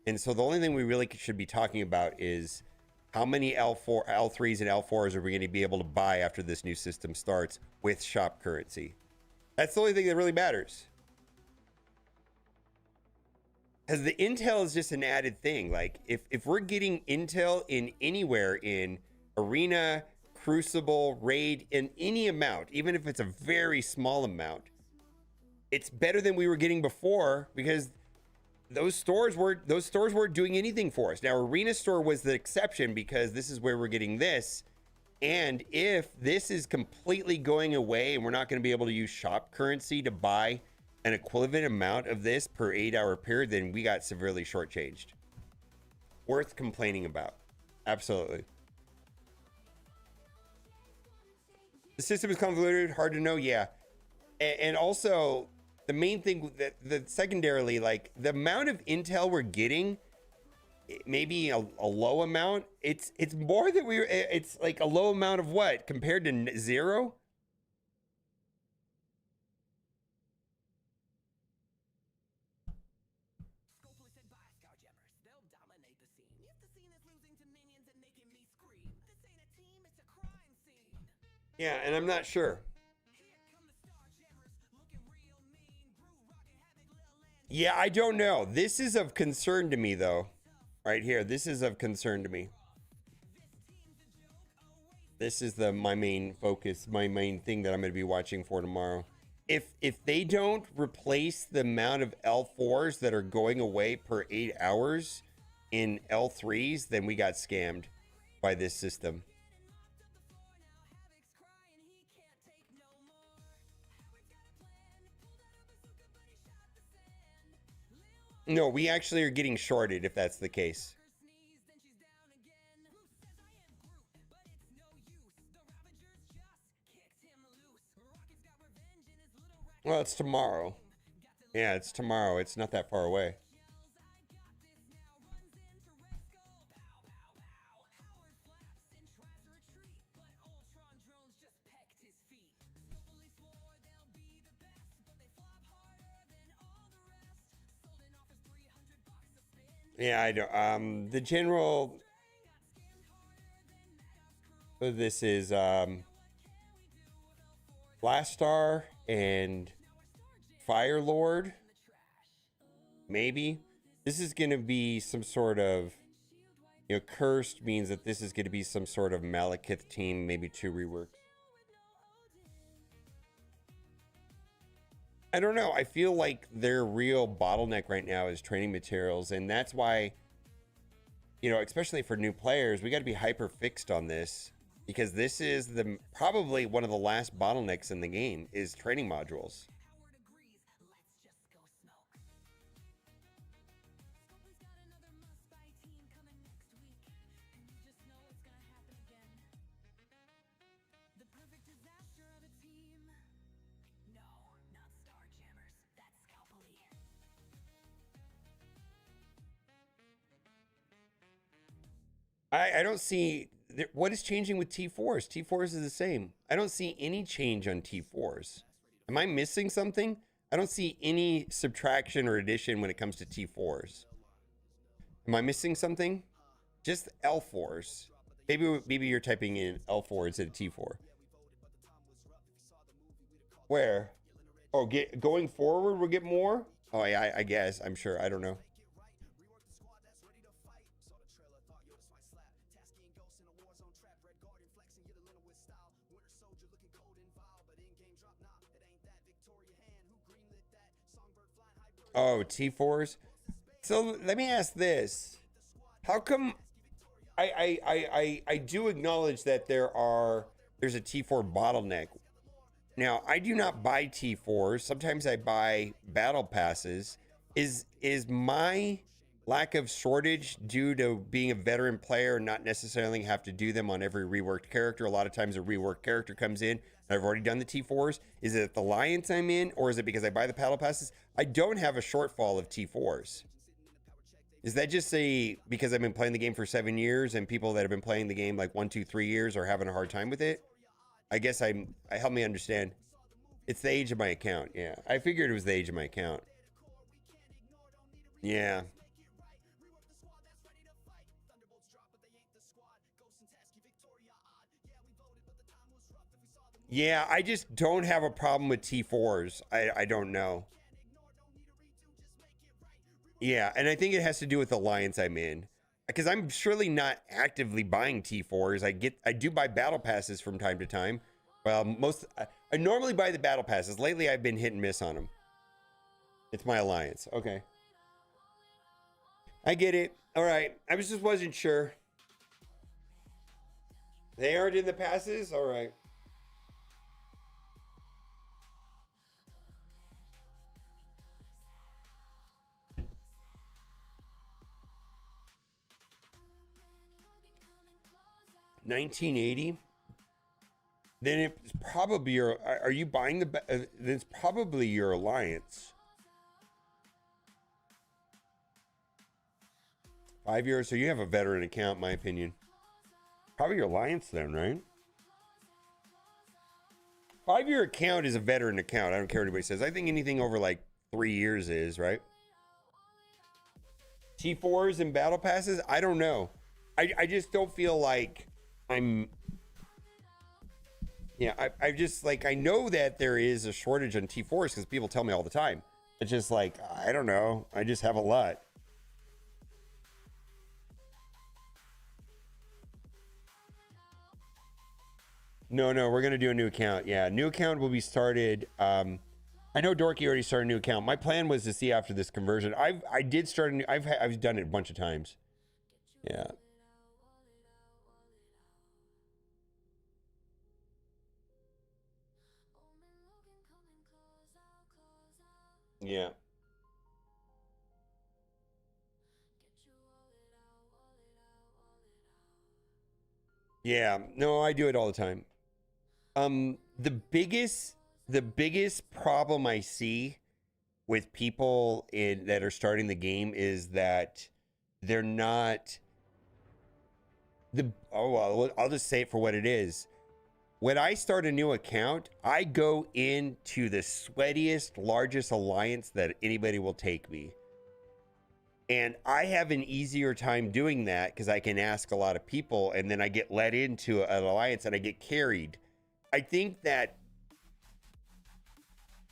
And so the only thing we really should be talking about is how many L3s and L4s are we going to be able to buy after this new system starts with shop currency? That's the only thing that really matters. Because the Intel is just an added thing. Like, if we're getting Intel in anywhere in Arena, Crucible, Raid, in any amount, even if it's a very small amount, it's better than we were getting before, because those stores weren't doing anything for us. Now, Arena Store was the exception because this is where we're getting this. And if this is completely going away and we're not going to be able to use shop currency to buy an equivalent amount of this per 8-hour period, then we got severely shortchanged. Worth complaining about. Absolutely. The system is convoluted, hard to know. Yeah. And also, the main thing that secondarily, like the amount of intel we're getting, maybe a low amount. It's more than it's like a low amount of what compared to 0. Yeah, and I'm not sure. Yeah, I don't know. This is of concern to me, though. Right here. This is of concern to me. This is my main focus, my main thing that I'm going to be watching for tomorrow. If they don't replace the amount of L4s that are going away per 8 hours in L3s, then we got scammed by this system. No, we actually are getting shorted if that's the case. Well, it's tomorrow. Yeah, it's tomorrow. It's not that far away. Yeah, I don't. The general. So this is Blastar and Fire Lord. Maybe this is gonna be some sort of, you know, cursed means that this is gonna be some sort of Malekith team, maybe 2 reworks. I don't know. I feel like their real bottleneck right now is training materials, and that's why, you know, especially for new players, we got to be hyper fixed on this, because this is probably one of the last bottlenecks in the game is training modules. I don't see what is changing with T4s. T4s is the same. I don't see any change on T4s. Am I missing something? I don't see any subtraction or addition when it comes to T4s. Am I missing something? Just L4s. Maybe you're typing in L4 instead of T4. Where? Oh, going forward we'll get more? Oh yeah, I guess. I'm sure. I don't know. Oh, T4s. So let me ask this: how come? I do acknowledge that there's a T4 bottleneck. Now I do not buy T4s. Sometimes I buy battle passes. Is my lack of shortage due to being a veteran player and not necessarily have to do them on every reworked character? A lot of times a reworked character comes in and I've already done the T4s. Is it the alliance I'm in, or is it because I buy the battle passes? I don't have a shortfall of T4s. Is that just because I've been playing the game for 7 years and people that have been playing the game like 1, 2, 3 years are having a hard time with it? I guess help me understand. It's the age of my account. Yeah, I figured it was the age of my account. Yeah. Yeah, I just don't have a problem with T4s. I don't know. Yeah, and I think it has to do with the alliance I'm in, because I'm surely not actively buying T4s. I do buy battle passes from time to time. Well, I normally buy the battle passes. Lately, I've been hit and miss on them. It's my alliance. Okay, I get it. All right, I just wasn't sure. They aren't in the passes. All right. $19.80. Then it's probably your. Are you buying the? It's probably your alliance. 5 years, so you have a veteran account, in my opinion. Probably your alliance then, right? 5-year account is a veteran account. I don't care what anybody says. I think anything over like 3 years is, right? T4s and battle passes, I don't know. I just don't feel like I'm. Yeah, I just like, I know that there is a shortage on T4s because people tell me all the time. It's just like, I don't know. I just have a lot. No, we're gonna do a new account. Yeah, new account will be started. I know Dorky already started a new account. My plan was to see after this conversion. I did start a new. I've done it a bunch of times. Yeah. Yeah. Yeah. No, I do it all the time. The biggest problem I see with people in that are starting the game is that they're not well, I'll just say it for what it is. When I start a new account, I go into the sweatiest, largest alliance that anybody will take me. And I have an easier time doing that because I can ask a lot of people, and then I get let into an alliance and I get carried. I think that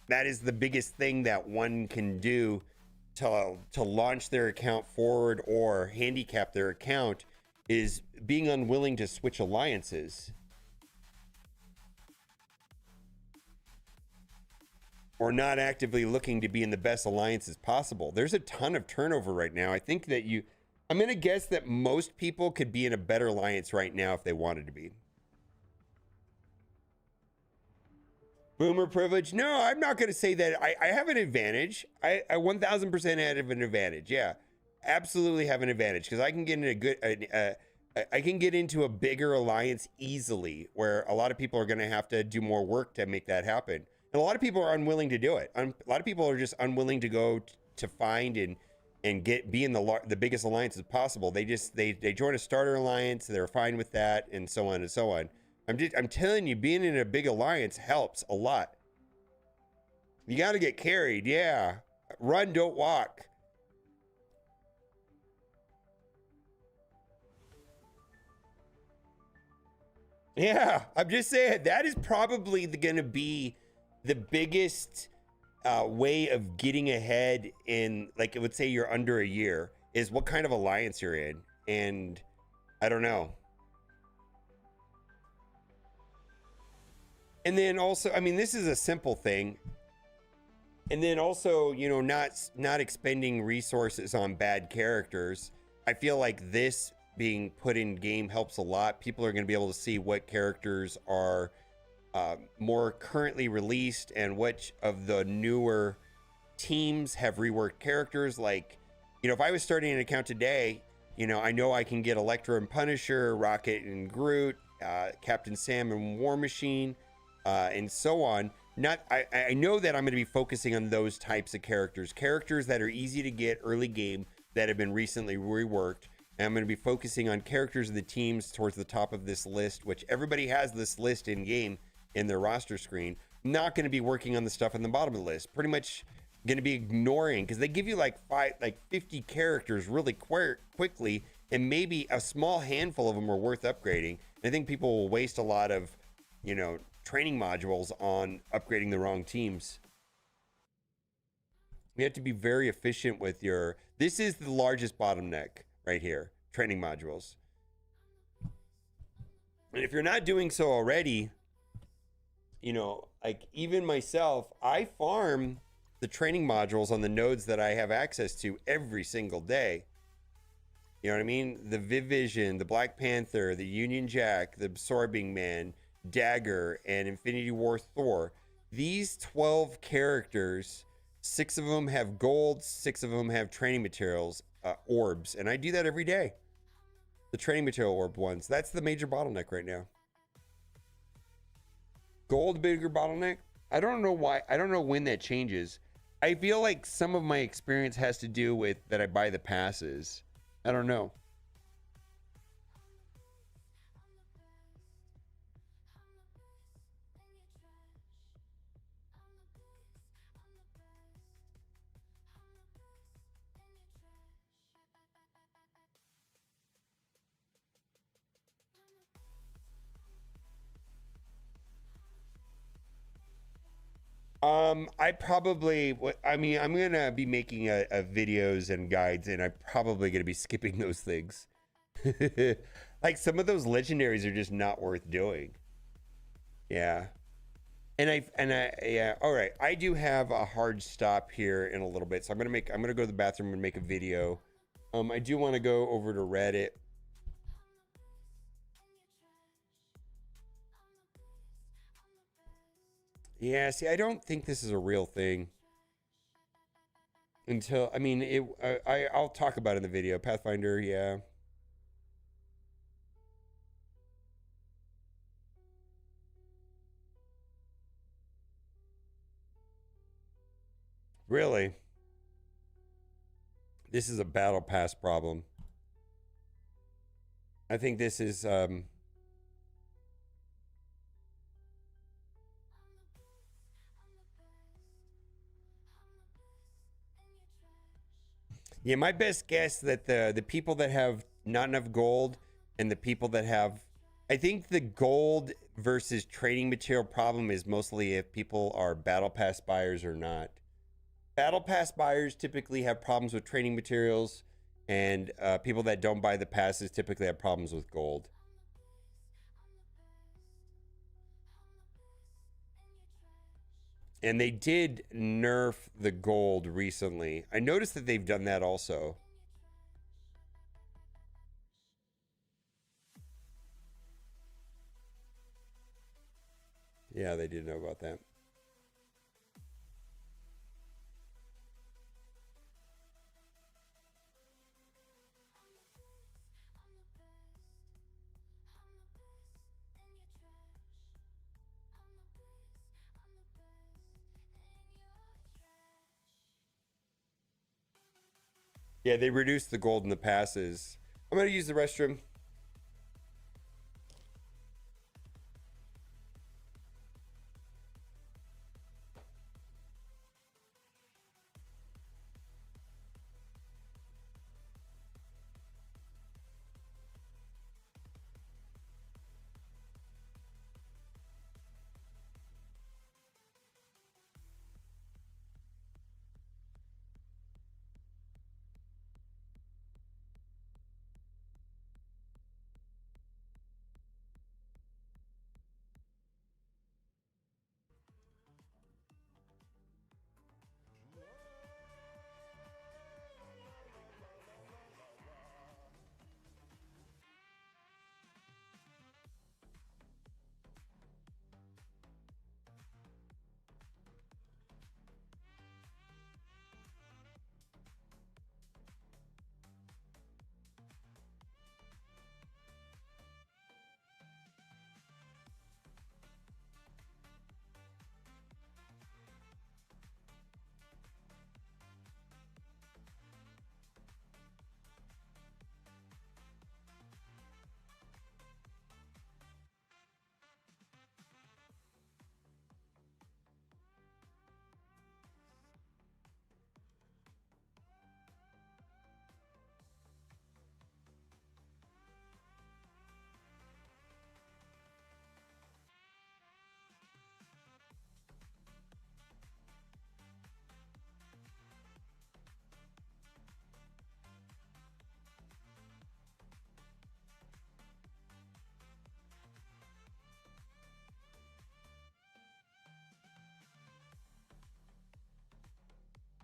is the biggest thing that one can do to launch their account forward or handicap their account is being unwilling to switch alliances. Or not actively looking to be in the best alliances possible. There's a ton of turnover right now. I think that I'm going to guess that most people could be in a better alliance right now if they wanted to be. Boomer privilege? No, I'm not going to say that. I have an advantage. I 1000% have an advantage. Yeah, absolutely have an advantage because I can get into I can get into a bigger alliance easily where a lot of people are going to have to do more work to make that happen. And a lot of people are unwilling to do it. A lot of people are just unwilling to go to find and be in the biggest alliances possible. They join a starter alliance. They're fine with that, and so on and so on. I'm telling you, being in a big alliance helps a lot. You got to get carried, yeah. Run, don't walk. Yeah, I'm just saying that is probably going to be the biggest way of getting ahead in, like, let's say you're under a year, is what kind of alliance you're in. And I don't know. And then also, I mean, this is a simple thing. And then also, you know, not expending resources on bad characters. I feel like this being put in game helps a lot. People are going to be able to see what characters are more currently released and which of the newer teams have reworked characters. Like, you know, if I was starting an account today, you know I can get Electro and Punisher, Rocket and Groot, Captain Sam and War Machine, and so on. I know that I'm going to be focusing on those types of characters that are easy to get early game that have been recently reworked. And I'm going to be focusing on characters of the teams towards the top of this list, which everybody has this list in game in their roster screen. I'm not going to be working on the stuff on the bottom of the list. Pretty much going to be ignoring, because they give you like 50 characters really quickly, and maybe a small handful of them are worth upgrading. And I think people will waste a lot of, you know, training modules on upgrading the wrong teams. You have to be very efficient with your. This is the largest bottleneck right here, training modules. And if you're not doing so already, you know, like even myself, I farm the training modules on the nodes that I have access to every single day. You know what I mean? The Vivision, the Black Panther, the Union Jack, the Absorbing Man, Dagger, and Infinity War Thor. These 12 characters, 6 of them have gold, 6 of them have training materials, orbs, and I do that every day. The training material orb ones. That's the major bottleneck right now. Gold bigger bottleneck? I don't know why. I don't know when that changes. I feel like some of my experience has to do with that I buy the passes. I don't know. I'm gonna be making a videos and guides, and I'm probably gonna be skipping those things. Like some of those legendaries are just not worth doing. Yeah. Yeah, all right. I do have a hard stop here in a little bit. So I'm gonna go to the bathroom and make a video. I do want to go over to Reddit. Yeah, see, I don't think this is a real thing. Until, I mean, I'll talk about it in the video. Pathfinder, yeah. Really? This is a battle pass problem. I think this is yeah, my best guess that the people that have not enough gold and the people that have, I think the gold versus trading material problem is mostly if people are battle pass buyers or not. Battle pass buyers typically have problems with trading materials, and people that don't buy the passes typically have problems with gold. And they did nerf the gold recently. I noticed that they've done that also. Yeah, they did know about that. Yeah, they reduced the gold in the passes. I'm going to use the restroom.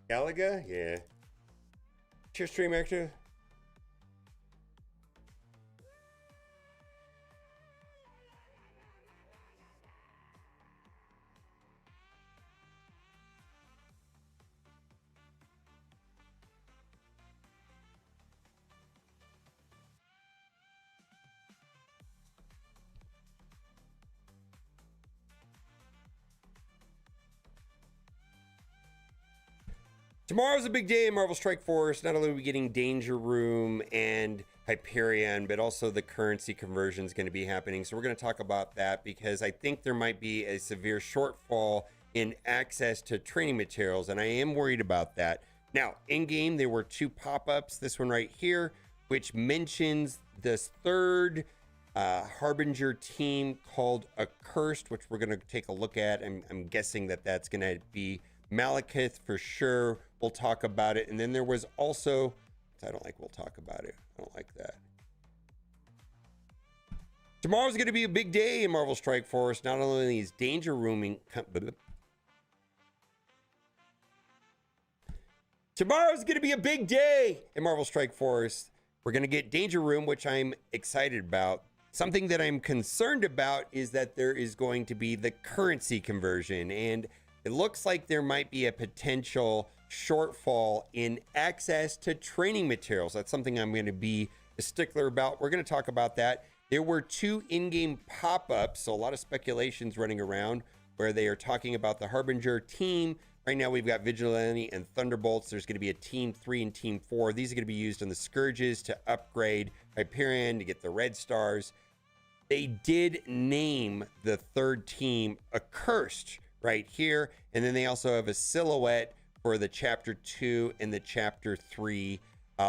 Galaga? Yeah. Your stream actor? Tomorrow's a big day in Marvel Strike Force. Not only are we getting Danger Room and Hyperion, but also the currency conversion is going to be happening. So we're going to talk about that because I think there might be a severe shortfall in access to training materials, and I am worried about that. Now, in-game, there were 2 pop-ups. This one right here, which mentions this third Harbinger team called Accursed, which we're going to take a look at. I'm guessing that that's going to be Malekith for sure. We'll talk about it. And then there was also, I don't like we'll talk about it. I don't like that. Tomorrow's going to be a big day in Marvel Strike Force. Not only is Danger Rooming... Tomorrow's going to be a big day in Marvel Strike Force. We're going to get Danger Room, which I'm excited about. Something that I'm concerned about is that there is going to be the currency conversion, and it looks like there might be a potential shortfall in access to training materials. That's something I'm going to be a stickler about. We're going to talk about that. There were 2 in-game pop-ups, so a lot of speculations running around where they are talking about the Harbinger team. Right now we've got Vigilante and Thunderbolts. There's going to be a Team 3 and Team 4. These are going to be used on the Scourges to upgrade Hyperion to get the red stars. They did name the 3rd team Accursed right here. And then they also have a silhouette for the Chapter 2 and the Chapter 3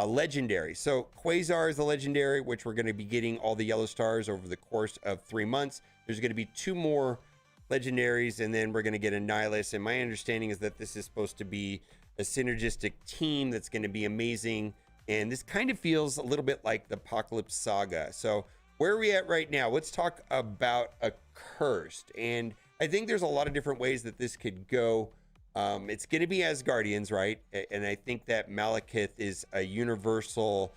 legendary. So Quasar is the legendary, which we're going to be getting all the yellow stars over the course of 3 months. There's going to be 2 more legendaries, and then we're going to get a Nihilus. And my understanding is that this is supposed to be a synergistic team that's going to be amazing. And this kind of feels a little bit like the Apocalypse Saga. So where are we at right now? Let's talk about Accursed. And I think there's a lot of different ways that this could go. It's going to be Asgardians, right? And I think that Malekith is a universal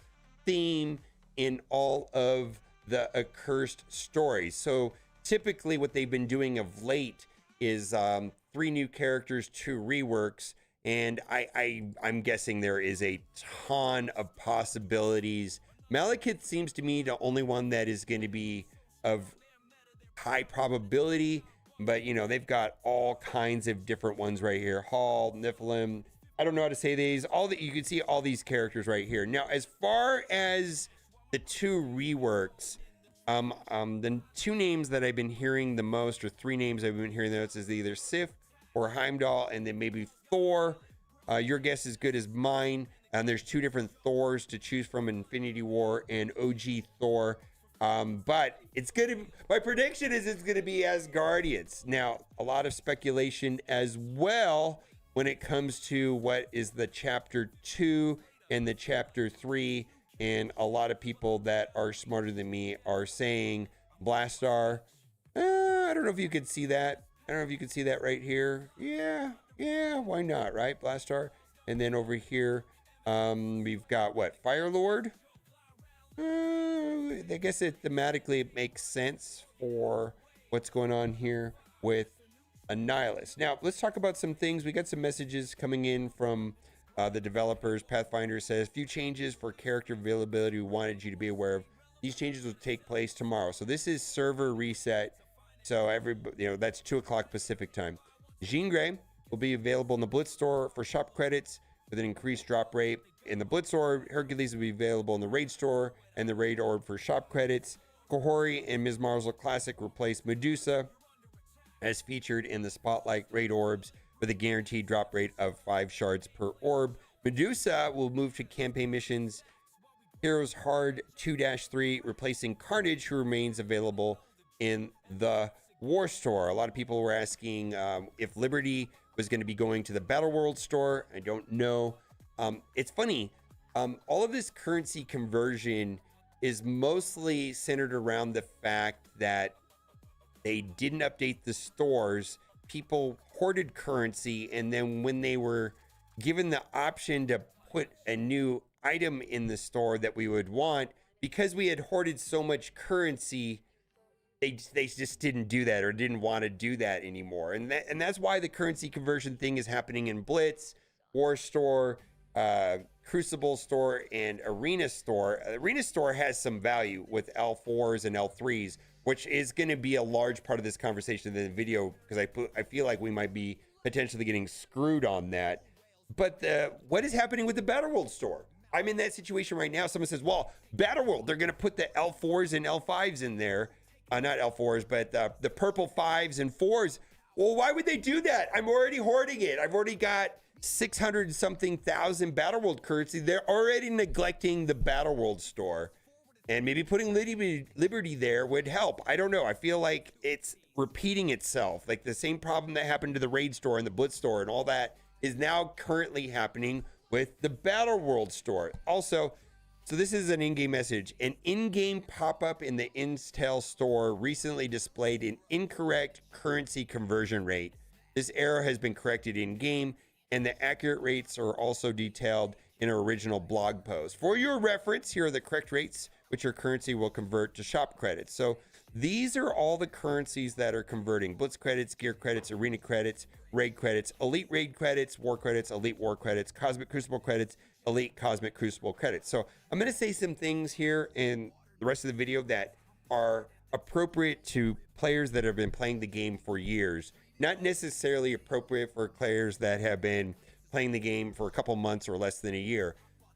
theme in all of the Accursed stories. So typically what they've been doing of late is 3 new characters, 2 reworks. And I'm guessing there is a ton of possibilities. Malekith seems to me the only one that is going to be of high probability, but you know, they've got all kinds of different ones right here. Hall, Nephilim, I don't know how to say these. All that you can see all these characters right here. Now, as far as the 2 reworks, the 2 names that I've been hearing the most, or 3 names I've been hearing the most, is either Sif or Heimdall, and then maybe Thor. Your guess is good as mine. And there's 2 different Thors to choose from, Infinity War and OG Thor. But it's gonna, my prediction is it's gonna be Asgardians. Now, a lot of speculation as well when it comes to what is the Chapter 2 and the Chapter 3. And a lot of people that are smarter than me are saying Blastar. I don't know if you could see that. I don't know if you could see that right here. Yeah, why not, right? Blastar. And then over here, we've got what? Fire Lord? I guess it thematically makes sense for what's going on here with a Nihilus. Now, let's talk about some things. We got some messages coming in from the developers. Pathfinder says, few changes for character availability we wanted you to be aware of. These changes will take place tomorrow. So this is server reset. So that's 2:00 Pacific time. Jean Grey will be available in the Blitz store for shop credits with an increased drop rate. In the Blitz store, Hercules will be available in the Raid store and the Raid orb for shop credits. Kahori and Ms. Marvel Classic replace Medusa as featured in the Spotlight Raid orbs with a guaranteed drop rate of 5 shards per orb. Medusa will move to campaign missions. Heroes Hard 2-3, replacing Carnage, who remains available in the War store. A lot of people were asking if Liberty was going to be going to the Battle World store. I don't know. It's funny. All of this currency conversion is mostly centered around the fact that they didn't update the stores. People hoarded currency, and then when they were given the option to put a new item in the store that we would want, because we had hoarded so much currency, they just didn't do that, or didn't want to do that anymore. And that's why the currency conversion thing is happening in Blitz, War Store, Crucible store, and Arena store. Arena store has some value with L4s and L3s, which is going to be a large part of this conversation in the video, because I feel like we might be potentially getting screwed on that. But what is happening with the Battleworld store? I'm in that situation right now. Someone says, well, Battleworld, they're going to put the L4s and L5s in there. Not L4s, but the purple 5s and 4s. Well, why would they do that? I'm already hoarding it. I've already got 600 something thousand Battleworld currency. They're already neglecting the Battleworld store, and maybe putting Liberty there would help. I don't know. I feel like it's repeating itself. Like the same problem that happened to the Raid store and the Blitz store and all that is now currently happening with the Battleworld store. Also, So this is an in-game message. An in-game pop-up in the Intel store recently displayed an incorrect currency conversion rate. This error has been corrected in-game, and the accurate rates are also detailed in our original blog post. For your reference, here are the correct rates, which your currency will convert to shop credits. So these are all the currencies that are converting: Blitz credits, gear credits, arena credits, raid credits, elite raid credits, war credits, elite war credits, cosmic crucible credits, elite cosmic crucible credits. So I'm going to say some things here in the rest of the video that are appropriate to players that have been playing the game for years, not necessarily appropriate for players that have been playing the game for a couple months or less than a year.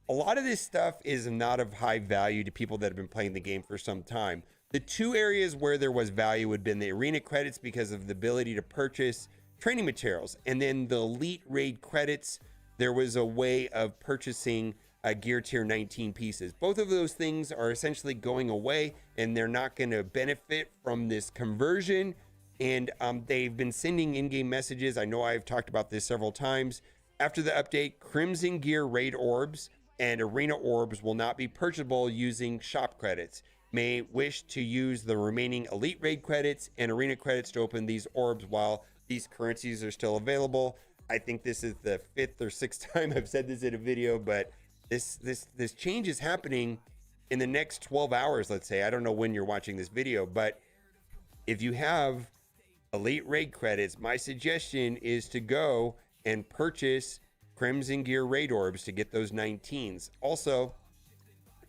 A lot of this stuff is not of high value to people that have been playing the game for some time. The two areas where there was value would have been the arena credits because of the ability to purchase training materials, and then the elite raid credits. There was a way of purchasing gear tier 19 pieces. Both of those things are essentially going away, and they're not going to benefit from this conversion. And they've been sending in-game messages. I know I've talked about this several times. After the update, Crimson Gear raid orbs and arena orbs will not be purchasable using shop credits. May wish to use the remaining elite raid credits and arena credits to open these orbs while these currencies are still available. I think this is the 5th or 6th time I've said this in a video, but this change is happening in the next 12 hours, let's say. I don't know when you're watching this video, but if you have elite raid credits, my suggestion is to go and purchase Crimson Gear raid orbs to get those 19s. Also,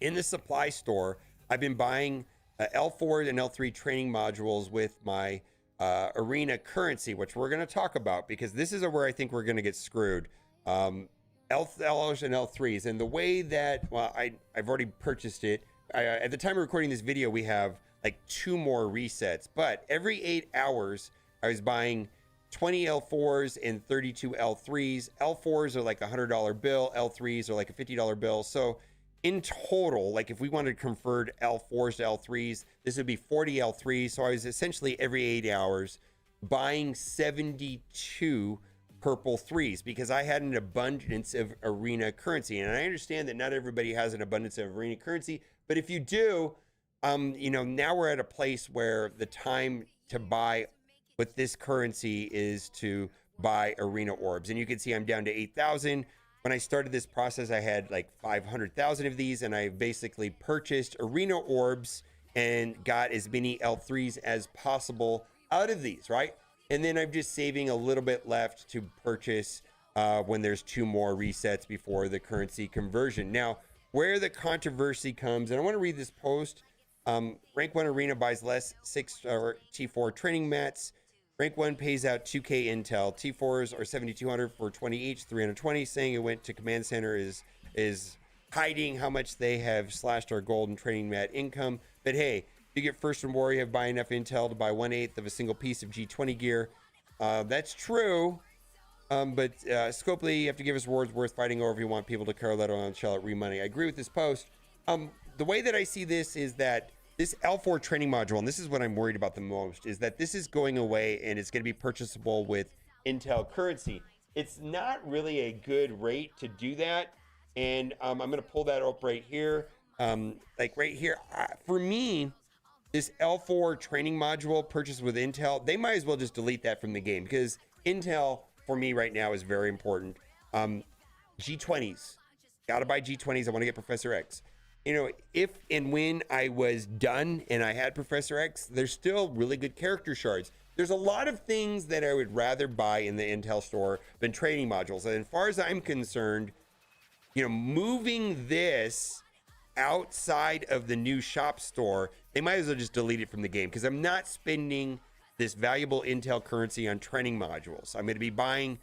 in the supply store, I've been buying L4 and L3 training modules with my arena currency, which we're going to talk about, because this is where I think we're going to get screwed. L4s and L3s, and the way that, well, I've already purchased it. At the time of recording this video, we have like 2 more resets, but every 8 hours, I was buying 20 L4s and 32 L3s. L4s are like a $100 bill. L3s are like a $50 bill. So in total, like if we wanted to convert L4s to L3s, this would be 40 L3s. So I was essentially every 8 hours buying 72 purple 3s because I had an abundance of arena currency. And I understand that not everybody has an abundance of arena currency, but if you do, you know, now we're at a place where the time to buy with this currency is to buy arena orbs. And you can see I'm down to 8,000. When I started this process, I had like 500,000 of these, and I basically purchased arena orbs and got as many L3s as possible out of these, right? And then I'm just saving a little bit left to purchase when there's 2 more resets before the currency conversion. Now, where the controversy comes, and I want to read this post. Rank 1 Arena buys less 6 or T4 training mats. Rank 1 pays out 2K intel. T4s are 7,200 for 20 each, 320. Saying it went to command center is hiding how much they have slashed our gold and training mat income. But hey, if you get first and war, you have buy enough intel to buy 1/8 of a single piece of G20 gear. That's true. But Scopely, you have to give us rewards worth fighting over if you want people to care let on shell out re-money. I agree with this post. The way that I see this is that this L4 training module, and this is what I'm worried about the most, is that this is going away and it's going to be purchasable with Intel currency. It's not really a good rate to do that. And I'm going to pull that up right here. Like right here, for me, this L4 training module purchased with Intel, they might as well just delete that from the game because Intel for me right now is very important. G20s, gotta buy G20s. I want to get Professor X. You know, if and when I was done and I had Professor X, there's still really good character shards. There's a lot of things that I would rather buy in the Intel store than training modules. And as far as I'm concerned, you know, moving this outside of the new shop store, they might as well just delete it from the game because I'm not spending this valuable Intel currency on training modules. I'm going to be buying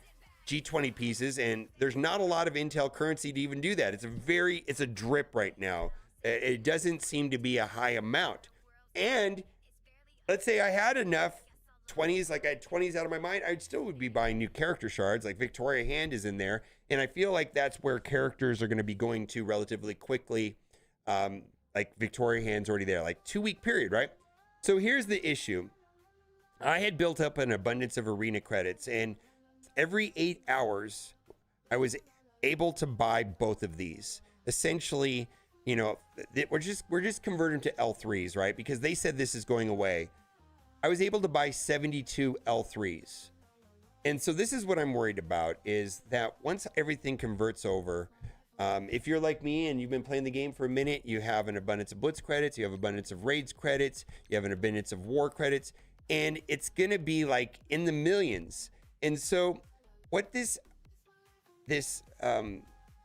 G20 pieces, and there's not a lot of Intel currency to even do that. It's a drip right now. It doesn't seem to be a high amount. And let's say I had enough 20s, like I had 20s out of my mind, I still would be buying new character shards, like Victoria Hand is in there. And I feel like that's where characters are going to be going to relatively quickly. Like Victoria Hand's already there, like 2-week period, right? So here's the issue. I had built up an abundance of arena credits, and every 8 hours, I was able to buy both of these. Essentially, you know, we're just converting to L3s, right? Because they said this is going away. I was able to buy 72 L3s. And so this is what I'm worried about, is that once everything converts over, if you're like me and you've been playing the game for a minute, you have an abundance of Blitz credits, you have abundance of Raids credits, you have an abundance of War credits, and it's going to be like in the millions. And so what this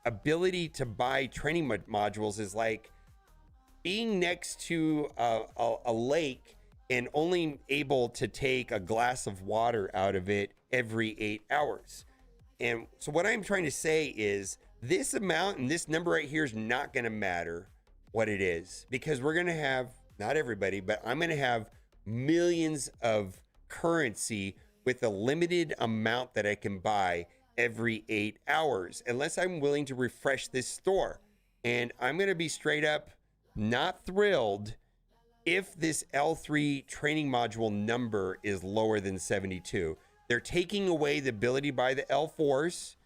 ability to buy training modules is like being next to a lake and only able to take a glass of water out of it every 8 hours. And so what I'm trying to say is this amount and this number right here is not going to matter what it is, because we're going to have, not everybody, but I'm going to have millions of currency with a limited amount that I can buy every 8 hours, unless I'm willing to refresh this store. And I'm going to be straight up not thrilled if this L3 training module number is lower than 72. They're taking away the ability to buy the L4s,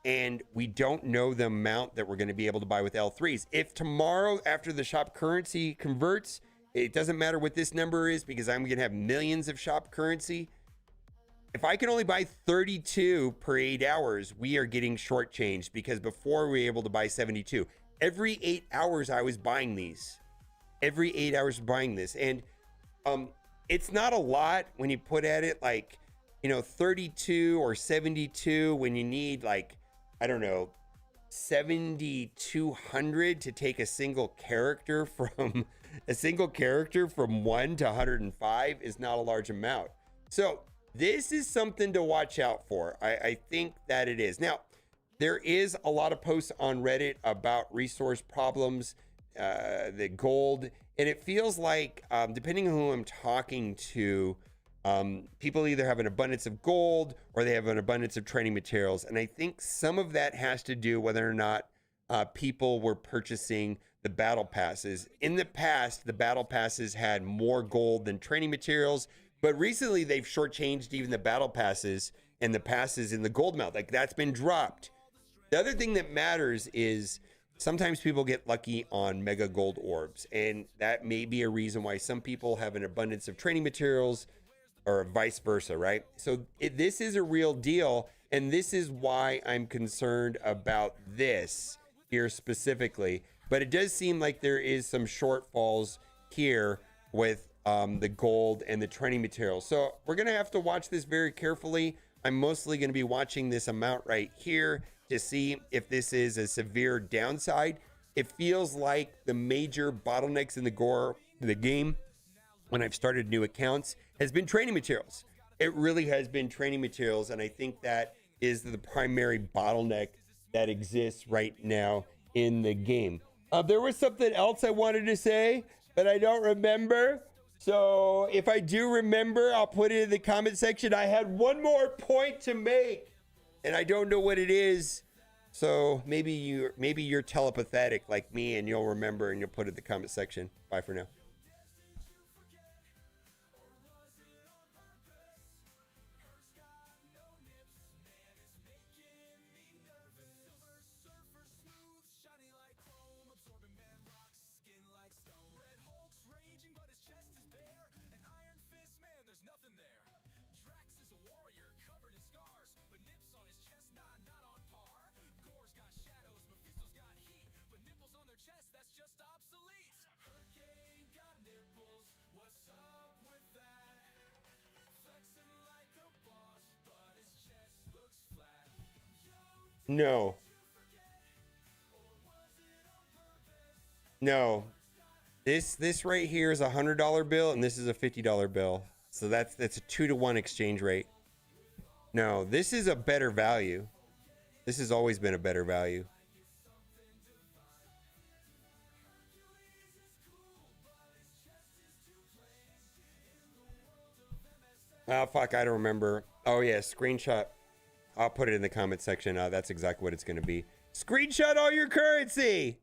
and we don't know the amount that we're going to be able to buy with L3s. If tomorrow, after the shop currency converts, it doesn't matter what this number is, because I'm going to have millions of shop currency. If I can only buy 32 per 8 hours, we are getting shortchanged, because before we were able to buy 72. Every 8 hours I was buying these. Every 8 hours buying this. And it's not a lot when you put at it, like, you know, 32 or 72 when you need, like, I don't know, 7,200 to take a single character from 1 to 105 is not a large amount. So this is something to watch out for. I think that it is. Now, there is a lot of posts on Reddit about resource problems, the gold, and it feels like, depending on who I'm talking to, people either have an abundance of gold or they have an abundance of training materials. And I think some of that has to do whether or not people were purchasing the battle passes. In the past, the battle passes had more gold than training materials, but recently they've shortchanged even the battle passes and the passes in the gold mount. Like, that's been dropped. The other thing that matters is sometimes people get lucky on mega gold orbs, and that may be a reason why some people have an abundance of training materials, or vice versa, right? So this is a real deal, and this is why I'm concerned about this here specifically. But it does seem like there is some shortfalls here with the gold and the training materials. So we're gonna have to watch this very carefully. I'm mostly gonna be watching this amount right here to see if this is a severe downside. It feels like the major bottlenecks in the game when I've started new accounts has been training materials. It really has been training materials, and I think that is the primary bottleneck that exists right now in the game. There was something else I wanted to say, but I don't remember. So if I do remember, I'll put it in the comment section. I had one more point to make, and I don't know what it is. So maybe you're telepathic like me, and you'll remember, and you'll put it in the comment section. Bye for now. No. No. This right here is a $100 bill, and this is a $50 bill. So that's a 2-to-1 exchange rate. No, this is a better value. This has always been a better value. Oh, fuck, I don't remember. Oh, yeah, screenshot. I'll put it in the comment section. That's exactly what it's going to be. Screenshot all your currency!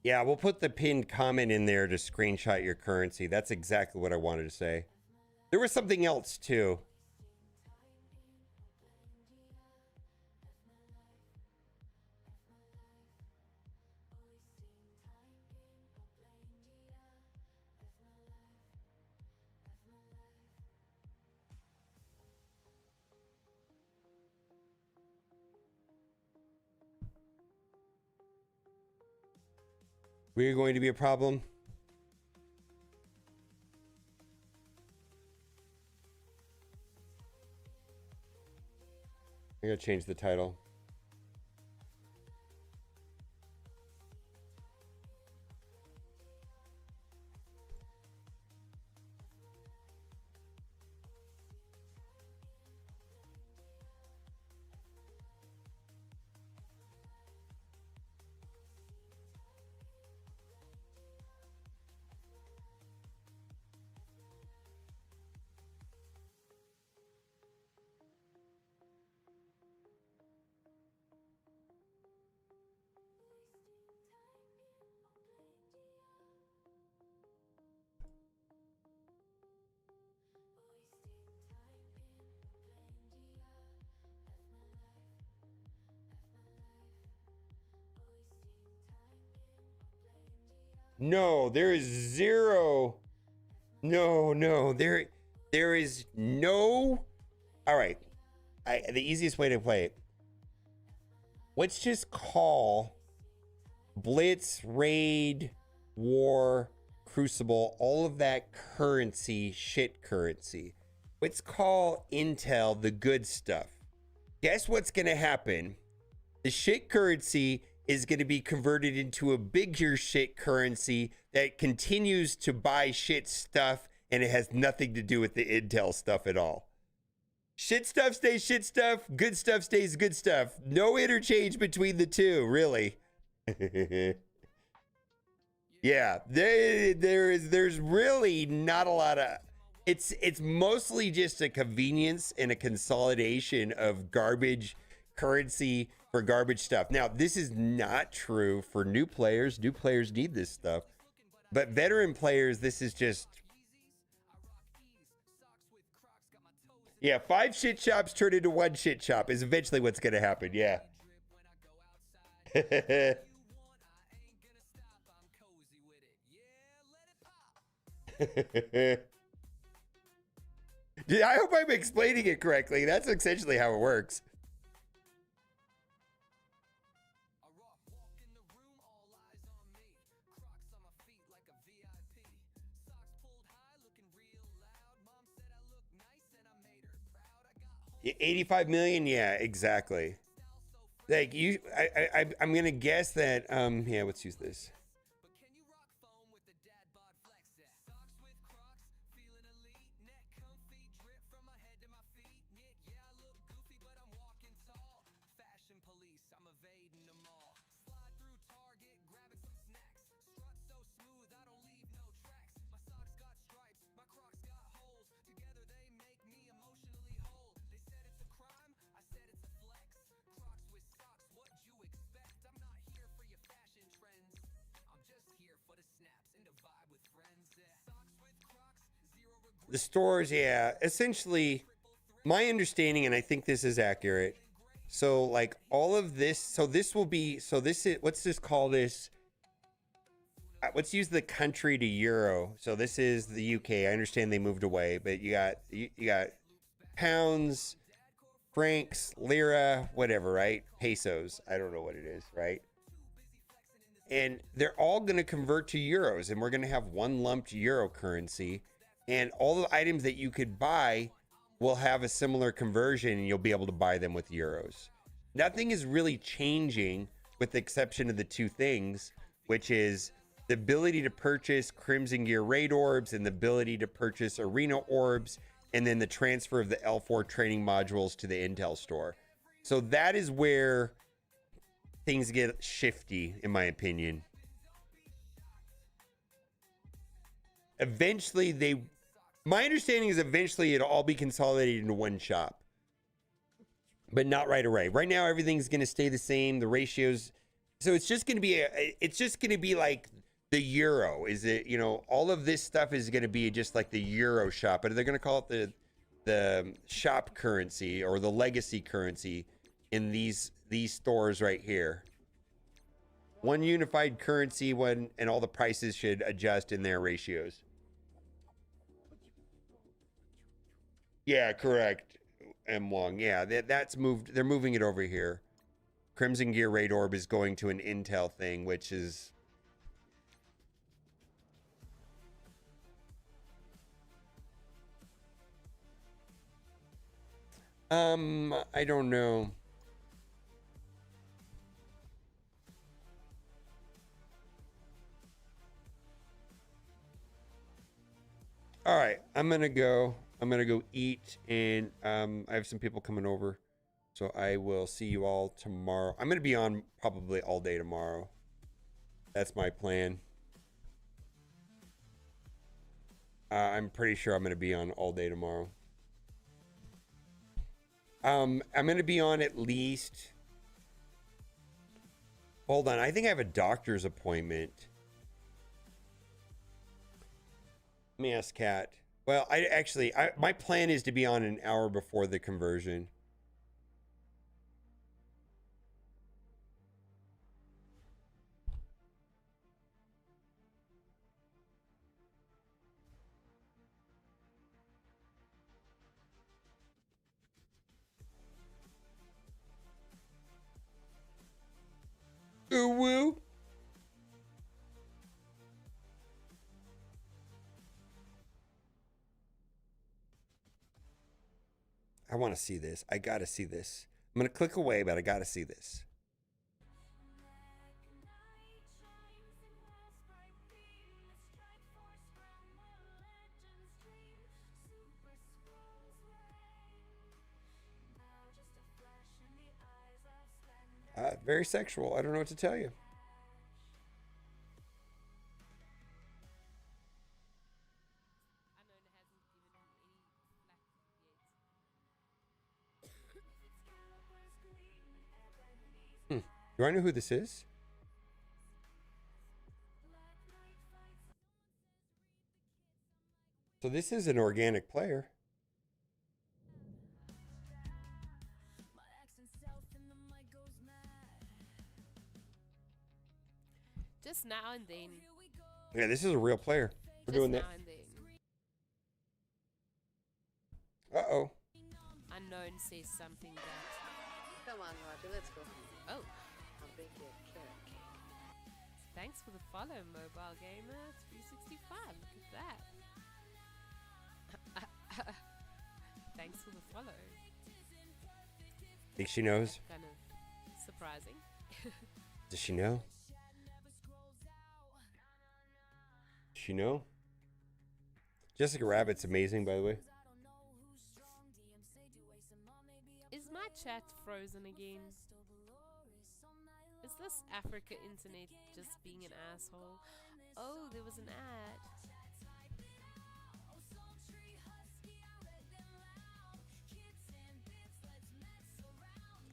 Yeah, we'll put the pinned comment in there to screenshot your currency. That's exactly what I wanted to say. There was something else too. We're going to be a problem. I'm going to change the title. No, there is zero. No, there is no. All right, the easiest way to play it. Let's just call Blitz, Raid, War, Crucible, all of that currency, shit currency. Let's call Intel the good stuff. Guess what's gonna happen? The shit currency is going to be converted into a bigger shit currency that continues to buy shit stuff, and it has nothing to do with the Intel stuff at all. Shit stuff stays shit stuff, good stuff stays good stuff. No interchange between the two, really. Yeah, there's really not a lot of. It's mostly just a convenience and a consolidation of garbage currency for garbage stuff. Now, this is not true for new players. New players need this stuff. But veteran players, this is just... Yeah, 5 shit shops turn into 1 shit shop is eventually what's going to happen. Yeah. I hope I'm explaining it correctly. That's essentially how it works. Yeah, 85 million. Yeah, exactly. Like you, I'm gonna guess that. Yeah, let's use this. The stores, yeah, essentially, my understanding, and I think this is accurate, So like all of this, so this will be, so this is, let's just call this, let's use the country to euro. So this is the UK. I understand they moved away, but you got pounds, francs, lira, whatever, right? Pesos. I don't know what it is, right? And they're all going to convert to euros, and we're going to have one lumped euro currency, and all the items that you could buy will have a similar conversion, and you'll be able to buy them with euros. Nothing is really changing with the exception of the two things, which is the ability to purchase Crimson Gear raid orbs and the ability to purchase arena orbs, and then the transfer of the L4 training modules to the Intel store. So that is where things get shifty, in my opinion. Eventually, my understanding is eventually it'll all be consolidated into one shop, but not right away. Right now, everything's going to stay the same. The ratios, so it's just going to be like the euro. Is it, you know, all of this stuff is going to be just like the euro shop, but they're going to call it the shop currency or the legacy currency in these stores right here. One unified currency, and all the prices should adjust in their ratios. Yeah, correct. M Wong. Yeah, that's moved. They're moving it over here. Crimson Gear raid orb is going to an Intel thing, which is I don't know. All right, I'm gonna go eat, and I have some people coming over, so I will see you all tomorrow. I'm gonna be on probably all day tomorrow. That's my plan. I'm pretty sure I'm gonna be on all day tomorrow. I'm gonna be on at least. Hold on, I think I have a doctor's appointment. Let me ask Kat. Well, my plan is to be on an hour before the conversion. Ooh woo. I want to see this. I gotta see this. I'm gonna click away, but I gotta see this. Very sexual. I don't know what to tell you. Do I know who this is? So this is an organic player. Just now and then. Yeah, this is a real player. We're doing that. Now and then. Uh-oh. Unknown says something that. Come on, Roger, let's go. Oh. I'll bake you a carrot cake. Thanks for the follow, Mobile Gamer 365. Look at that. Thanks for the follow. Think she knows? Kind of surprising. Does she know? Does she know? Jessica Rabbit's amazing, by the way. Is my chat frozen again? Is this Africa internet just being an asshole? Oh, there was an ad.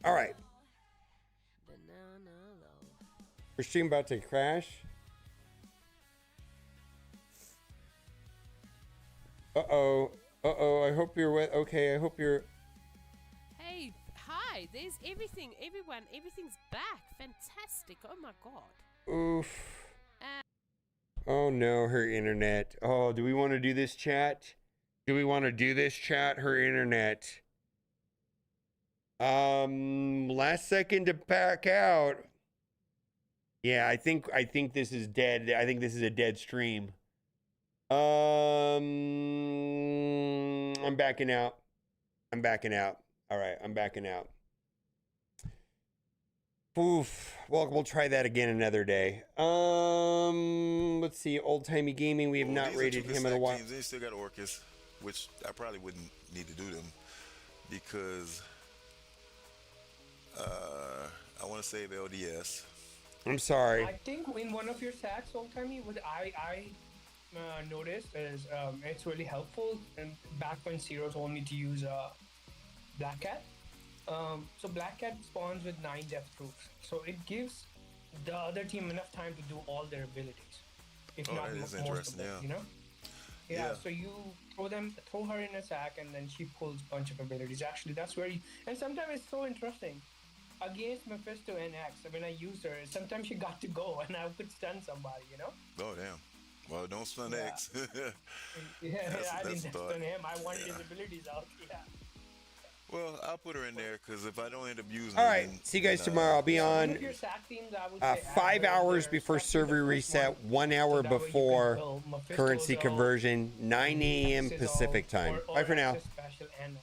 All right. Banana loaf. Your stream about to crash. Uh-oh. Uh-oh. I hope you're okay. I hope you're... Hey, hi. Hi, there's everything. Everyone, everything's back. Fantastic. Oh my god. Oof. Oh no, her internet. Oh, do we want to do this, chat? Do we want to do this, chat? Her internet. Last second to pack out. Yeah, I think this is dead. I think this is a dead stream. I'm backing out. I'm backing out. All right, I'm backing out. Oof. Well, we'll try that again another day. Let's see. Old timey gaming. We have not rated him in a while. They still got Orcus, which I probably wouldn't need to do them because I want to save LDS. I'm sorry. I think in one of your sacks, old timey, what I noticed is it's really helpful. And back when Zero told me to use Black Cat. So Black Cat spawns with 9 death proofs, so it gives the other team enough time to do all their abilities, if not most of them. You know? Yeah. So you throw her in a sack, and then she pulls a bunch of abilities. Actually, that's where and sometimes it's so interesting. Against Mephisto NX, when I used her, sometimes she got to go, and I could stun somebody. You know? Oh damn! Well, don't stun X. I didn't stun him. I wanted his abilities out. Yeah. Well, I'll put her in there because if I don't end up using All right, see you guys tomorrow. I'll be on 5 hours before server reset, 1 hour before currency conversion, 9 a.m. Pacific time. Bye for now. Special and